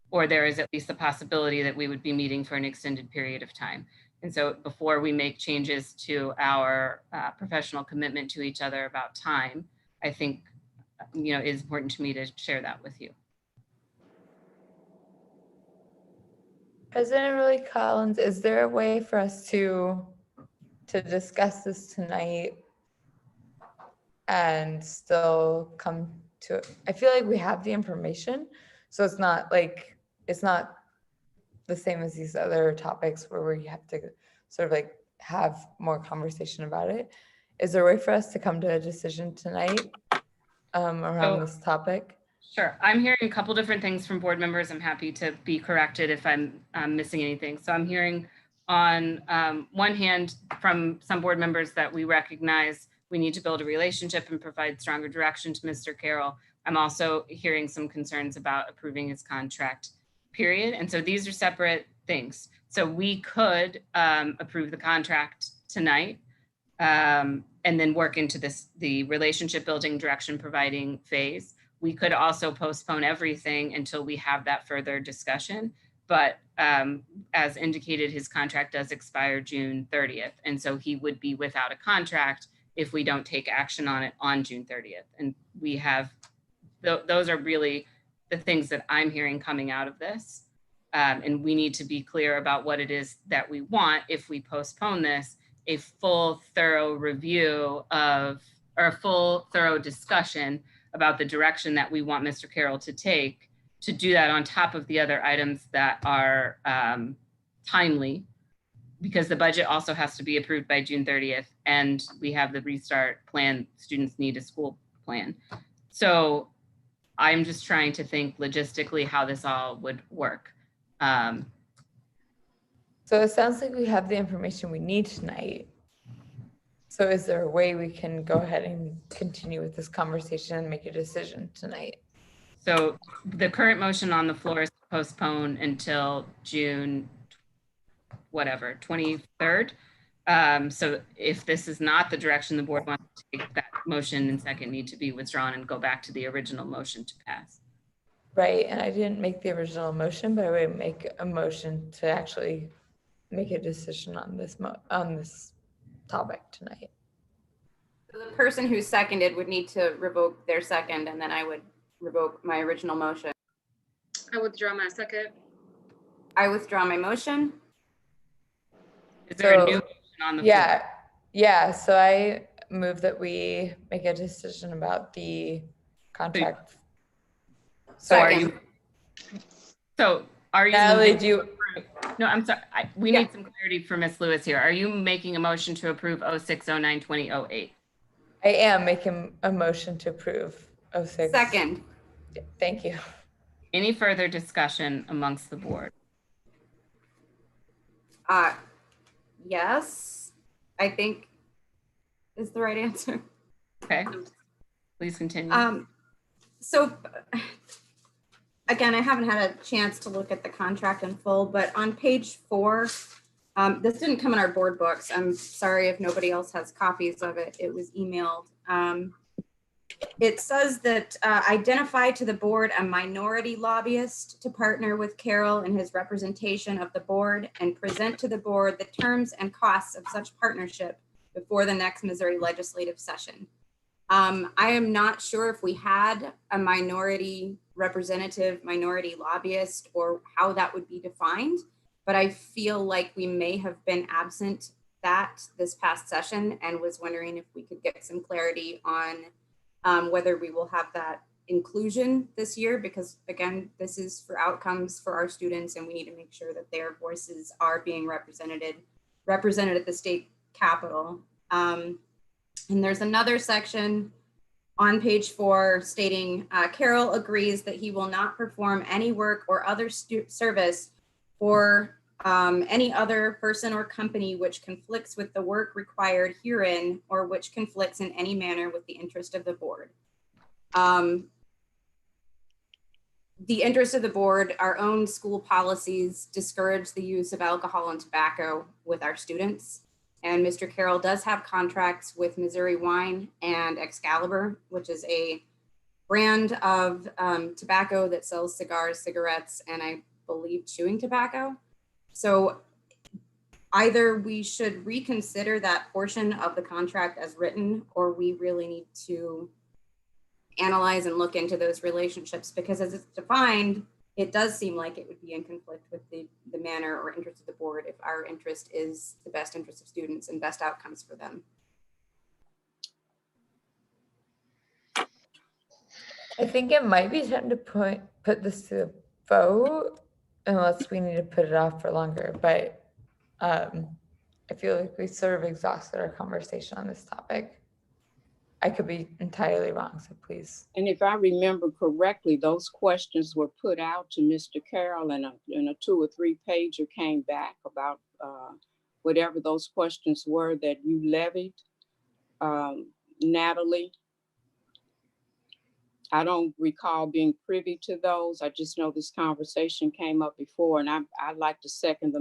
S1: or there is at least the possibility that we would be meeting for an extended period of time. And so before we make changes to our professional commitment to each other about time, I think, it is important to me to share that with you.
S4: President Roly Collins, is there a way for us to discuss this tonight and still come to, I feel like we have the information, so it's not the same as these other topics where we have to sort of like have more conversation about it. Is there a way for us to come to a decision tonight around this topic?
S1: Sure. I'm hearing a couple different things from board members. I'm happy to be corrected if I'm missing anything. So I'm hearing on one hand from some board members that we recognize we need to build a relationship and provide stronger direction to Mr. Carroll. I'm also hearing some concerns about approving his contract, period. And so these are separate things. So we could approve the contract tonight and then work into the relationship building, direction providing phase. We could also postpone everything until we have that further discussion. But as indicated, his contract does expire June 30th. And so he would be without a contract if we don't take action on it on June 30th. And we have, those are really the things that I'm hearing coming out of this. And we need to be clear about what it is that we want if we postpone this, a full thorough review of, or a full thorough discussion about the direction that we want Mr. Carroll to take, to do that on top of the other items that are timely, because the budget also has to be approved by June 30th, and we have the restart plan, students need a school plan. So I'm just trying to think logistically how this all would work.
S4: So it sounds like we have the information we need tonight. So is there a way we can go ahead and continue with this conversation and make a decision tonight?
S1: So the current motion on the floor is to postpone until June, whatever, 23rd. So if this is not the direction the board wants to take, that motion and second need to be withdrawn and go back to the original motion to pass.
S4: Right, and I didn't make the original motion, but I would make a motion to actually make a decision on this topic tonight.
S3: The person who seconded would need to revoke their second, and then I would revoke my original motion.
S11: I withdraw my second.
S3: I withdraw my motion.
S1: Is there a new motion on the floor?
S4: Yeah, so I move that we make a decision about the contract.
S1: So are you
S4: Natalie, do you?
S1: No, I'm sorry. We need some clarity for Ms. Lewis here. Are you making a motion to approve 06092008?
S4: I am making a motion to approve 06.
S3: Second.
S4: Thank you.
S1: Any further discussion amongst the board?
S3: Yes, I think is the right answer.
S1: Okay, please continue.
S3: So again, I haven't had a chance to look at the contract in full, but on page 4, this didn't come in our board books. I'm sorry if nobody else has copies of it. It was emailed. It says that identify to the board a minority lobbyist to partner with Carroll in his representation of the board and present to the board the terms and costs of such partnership before the next Missouri legislative session. I am not sure if we had a minority representative, minority lobbyist, or how that would be defined, but I feel like we may have been absent that this past session and was wondering if we could get some clarity on whether we will have that inclusion this year, because again, this is for outcomes for our students and we need to make sure that their voices are being represented at the state capitol. And there's another section on page 4 stating Carroll agrees that he will not perform any work or other service for any other person or company which conflicts with the work required herein or which conflicts in any manner with the interest of the board. The interest of the board, our own school policies discourage the use of alcohol and tobacco with our students. And Mr. Carroll does have contracts with Missouri Wine and Excalibur, which is a brand of tobacco that sells cigars, cigarettes, and I believe chewing tobacco. So either we should reconsider that portion of the contract as written, or we really need to analyze and look into those relationships, because as it's defined, it does seem like it would be in conflict with the manner or interest of the board if our interest is the best interest of students and best outcomes for them.
S4: I think it might be time to put this to a vote, unless we need to put it off for longer, but I feel like we sort of exhausted our conversation on this topic. I could be entirely wrong, so please.
S12: And if I remember correctly, those questions were put out to Mr. Carroll, and a 2 or 3 pager came back about whatever those questions were that you levied. Natalie, I don't recall being privy to those. I just know this conversation came up before, and I'd like to second the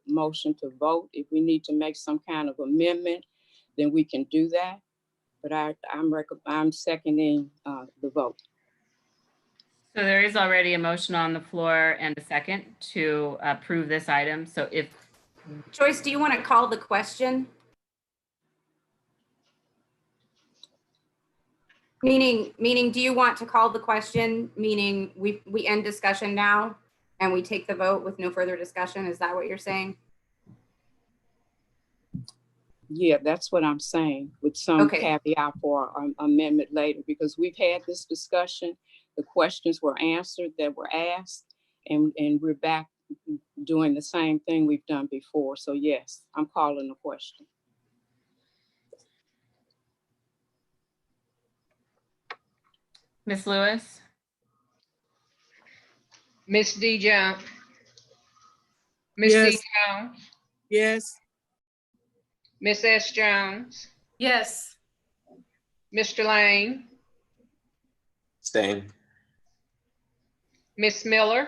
S12: motion to vote. If we need to make some kind of amendment, then we can do that. But I'm seconding the vote.
S1: So there is already a motion on the floor and a second to approve this item. So if
S3: Joyce, do you want to call the question? Meaning, do you want to call the question? Meaning we end discussion now and we take the vote with no further discussion? Is that what you're saying?
S12: Yeah, that's what I'm saying, with some caveat for amendment later, because we've had this discussion. The questions were answered that were asked, and we're back doing the same thing we've done before. So yes, I'm calling the question.
S1: Ms. Lewis?
S9: Ms. D. Jones? Ms.
S8: Yes.
S9: D. Jones?
S8: Yes.
S9: Ms. S. Jones?
S11: Yes.
S9: Mr. Lane?
S7: Staying.
S9: Ms. Miller?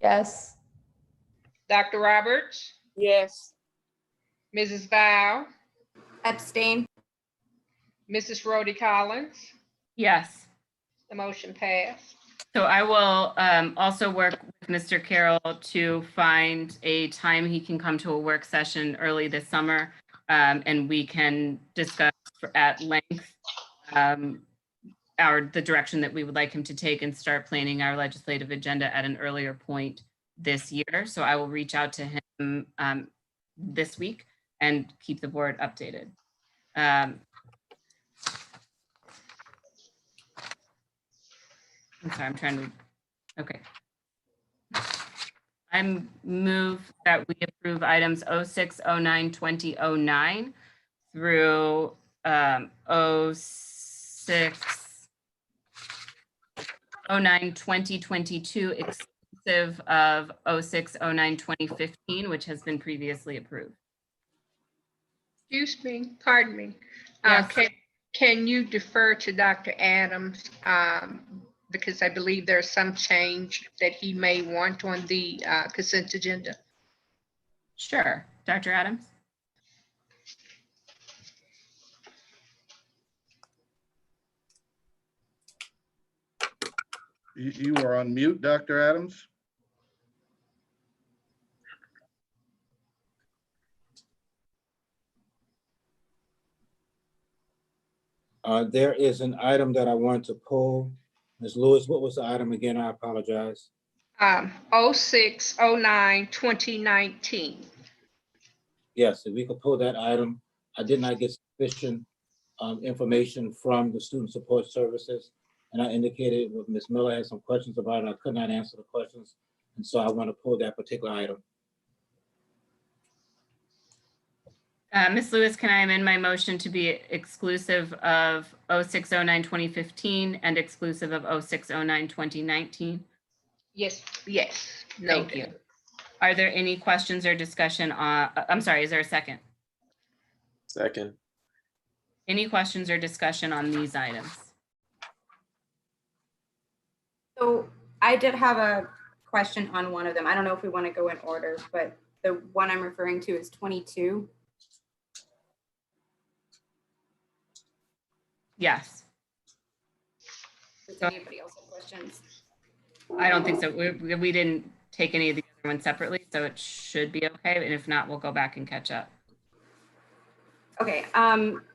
S4: Yes.
S9: Dr. Roberts?
S12: Yes.
S9: Mrs. Val?
S3: Abstain.
S9: Mrs. Rhodey Collins?
S1: Yes.
S9: The motion passed.
S1: So I will also work with Mr. Carroll to find a time he can come to a work session early this summer, and we can discuss at length the direction that we would like him to take and start planning our legislative agenda at an earlier point this year. So I will reach out to him this week and keep the board updated. I'm sorry, I'm trying to, okay. I move that we approve items 06, 09, 20, 09 through 06, 09, 2022, exclusive of 06, 09, 2015, which has been previously approved.
S9: Excuse me, pardon me.
S1: Yes.
S9: Can you defer to Dr. Adams? Because I believe there's some change that he may want on the consent agenda.
S1: Sure, Dr. Adams.
S13: You are on mute, Dr. Adams.
S5: There is an item that I want to pull. Ms. Lewis, what was the item again? I apologize.
S9: 06, 09, 2019.
S5: Yes, if we could pull that item. I did not get sufficient information from the Student Support Services. And I indicated with Ms. Miller had some questions about it. I could not answer the questions. And so I want to pull that particular item.
S1: Ms. Lewis, can I amend my motion to be exclusive of 06, 09, 2015 and exclusive of 06, 09, 2019?
S9: Yes, yes.
S1: Thank you. Are there any questions or discussion on, I'm sorry, is there a second?
S7: Second.
S1: Any questions or discussion on these items?
S3: So I did have a question on one of them. I don't know if we want to go in order, but the one I'm referring to is 22.
S1: Yes,
S3: Does anybody else have questions?
S1: I don't think so. We didn't take any of the other ones separately, so it should be okay. And if not, we'll go back and catch up.
S3: Okay,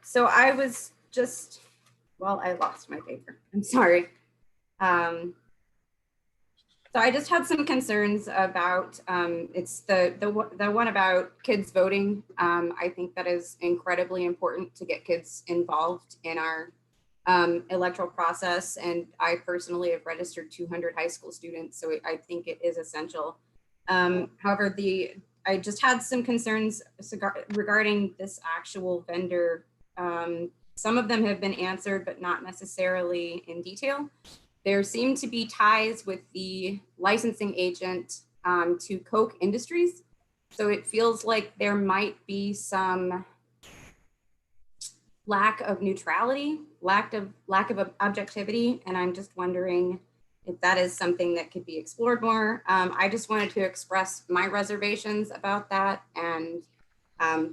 S3: so I was just, well, I lost my paper. I'm sorry. So I just had some concerns about, it's the one about kids voting. I think that is incredibly important to get kids involved in our electoral process. And I personally have registered 200 high school students, so I think it is essential. However, I just had some concerns regarding this actual vendor. Some of them have been answered, but not necessarily in detail. There seem to be ties with the licensing agent to Koch Industries. So it feels like there might be some lack of neutrality, lack of objectivity. And I'm just wondering if that is something that could be explored more. I just wanted to express my reservations about that and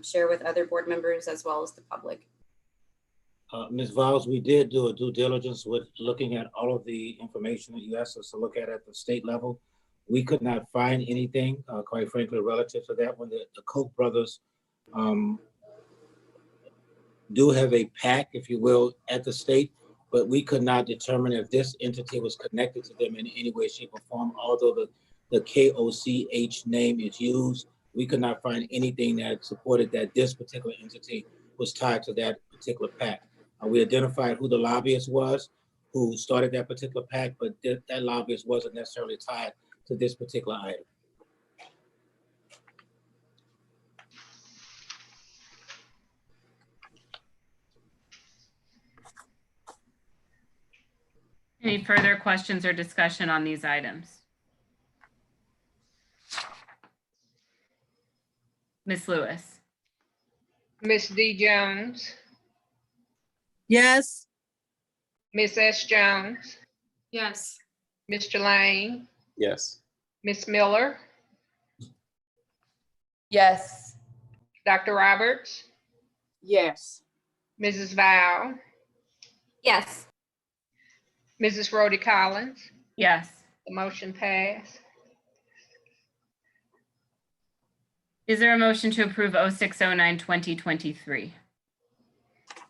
S3: share with other board members as well as the public.
S5: Ms. Viles, we did do a due diligence with looking at all of the information that you asked us to look at the state level. We could not find anything, quite frankly, relative to that one. The Koch brothers do have a PAC, if you will, at the state, but we could not determine if this entity was connected to them in any way, shape, or form. Although the KOCH name is used, we could not find anything that supported that this particular entity was tied to that particular PAC. We identified who the lobbyist was, who started that particular PAC, but that lobbyist wasn't necessarily tied to this particular item.
S1: Any further questions or discussion on these items? Ms. Lewis.
S9: Ms. D. Jones,
S8: Yes.
S9: Ms. S. Jones,
S11: Yes.
S9: Mr. Lane,
S7: Yes.
S9: Ms. Miller,
S4: Yes.
S9: Dr. Roberts,
S12: Yes.
S9: Mrs. Val,
S3: Yes.
S9: Mrs. Rhodey Collins.
S1: Yes.
S9: The motion passed.
S1: Is there a motion to approve 0609-2023?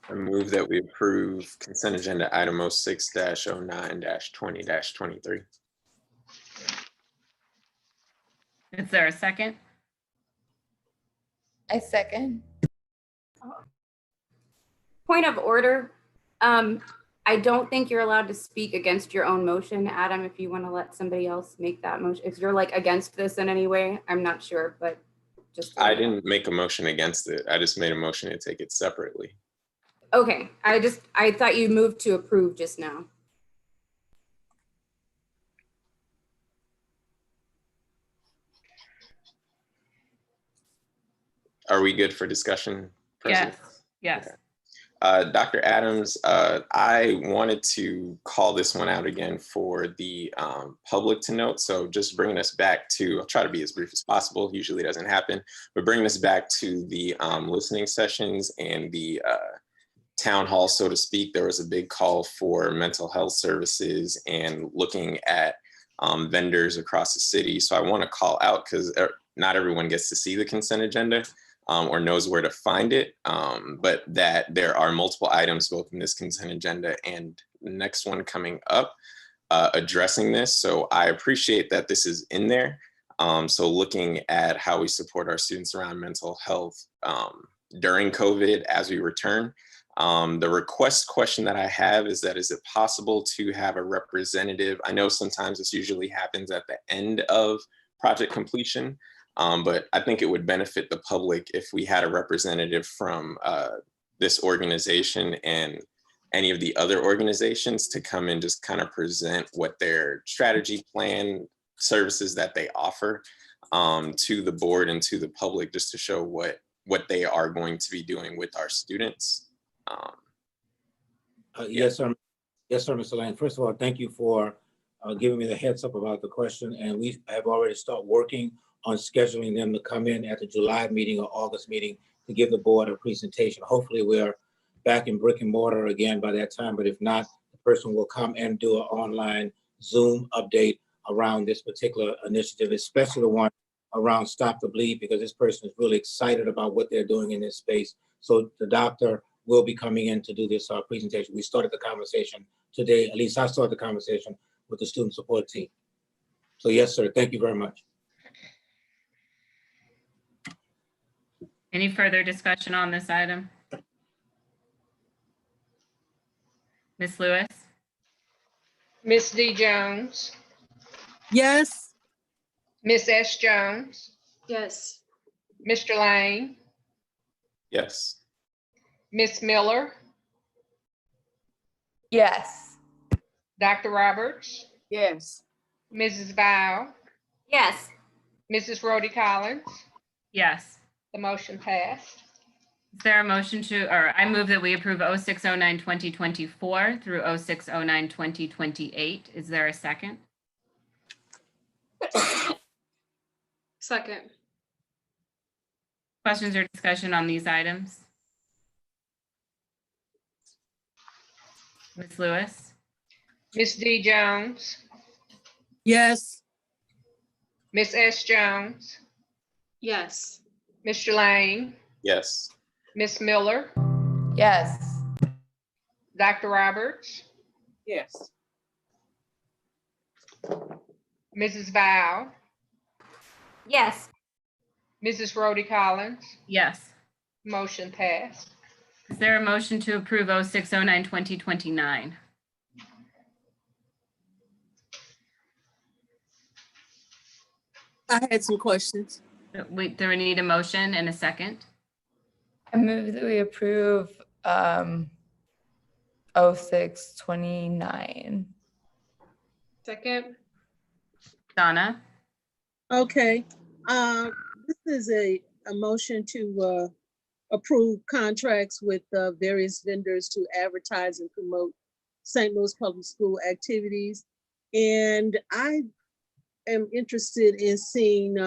S7: I move that we approve consent agenda item 06-09-20-23.
S1: Is there a second?
S4: I second.
S3: Point of order. I don't think you're allowed to speak against your own motion. Adam, if you want to let somebody else make that motion, if you're like against this in any way, I'm not sure, but just.
S7: I didn't make a motion against it. I just made a motion to take it separately.
S3: Okay, I thought you moved to approve just now.
S7: Are we good for discussion, President?
S1: Yes. Yes.
S7: Okay. Dr. Adams, I wanted to call this one out again for the public to note. So just bringing us back to, I'll try to be as brief as possible, usually doesn't happen, but bringing us back to the listening sessions and the town hall, so to speak. There was a big call for mental health services and looking at vendors across the city. So I want to call out, because not everyone gets to see the consent agenda. Or knows where to find it, but that there are multiple items both in this consent agenda and the next one coming up addressing this. So I appreciate that this is in there. So looking at how we support our students around mental health during COVID as we return. The request question that I have is that, is it possible to have a representative? I know sometimes this usually happens at the end of project completion. But I think it would benefit the public if we had a representative from this organization and any of the other organizations to come and just kind of present what their strategy plan services that they offer. to the board and to the public, just to show what they are going to be doing with our students.
S5: Yes, sir. Yes, sir, Mr. Lane. First of all, thank you for giving me the heads up about the question. And we have already started working on scheduling them to come in at the July meeting or August meeting to give the board a presentation. Hopefully we're back in brick and mortar again by that time, but if not, the person will come and do an online Zoom update around this particular initiative, especially the one around Stop the Bleed, because this person is really excited about what they're doing in this space. So the doctor will be coming in to do this presentation. We started the conversation today, at least I started the conversation with the student support team. So yes, sir, thank you very much.
S1: Any further discussion on this item? Ms. Lewis?
S9: Ms. D. Jones,
S8: Yes.
S9: Ms. S. Jones,
S11: Yes.
S9: Mr. Lane,
S7: Yes.
S9: Ms. Miller,
S4: Yes.
S9: Dr. Roberts,
S12: Yes.
S9: Mrs. Val,
S3: Yes.
S9: Mrs. Rhodey Collins.
S1: Yes.
S9: The motion passed.
S1: Is there a motion to, or I move that we approve 0609-2024 through 0609-2028. Is there a second?
S11: Second.
S1: Questions or discussion on these items? Ms. Lewis?
S9: Ms. D. Jones,
S8: Yes.
S9: Ms. S. Jones,
S11: Yes.
S9: Mr. Lane,
S7: Yes.
S9: Ms. Miller,
S4: Yes.
S9: Dr. Roberts,
S12: Yes.
S9: Mrs. Val,
S3: Yes.
S9: Mrs. Rhodey Collins.
S1: Yes.
S9: Motion passed.
S1: Is there a motion to approve 0609-2029?
S8: I had some questions.
S1: Wait, do we need a motion and a second?
S4: I move that we approve 0629.
S11: Second.
S1: Donna?
S8: Okay, this is a motion to approve contracts with various vendors to advertise and promote St. Louis Public School activities. And I am interested in seeing,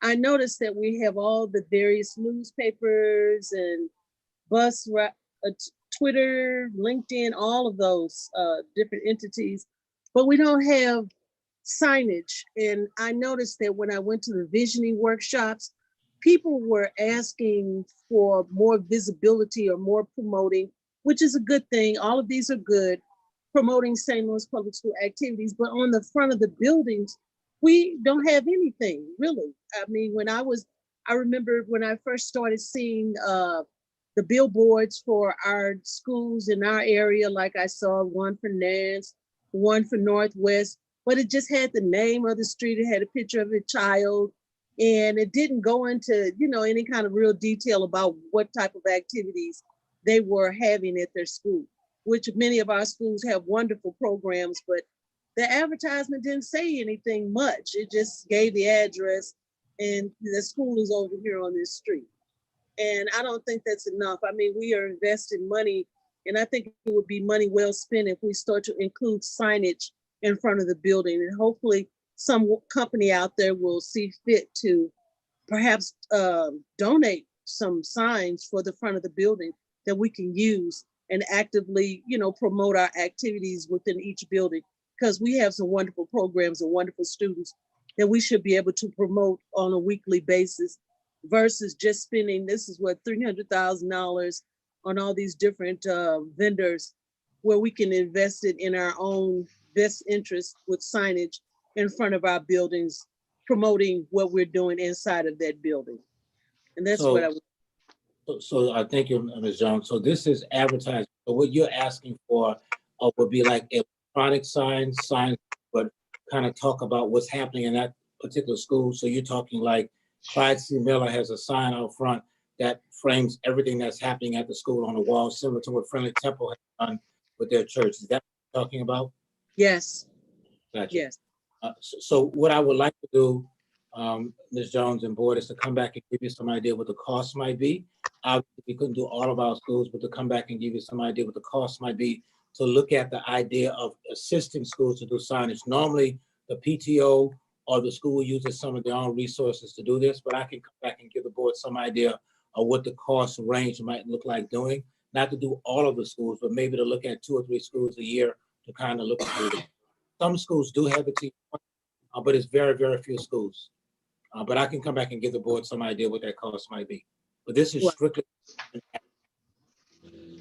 S8: I noticed that we have all the various newspapers and Twitter, LinkedIn, all of those different entities, but we don't have signage. And I noticed that when I went to the visioning workshops, people were asking for more visibility or more promoting, which is a good thing. All of these are good, promoting St. Louis Public School activities, but on the front of the buildings, we don't have anything really. I mean, I remember when I first started seeing the billboards for our schools in our area, like I saw one for Nance, one for Northwest, but it just had the name of the street. It had a picture of a child, and it didn't go into, any kind of real detail about what type of activities they were having at their school, which many of our schools have wonderful programs, but the advertisement didn't say anything much. It just gave the address and the school is over here on this street. And I don't think that's enough. I mean, we are investing money, and I think it would be money well spent if we start to include signage in front of the building. And hopefully some company out there will see fit to perhaps donate some signs for the front of the building that we can use and actively, promote our activities within each building, because we have some wonderful programs and wonderful students that we should be able to promote on a weekly basis versus just spending, this is what, $300,000 on all these different vendors, where we can invest it in our own best interest with signage in front of our buildings, promoting what we're doing inside of that building. And that's what I would.
S5: So I thank you, Ms. Jones. So this is advertising. So what you're asking for would be like electronic signs, but kind of talk about what's happening in that particular school. So you're talking like Clyde C. Miller has a sign out front that frames everything that's happening at the school on the wall, similar to what Friendly Temple has done with their church. Is that what you're talking about?
S8: Yes.
S5: Gotcha.
S8: Yes.
S5: So what I would like to do, Ms. Jones and board, is to come back and give you some idea what the cost might be. Obviously, we couldn't do all of our schools, but to come back and give you some idea what the cost might be, to look at the idea of assisting schools to do signage. Normally, the PTO or the school uses some of their own resources to do this, but I can come back and give the board some idea of what the cost range might look like doing. Not to do all of the schools, but maybe to look at 2 or 3 schools a year to kind of look at it. Some schools do have a team, but it's very, very few schools. But I can come back and give the board some idea what that cost might be. But this is
S8: Well-
S5: strictly.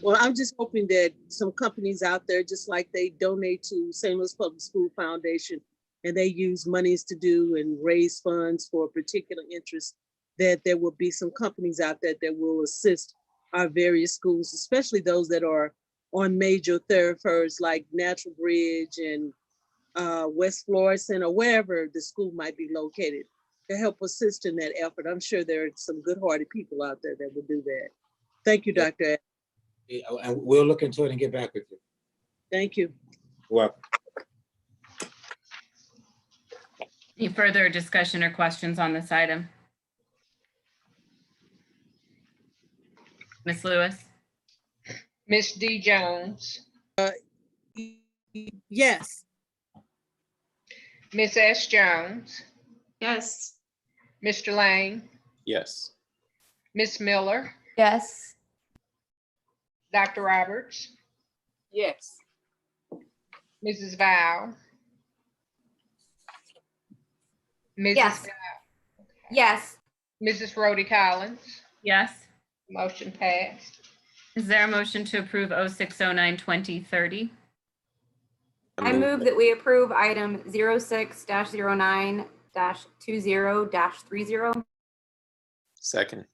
S8: Well, I'm just hoping that some companies out there, just like they donate to St. Louis Public School Foundation, and they use monies to do and raise funds for a particular interest, that there will be some companies out there that will assist our various schools, especially those that are on major thoroughfares like Natural Bridge and West Florissant, or wherever the school might be located, to help assist in that effort. I'm sure there are some good-hearted people out there that will do that. Thank you,
S5: Yeah.
S8: Dr.
S5: And we'll look into it and get back with you.
S8: Thank you.
S5: You're welcome.
S1: Any further discussion or questions on this item? Ms. Lewis?
S9: Ms. D. Jones,
S8: Yes.
S9: Ms. S. Jones,
S11: Yes.
S9: Mr. Lang,
S7: Yes.
S9: Ms. Miller,
S4: Yes.
S9: Dr. Roberts,
S12: Yes.
S9: Mrs. Val. Mrs.
S3: Yes. Yes.
S9: Mrs. Rhodey Collins,
S1: Yes.
S9: motion passed.
S1: Is there a motion to approve 0609-2030?
S3: I move that we approve item 06-09-20-30.
S7: Second.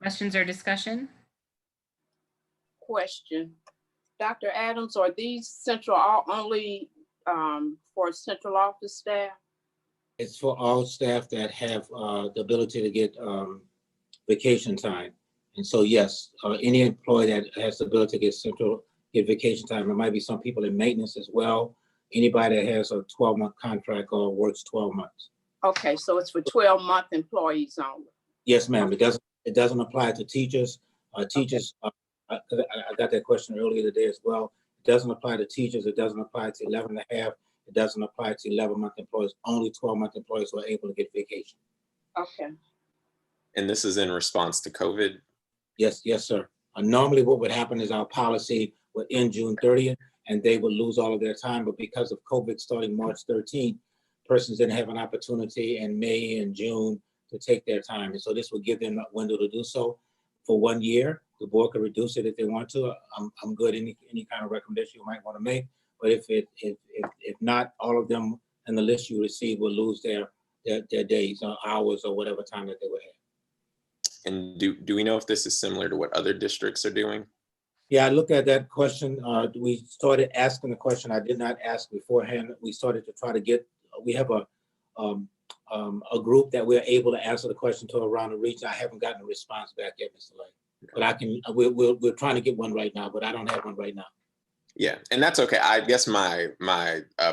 S1: Questions or discussion?
S12: Question. Dr. Adams, are these only for central office staff?
S5: It's for all staff that have the ability to get vacation time. And so, yes, any employee that has the ability to get vacation time. There might be some people in maintenance as well. Anybody that has a 12-month contract or works 12 months.
S12: Okay, so it's for 12-month employees only.
S5: Yes, ma'am. It doesn't apply to teachers. Teachers, I got that question earlier today as well. It doesn't apply to teachers. It doesn't apply to 11 and a half. It doesn't apply to 11-month employees. Only 12-month employees who are able to get vacation.
S12: Okay.
S7: And this is in response to COVID?
S5: Yes, sir. Normally what would happen is our policy would end June 30th and they would lose all of their time. But because of COVID starting March 13th, persons didn't have an opportunity in May and June to take their time. And so this would give them a window to do so for 1 year. The board could reduce it if they want to. I'm good. Any kind of recommendation you might want to make. But if not, all of them in the list you receive will lose their days or hours or whatever time that they would have.
S7: And do we know if this is similar to what other districts are doing?
S5: Yeah, I looked at that question. We started asking the question I did not ask beforehand. We started to try to get, we have a group that we're able to answer the question to around the region. I haven't gotten a response back yet, Mr. Lay. But we're trying to get one right now, but I don't have one right now.
S7: Yeah, and that's okay. I guess my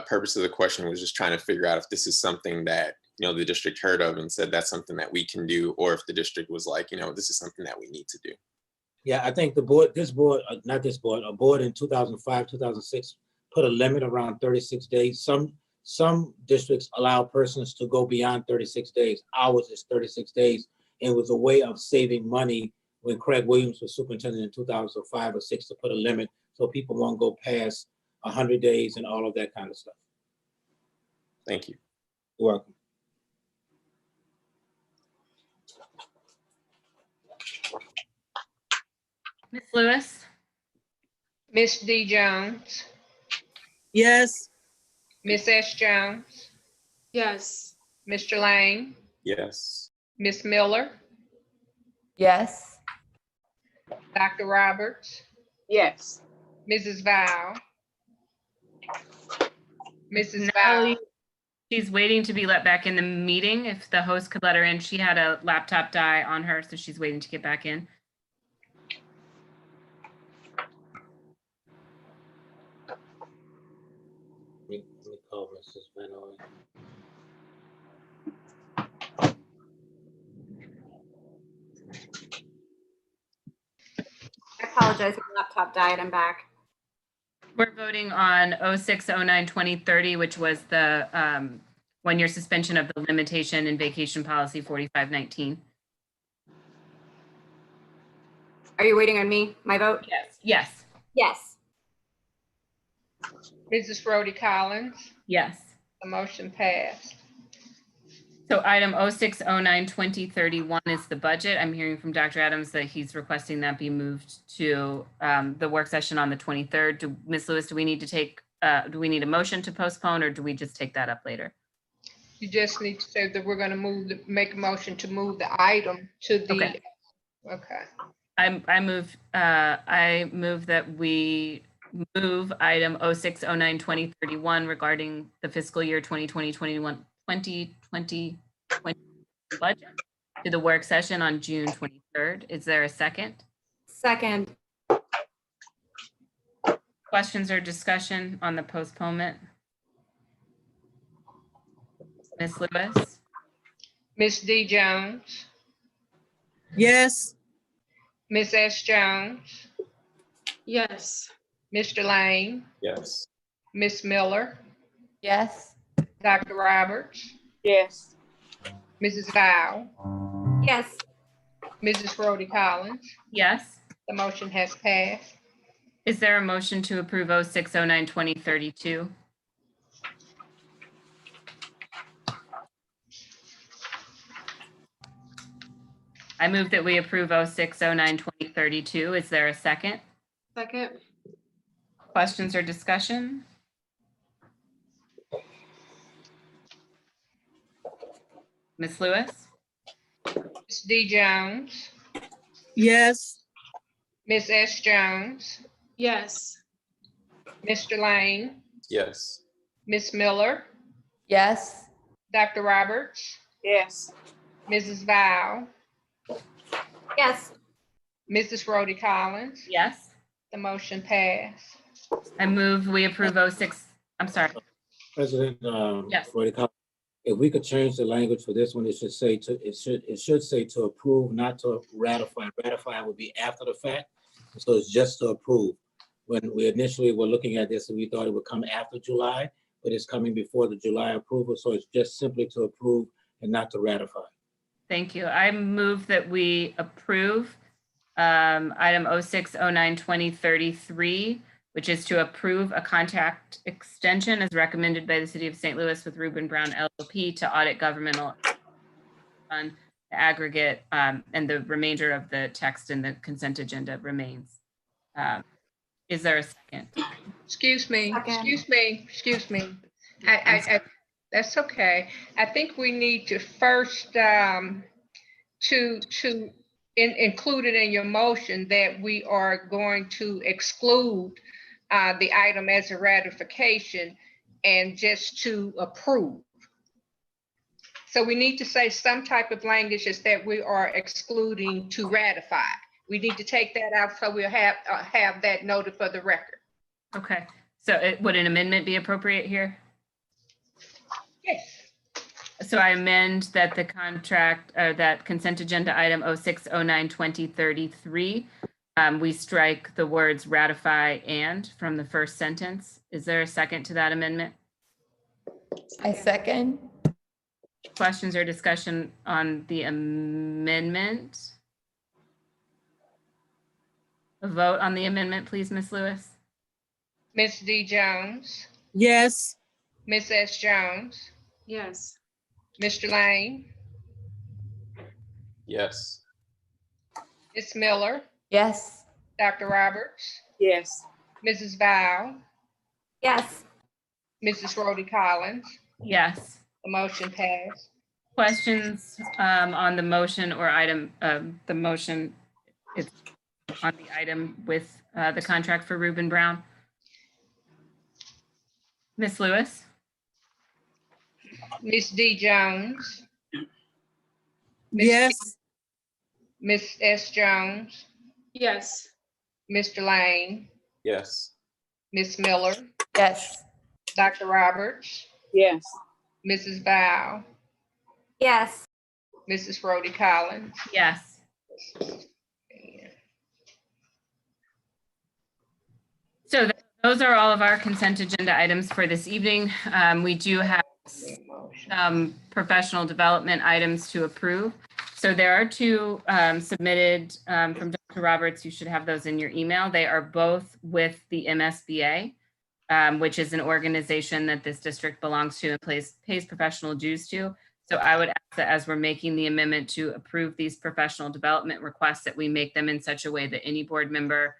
S7: purpose of the question was just trying to figure out if this is something that, the district heard of and said that's something that we can do, or if the district was like, this is something that we need to do.
S5: Yeah, I think a board in 2005, 2006 put a limit around 36 days. Some districts allow persons to go beyond 36 days. Ours is 36 days. And it was a way of saving money when Craig Williams was superintendent in 2005 or 6 to put a limit so people won't go past 100 days and all of that kind of stuff.
S7: Thank you.
S5: You're welcome.
S1: Ms. Lewis?
S9: Ms. D. Jones,
S8: Yes.
S9: Ms. S. Jones,
S11: Yes.
S9: Mr. Lang,
S7: Yes.
S9: Ms. Miller,
S4: Yes.
S9: Dr. Roberts,
S12: Yes.
S9: Mrs. Val. Mrs.
S1: Natalie,
S9: Val.
S1: she's waiting to be let back in the meeting. If the host could let her in, she had a laptop die on her, so she's waiting to get back in.
S5: Let me call Mrs. Van Oy.
S3: apologize, my laptop died, I'm back.
S1: We're voting on 0609-2030, which was the 1-year suspension of the limitation in vacation policy 4519.
S3: Are you waiting on me, my vote?
S1: Yes. Yes.
S3: Yes.
S9: Mrs. Rhodey Collins,
S1: Yes.
S9: the motion passed.
S1: So item 0609-2031 is the budget. I'm hearing from Dr. Adams that he's requesting that be moved to the work session on the 23rd. Ms. Lewis, do we need to take, do we need a motion to postpone, or do we just take that up later?
S9: You just need to say that we're gonna make a motion to move the item to the.
S1: Okay.
S9: Okay.
S1: I move that we move item 0609-2031 regarding the fiscal year 2020 budget to the work session on June 23rd. Is there a second?
S3: Second.
S1: Questions or discussion on the postponement? Ms. Lewis?
S9: Ms. D. Jones,
S8: Yes.
S9: Ms. S. Jones,
S11: Yes.
S9: Mr. Lane,
S7: Yes.
S9: Ms. Miller,
S4: Yes.
S9: Dr. Roberts,
S12: Yes.
S9: Mrs. Val,
S3: Yes.
S9: Mrs. Rhodey Collins.
S1: Yes.
S9: The motion has passed.
S1: Is there a motion to approve 0609-2032? I move that we approve 0609-2032. Is there a second?
S11: Second.
S1: Questions or discussion? Ms. Lewis?
S9: Ms. D. Jones,
S8: Yes.
S9: Ms. S. Jones,
S11: Yes.
S9: Mr. Lane,
S7: Yes.
S9: Ms. Miller,
S4: Yes.
S9: Dr. Roberts,
S12: Yes.
S9: Mrs. Val,
S3: Yes.
S9: Mrs. Rhodey Collins.
S1: Yes.
S9: The motion passed.
S1: I move we approve 06, I'm sorry.
S5: President,
S1: Yes.
S5: Rhodey Collins, if we could change the language for this one, it should say it should say to approve, not to ratify. Ratify would be after the fact. So it's just to approve. When we initially were looking at this, we thought it would come after July, but it's coming before the July approval. So it's just simply to approve and not to ratify.
S1: Thank you. I move that we approve item 0609-2033, which is to approve a contract extension as recommended by the City of St. Louis with Reuben Brown LLP to audit governmental fund aggregate, and the remainder of the text in the consent agenda remains. Is there a second?
S9: Excuse me,
S3: Second.
S9: excuse me. That's okay. I think we need to first include it in your motion that we are going to exclude the item as a ratification and just to approve. So we need to say some type of language is that we are excluding to ratify. We need to take that out so we'll have that noted for the record.
S1: Okay, so would an amendment be appropriate here?
S9: Yes.
S1: So I amend that the contract, or that consent agenda item 0609-2033, we strike the words ratify and from the first sentence. Is there a second to that amendment?
S4: I second.
S1: Questions or discussion on the amendment? A vote on the amendment, please, Ms. Lewis.
S9: Ms. D. Jones,
S8: Yes.
S9: Ms. S. Jones,
S11: Yes.
S9: Mr. Lane,
S7: Yes.
S9: Ms. Miller,
S4: Yes.
S9: Dr. Roberts,
S12: Yes.
S9: Mrs. Val,
S3: Yes.
S9: Mrs. Rhodey Collins.
S1: Yes.
S9: The motion passed.
S1: Questions on the motion or item, the motion is on the item with the contract for Reuben Brown? Ms. Lewis?
S9: Ms. D. Jones,
S8: Yes.
S9: Ms. S. Jones,
S11: Yes.
S9: Mr. Lane,
S7: Yes.
S9: Ms. Miller,
S4: Yes.
S9: Dr. Roberts,
S12: Yes.
S9: Mrs. Val,
S3: Yes.
S9: Mrs. Rhodey Collins.
S1: Yes. So those are all of our consent agenda items for this evening. We do have some professional development items to approve. So there are two submitted from Dr. Roberts. You should have those in your email. They are both with the MSBA, which is an organization that this district belongs to and pays professional dues to. So I would ask that as we're making the amendment to approve these professional development requests, that we make them in such a way that any board member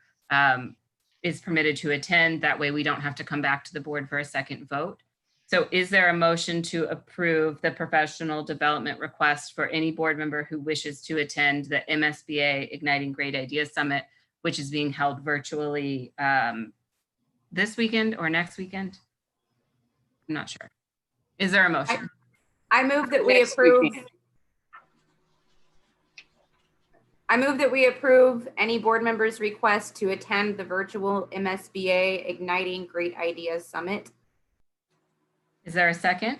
S1: is permitted to attend. That way we don't have to come back to the board for a second vote. So is there a motion to approve the professional development request for any board member who wishes to attend the MSBA Igniting Great Ideas Summit, which is being held virtually this weekend or next weekend? I'm not sure. Is there a motion?
S3: I move that we
S12: Next
S3: approve.
S12: weekend.
S3: I move that we approve any board member's request to attend the virtual MSBA Igniting Great Ideas Summit.
S1: Is there a second?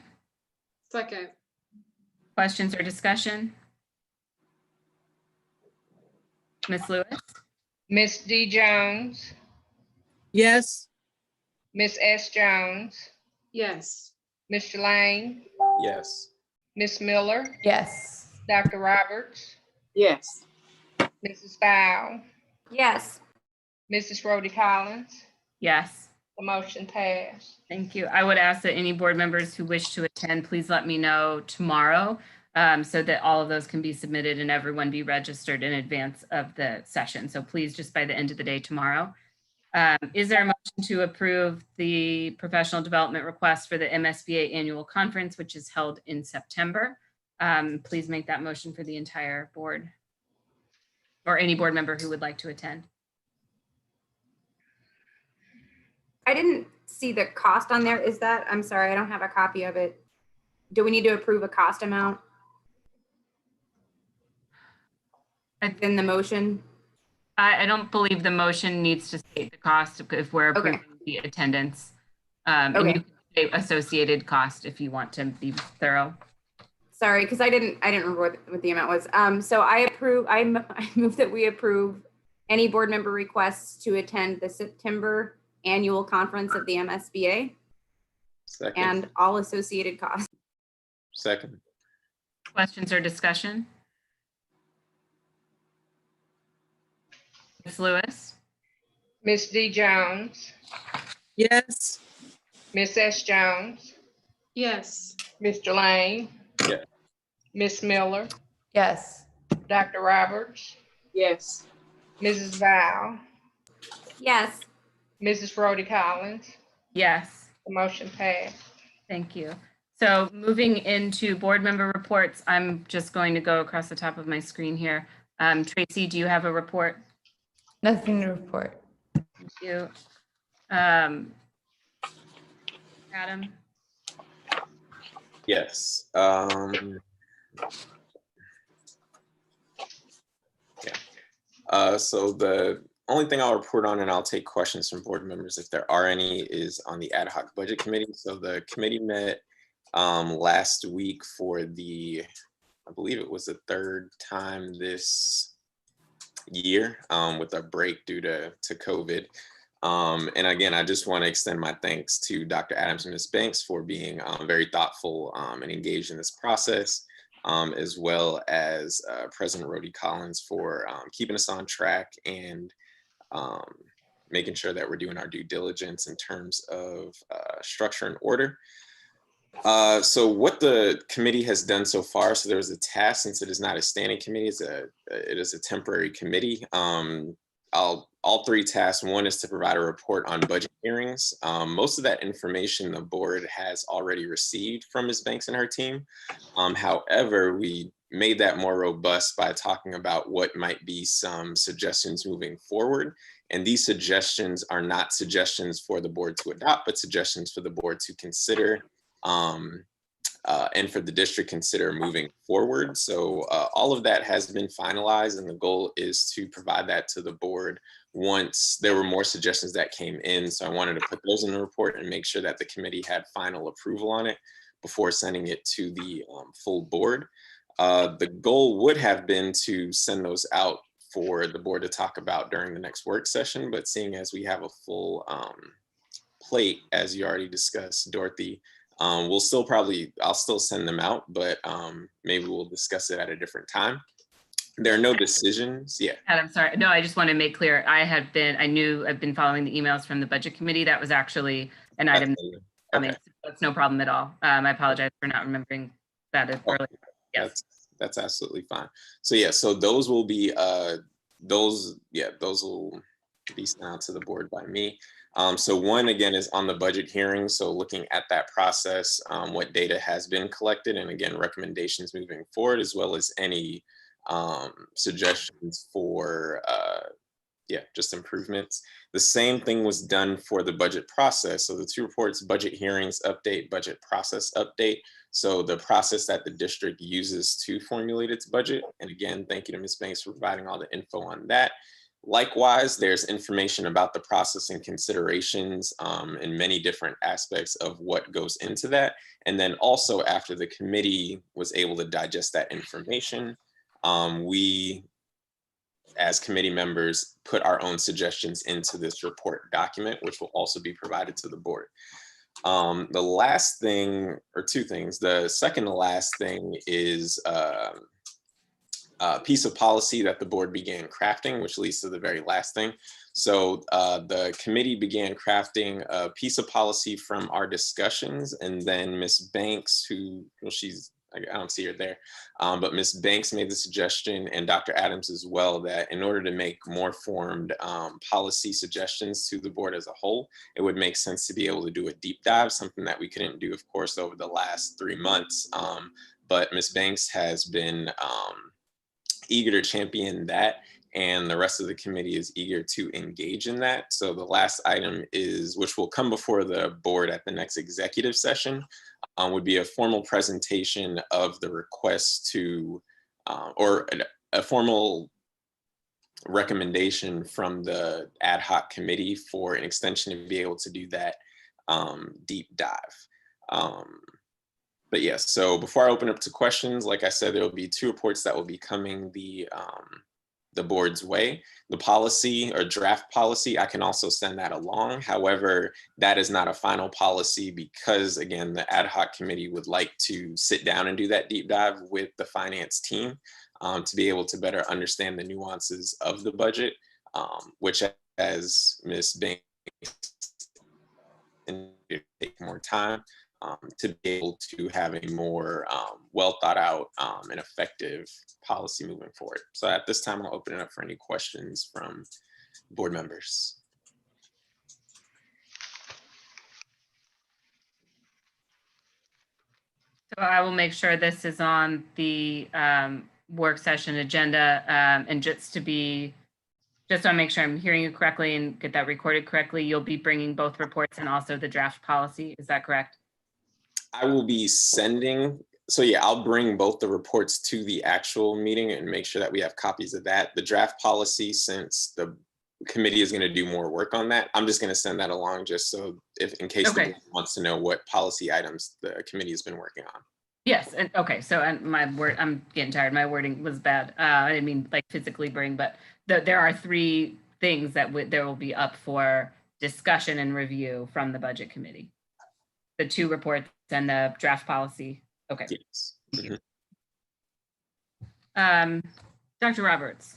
S11: Second.
S1: Questions or discussion? Ms. Lewis?
S9: Ms. D. Jones,
S8: Yes.
S9: Ms. S. Jones,
S11: Yes.
S9: Mr. Lang,
S7: Yes.
S9: Ms. Miller,
S4: Yes.
S9: Dr. Roberts,
S12: Yes.
S9: Mrs. Bow,
S3: Yes.
S9: Mrs. Rhodey Collins.
S1: Yes.
S9: The motion passed.
S1: Thank you. I would ask that any board members who wish to attend, please let me know tomorrow so that all of those can be submitted and everyone be registered in advance of the session. So please, just by the end of the day tomorrow. Is there a motion to approve the professional development request for the MSBA annual conference, which is held in September? Please make that motion for the entire board or any board member who would like to attend.
S3: I didn't see the cost on there. Is that, I'm sorry, I don't have a copy of it. Do we need to approve a cost amount? In the motion?
S1: I don't believe the motion needs to state the cost if we're approving the attendance. And you can say associated cost if you want to be thorough.
S3: Sorry, because I didn't remember what the amount was. So I move that we approve any board member requests to attend the September annual conference of the MSBA
S7: Second.
S3: and all associated costs.
S7: Second.
S1: Questions or discussion? Ms. Lewis?
S9: Ms. D. Jones,
S8: Yes.
S9: Ms. S. Jones,
S11: Yes.
S9: Mr. Lang.
S7: Yeah.
S9: Ms. Miller,
S4: Yes.
S9: Dr. Roberts,
S12: Yes.
S9: Mrs. Val,
S3: Yes.
S9: Mrs. Rhodey Collins.
S1: Yes.
S9: The motion passed.
S1: Thank you. So moving into board member reports, I'm just going to go across the top of my screen here. Tracy, do you have a report?
S4: Nothing to report.
S1: Thank you. Adam?
S7: Yes. So the only thing I'll report on, and I'll take questions from board members if there are any, is on the ad hoc budget committee. So the committee met last week for the, I believe it was the third time this year with a break due to COVID. And again, I just want to extend my thanks to Dr. Adams and Ms. Banks for being very thoughtful and engaged in this process, as well as President Rhodey Collins for keeping us on track and making sure that we're doing our due diligence in terms of structure and order. So what the committee has done so far, so there was a task, since it is not a standing committee, it is a temporary committee. All three tasks, one is to provide a report on budget hearings. Most of that information the board has already received from Ms. Banks and her team. However, we made that more robust by talking about what might be some suggestions moving forward. And these suggestions are not suggestions for the board to adopt, but suggestions for the board to consider and for the district consider moving forward. So all of that has been finalized, and the goal is to provide that to the board once there were more suggestions that came in. So I wanted to put those in the report and make sure that the committee had final approval on it before sending it to the full board. The goal would have been to send those out for the board to talk about during the next work session, but seeing as we have a full plate, as you already discussed, Dorothy, I'll still send them out, but maybe we'll discuss it at a different time. There are no decisions. Yeah.
S1: I'm sorry. No, I just want to make clear. I've been following the emails from the budget committee. That was actually an item.
S7: Okay.
S1: That's no problem at all. I apologize for not remembering that earlier. Yes.
S7: That's absolutely fine. So yeah, so those will be those will be sent out to the board by me. So one, again, is on the budget hearing. So looking at that process, what data has been collected, and again, recommendations moving forward, as well as any suggestions for just improvements. The same thing was done for the budget process. So the two reports, budget hearings update, budget process update. So the process that the district uses to formulate its budget. And again, thank you to Ms. Banks for providing all the info on that. Likewise, there's information about the process and considerations in many different aspects of what goes into that. And then also after the committee was able to digest that information, we, as committee members, put our own suggestions into this report document, which will also be provided to the board. The last thing, or two things, the second to last thing is a piece of policy that the board began crafting, which leads to the very last thing. So the committee began crafting a piece of policy from our discussions, and then Ms. Banks, I don't see her there, but Ms. Banks made the suggestion, and Dr. Adams as well, that in order to make more formed policy suggestions to the board as a whole, it would make sense to be able to do a deep dive, something that we couldn't do, of course, over the last 3 months. But Ms. Banks has been eager to champion that, and the rest of the committee is eager to engage in that. So the last item is, which will come before the board at the next executive session, would be a formal presentation of the request to, or a formal recommendation from the ad hoc committee for an extension to be able to do that deep dive. But yes, so before I open up to questions, like I said, there will be 2 reports that will be coming the board's way. The policy or draft policy, I can also send that along. However, that is not a final policy because, again, the ad hoc committee would like to sit down and do that deep dive with the finance team to be able to better understand the nuances of the budget, which, as Ms. Banks, take more time. To be able to have a more well thought out and effective policy moving forward. So at this time, I'll open it up for any questions from board members.
S1: So I will make sure this is on the work session agenda, and just to make sure I'm hearing you correctly and get that recorded correctly, you'll be bringing both reports and also the draft policy. Is that correct?
S7: I will be sending, so yeah, I'll bring both the reports to the actual meeting and make sure that we have copies of that. The draft policy, since the committee is going to do more work on that, I'm just going to send that along just so in case the board wants to know what policy items the committee has been working on.
S1: Yes, and okay, so I'm getting tired. My wording was bad. I didn't mean like physically bring, but there are 3 things that there will be up for discussion and review from the budget committee. The 2 reports and the draft policy. Okay.
S7: Yes.
S1: Dr. Roberts.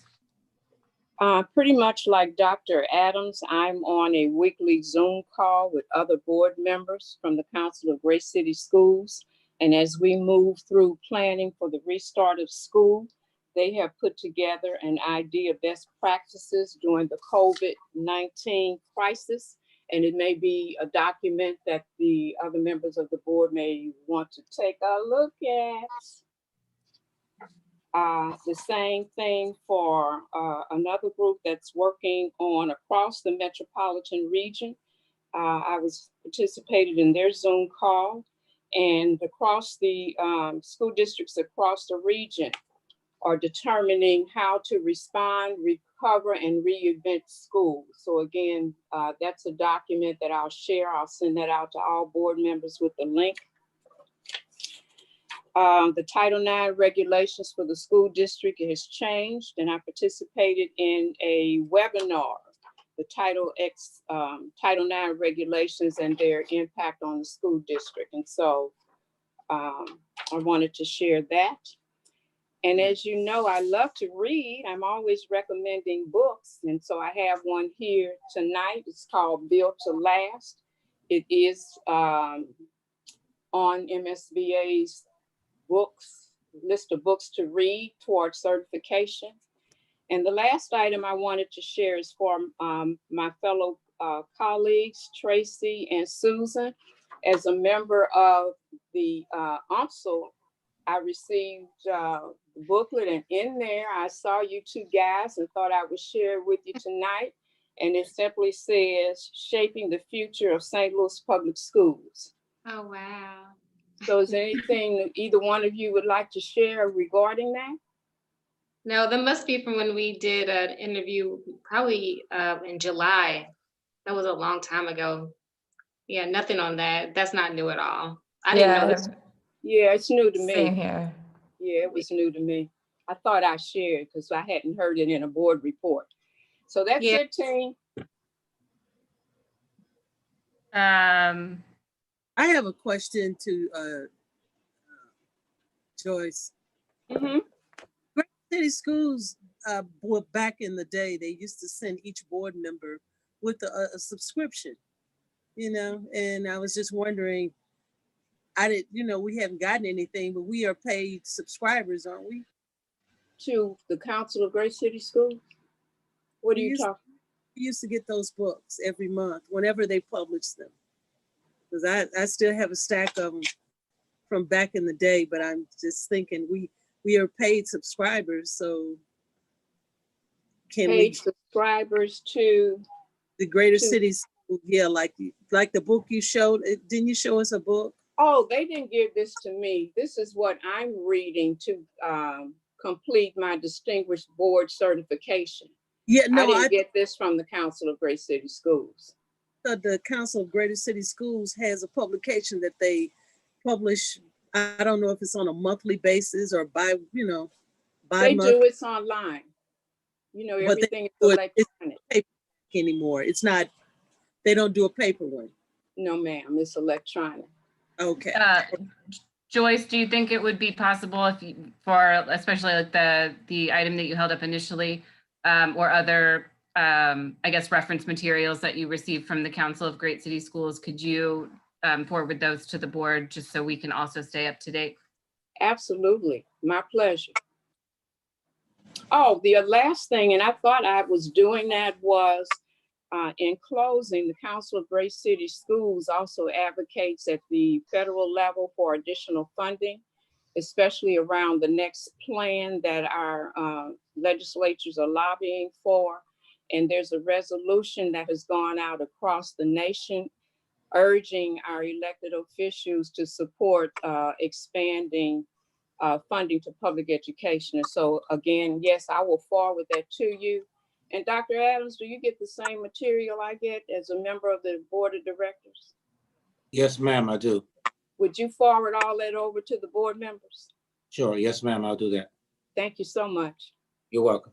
S12: Pretty much like Dr. Adams, I'm on a weekly Zoom call with other board members from the Council of Great City Schools. And as we move through planning for the restart of school, they have put together an idea of best practices during the COVID-19 crisis. And it may be a document that the other members of the board may want to take a look at. The same thing for another group that's working on across the metropolitan region. I was participated in their Zoom call, and across the school districts across the region are determining how to respond, recover, and reinvent schools. So again, that's a document that I'll share. I'll send that out to all board members with the link. The Title IX regulations for the school district has changed, and I participated in a webinar, the Title IX regulations and their impact on the school district. And so I wanted to share that. And as you know, I love to read. I'm always recommending books. And so I have one here tonight. It's called Built to Last. It is on MSBA's list of books to read towards certification. And the last item I wanted to share is for my fellow colleagues, Tracy and Susan. As a member of the OMSL, I received the booklet, and in there I saw you two guys and thought I would share it with you tonight. And it simply says, Shaping the Future of St. Louis Public Schools.
S11: Oh, wow.
S12: So is there anything that either one of you would like to share regarding that?
S11: No, that must be from when we did an interview, probably in July. That was a long time ago. Yeah, nothing on that. That's not new at all. I didn't know this.
S12: Yeah, it's new to me.
S4: Same here.
S12: Yeah, it was new to me. I thought I shared because I hadn't heard it in a board report. So that's
S11: Yeah.
S12: it, team.
S8: I have a question to Joyce.
S12: Mhm.
S8: Great City Schools, back in the day, they used to send each board member with a subscription, and I was just wondering, we haven't gotten anything, but we are paid subscribers, aren't we?
S12: To the Council of Great City Schools? What are you talking?
S8: We used to get those books every month whenever they publish them. Because I still have a stack of them from back in the day, but I'm just thinking we are paid subscribers, so can we?
S12: Paid subscribers to
S8: The Greater City School, yeah, like the book you showed. Didn't you show us a book?
S12: Oh, they didn't give this to me. This is what I'm reading to complete my distinguished board certification.
S8: Yeah, no,
S12: I didn't get this from the Council of Great City Schools.
S8: The Council of Greater City Schools has a publication that they publish. I don't know if it's on a monthly basis or by month.
S12: It's online. Everything is electronic.
S8: Paper anymore. It's not, they don't do a paper one.
S12: No, ma'am, it's electronic.
S8: Okay.
S1: Joyce, do you think it would be possible for especially like the item that you held up initially, or other I guess reference materials that you received from the Council of Great City Schools, could you forward those to the board just so we can also stay up to date?
S12: Absolutely, my pleasure. Oh, the last thing, and I thought I was doing that, was in closing, the Council of Great City Schools also advocates at the federal level for additional funding, especially around the next plan that our legislatures are lobbying for. And there's a resolution that has gone out across the nation urging our elected officials to support expanding funding to public education. And so again, yes, I will forward that to you. And Dr. Adams, do you get the same material I get as a member of the board of directors?
S5: Yes, ma'am, I do.
S12: Would you forward all that over to the board members?
S5: Sure, yes, ma'am, I'll do that.
S12: Thank you so much.
S5: You're welcome.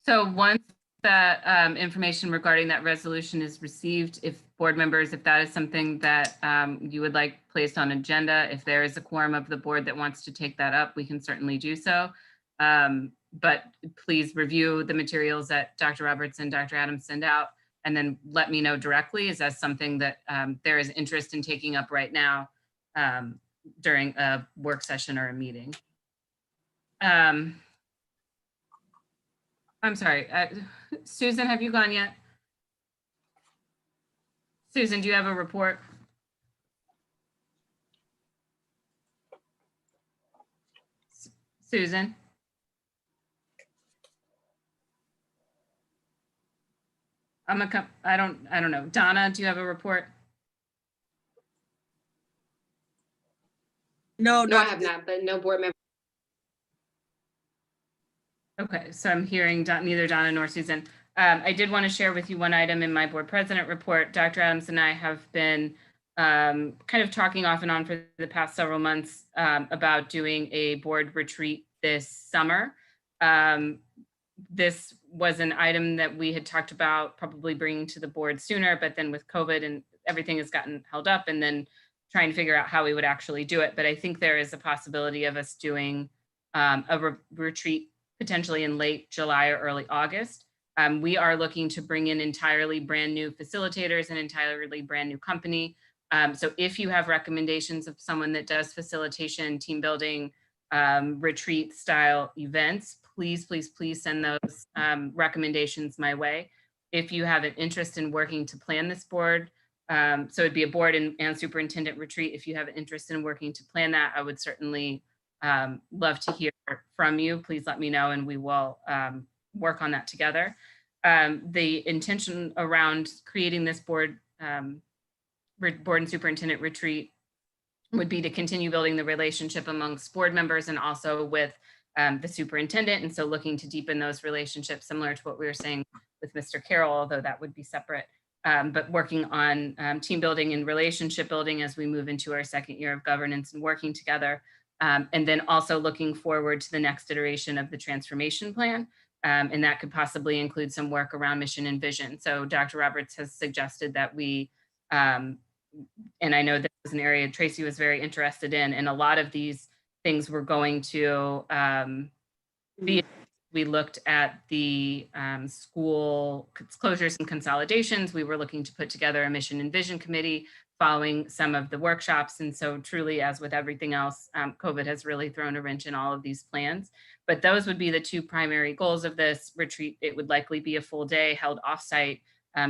S1: So once that information regarding that resolution is received, if board members, if that is something that you would like placed on agenda, if there is a quorum of the board that wants to take that up, we can certainly do so. But please review the materials that Dr. Roberts and Dr. Adams send out, and then let me know directly. Is that something that there is interest in taking up right now during a work session or a meeting? I'm sorry, Susan, have you gone yet? Susan, do you have a report? Susan? I don't know. Donna, do you have a report?
S8: No,
S11: No, I have not, but no board member.
S1: Okay, so I'm hearing neither Donna nor Susan. I did want to share with you one item in my board president report. Dr. Adams and I have been kind of talking off and on for the past several months about doing a board retreat this summer. This was an item that we had talked about probably bringing to the board sooner, but then with COVID and everything has gotten held up, and then trying to figure out how we would actually do it. But I think there is a possibility of us doing a retreat potentially in late July or early August. We are looking to bring in entirely brand new facilitators and entirely brand new company. So if you have recommendations of someone that does facilitation, team building, retreat style events, please, please, please send those recommendations my way. If you have an interest in working to plan this board, so it'd be a board and superintendent retreat. If you have an interest in working to plan that, I would certainly love to hear from you. Please let me know and we will work on that together. The intention around creating this board and superintendent retreat would be to continue building the relationship amongst board members and also with the superintendent. And so looking to deepen those relationships, similar to what we were saying with Mr. Carroll, although that would be separate, but working on team building and relationship building as we move into our second year of governance and working together. And then also looking forward to the next iteration of the transformation plan. And that could possibly include some work around mission and vision. So Dr. Roberts has suggested that we, and I know this was an area Tracy was very interested in, and a lot of these things were going to be, we looked at the school closures and consolidations. We were looking to put together a mission and vision committee following some of the workshops. And so truly, as with everything else, COVID has really thrown a wrench in all of these plans. But those would be the two primary goals of this retreat. It would likely be a full day held offsite.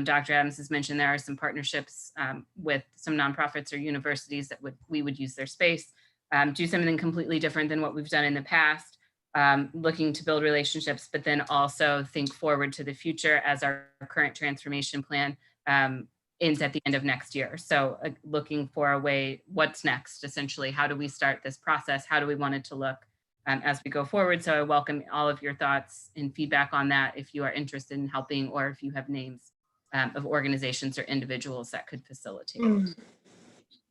S1: Dr. Adams has mentioned there are some partnerships with some nonprofits or universities that we would use their space, do something completely different than what we've done in the past, looking to build relationships, but then also think forward to the future as our current transformation plan ends at the end of next year. So looking for a way, what's next, essentially, how do we start this process? How do we want it to look as we go forward? So I welcome all of your thoughts and feedback on that if you are interested in helping, or if you have names of organizations or individuals that could facilitate.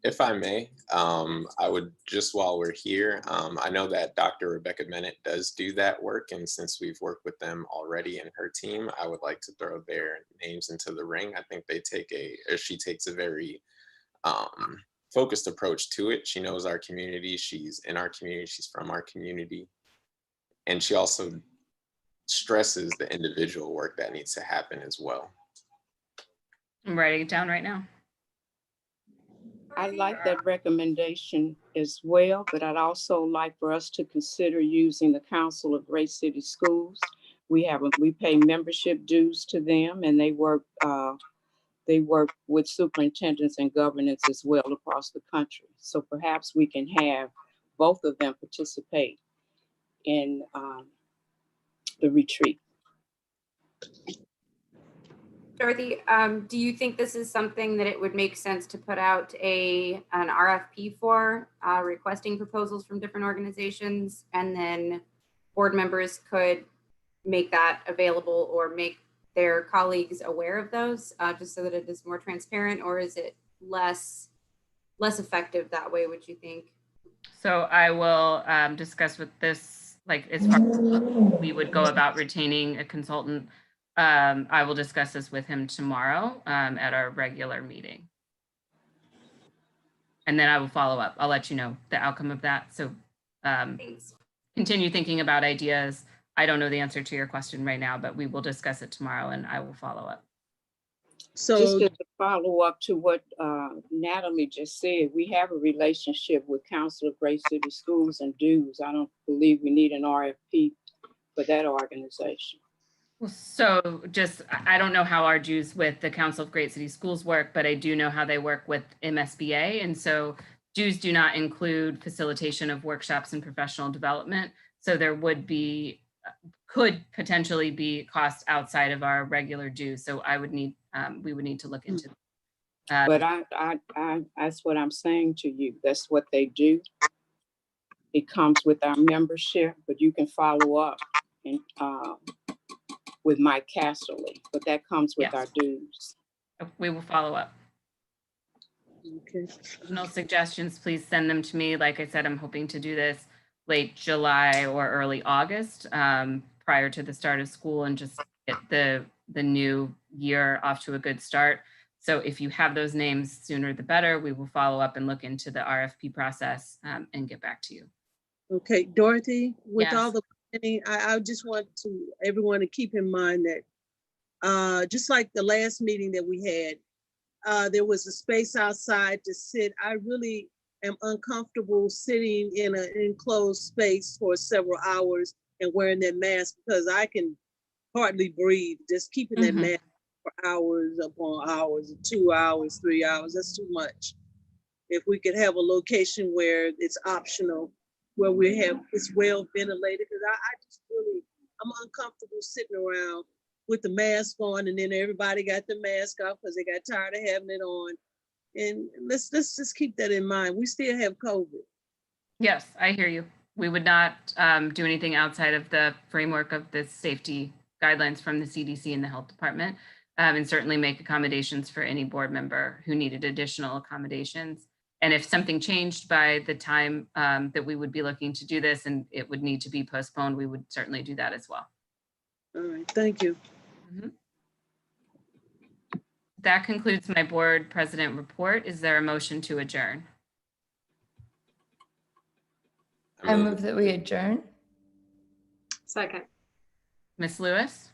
S7: If I may, I would just, while we're here, I know that Dr. Rebecca Bennett does do that work. And since we've worked with them already and her team, I would like to throw their names into the ring. I think they she takes a very focused approach to it. She knows our community. She's in our community. She's from our community. And she also stresses the individual work that needs to happen as well.
S1: I'm writing it down right now.
S12: I like that recommendation as well, but I'd also like for us to consider using the Council of Great City Schools. We pay membership dues to them, and they work with superintendents and governance as well across the country. So perhaps we can have both of them participate in the retreat.
S3: Dorothy, do you think this is something that it would make sense to put out an RFP for, requesting proposals from different organizations, and then board members could make that available or make their colleagues aware of those, just so that it is more transparent? Or is it less effective that way, would you think?
S1: So I will discuss with this, like, as far as we would go about retaining a consultant. I will discuss this with him tomorrow at our regular meeting. And then I will follow up. I'll let you know the outcome of that. So continue thinking about ideas. I don't know the answer to your question right now, but we will discuss it tomorrow and I will follow up.
S12: So just to follow up to what Natalie just said, we have a relationship with Council of Great City Schools and dues. I don't believe we need an RFP for that organization.
S1: So just, I don't know how our dues with the Council of Great City Schools work, but I do know how they work with MSBA. And so dues do not include facilitation of workshops and professional development. So there could potentially be costs outside of our regular dues. So we would need to look into that.
S12: But that's what I'm saying to you. That's what they do. It comes with our membership, but you can follow up and with Mike Casserly, but that comes with our dues.
S1: We will follow up.
S8: Okay.
S1: Additional suggestions, please send them to me. Like I said, I'm hoping to do this late July or early August, prior to the start of school, and just get the new year off to a good start. So if you have those names, sooner the better. We will follow up and look into the RFP process, and get back to you.
S8: Okay, Dorothy, with
S1: Yes.
S8: all the planning, I just want everyone to keep in mind that just like the last meeting that we had, there was a space outside to sit. I really am uncomfortable sitting in an enclosed space for several hours and wearing that mask because I can hardly breathe. Just keeping that mask for hours upon hours, 2 hours, 3 hours, that's too much. If we could have a location where it's optional, where it's well ventilated, because I'm uncomfortable sitting around with the mask on, and then everybody got the mask off because they got tired of having it on. And let's just keep that in mind. We still have COVID.
S1: Yes, I hear you. We would not do anything outside of the framework of the safety guidelines from the CDC and the health department, and certainly make accommodations for any board member who needed additional accommodations. And if something changed by the time that we would be looking to do this and it would need to be postponed, we would certainly do that as well.
S8: All right, thank you.
S1: That concludes my board president report. Is there a motion to adjourn?
S4: I move that we adjourn.
S11: Second.
S1: Ms. Lewis?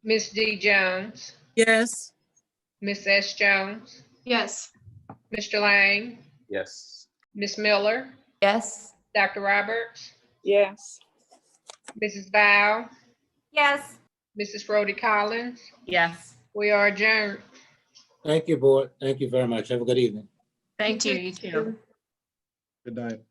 S9: Ms. D. Jones,
S8: Yes.
S9: Ms. S. Jones,
S11: Yes.
S9: Mr. Lang,
S7: Yes.
S9: Ms. Miller,
S4: Yes.
S9: Dr. Roberts,
S12: Yes.
S9: Mrs. Val,
S3: Yes.
S9: Mrs. Rhodey Collins.
S1: Yes.
S9: We are adjourned.
S5: Thank you, board. Thank you very much. Have a good evening.
S1: Thank you. You too.
S13: Good night.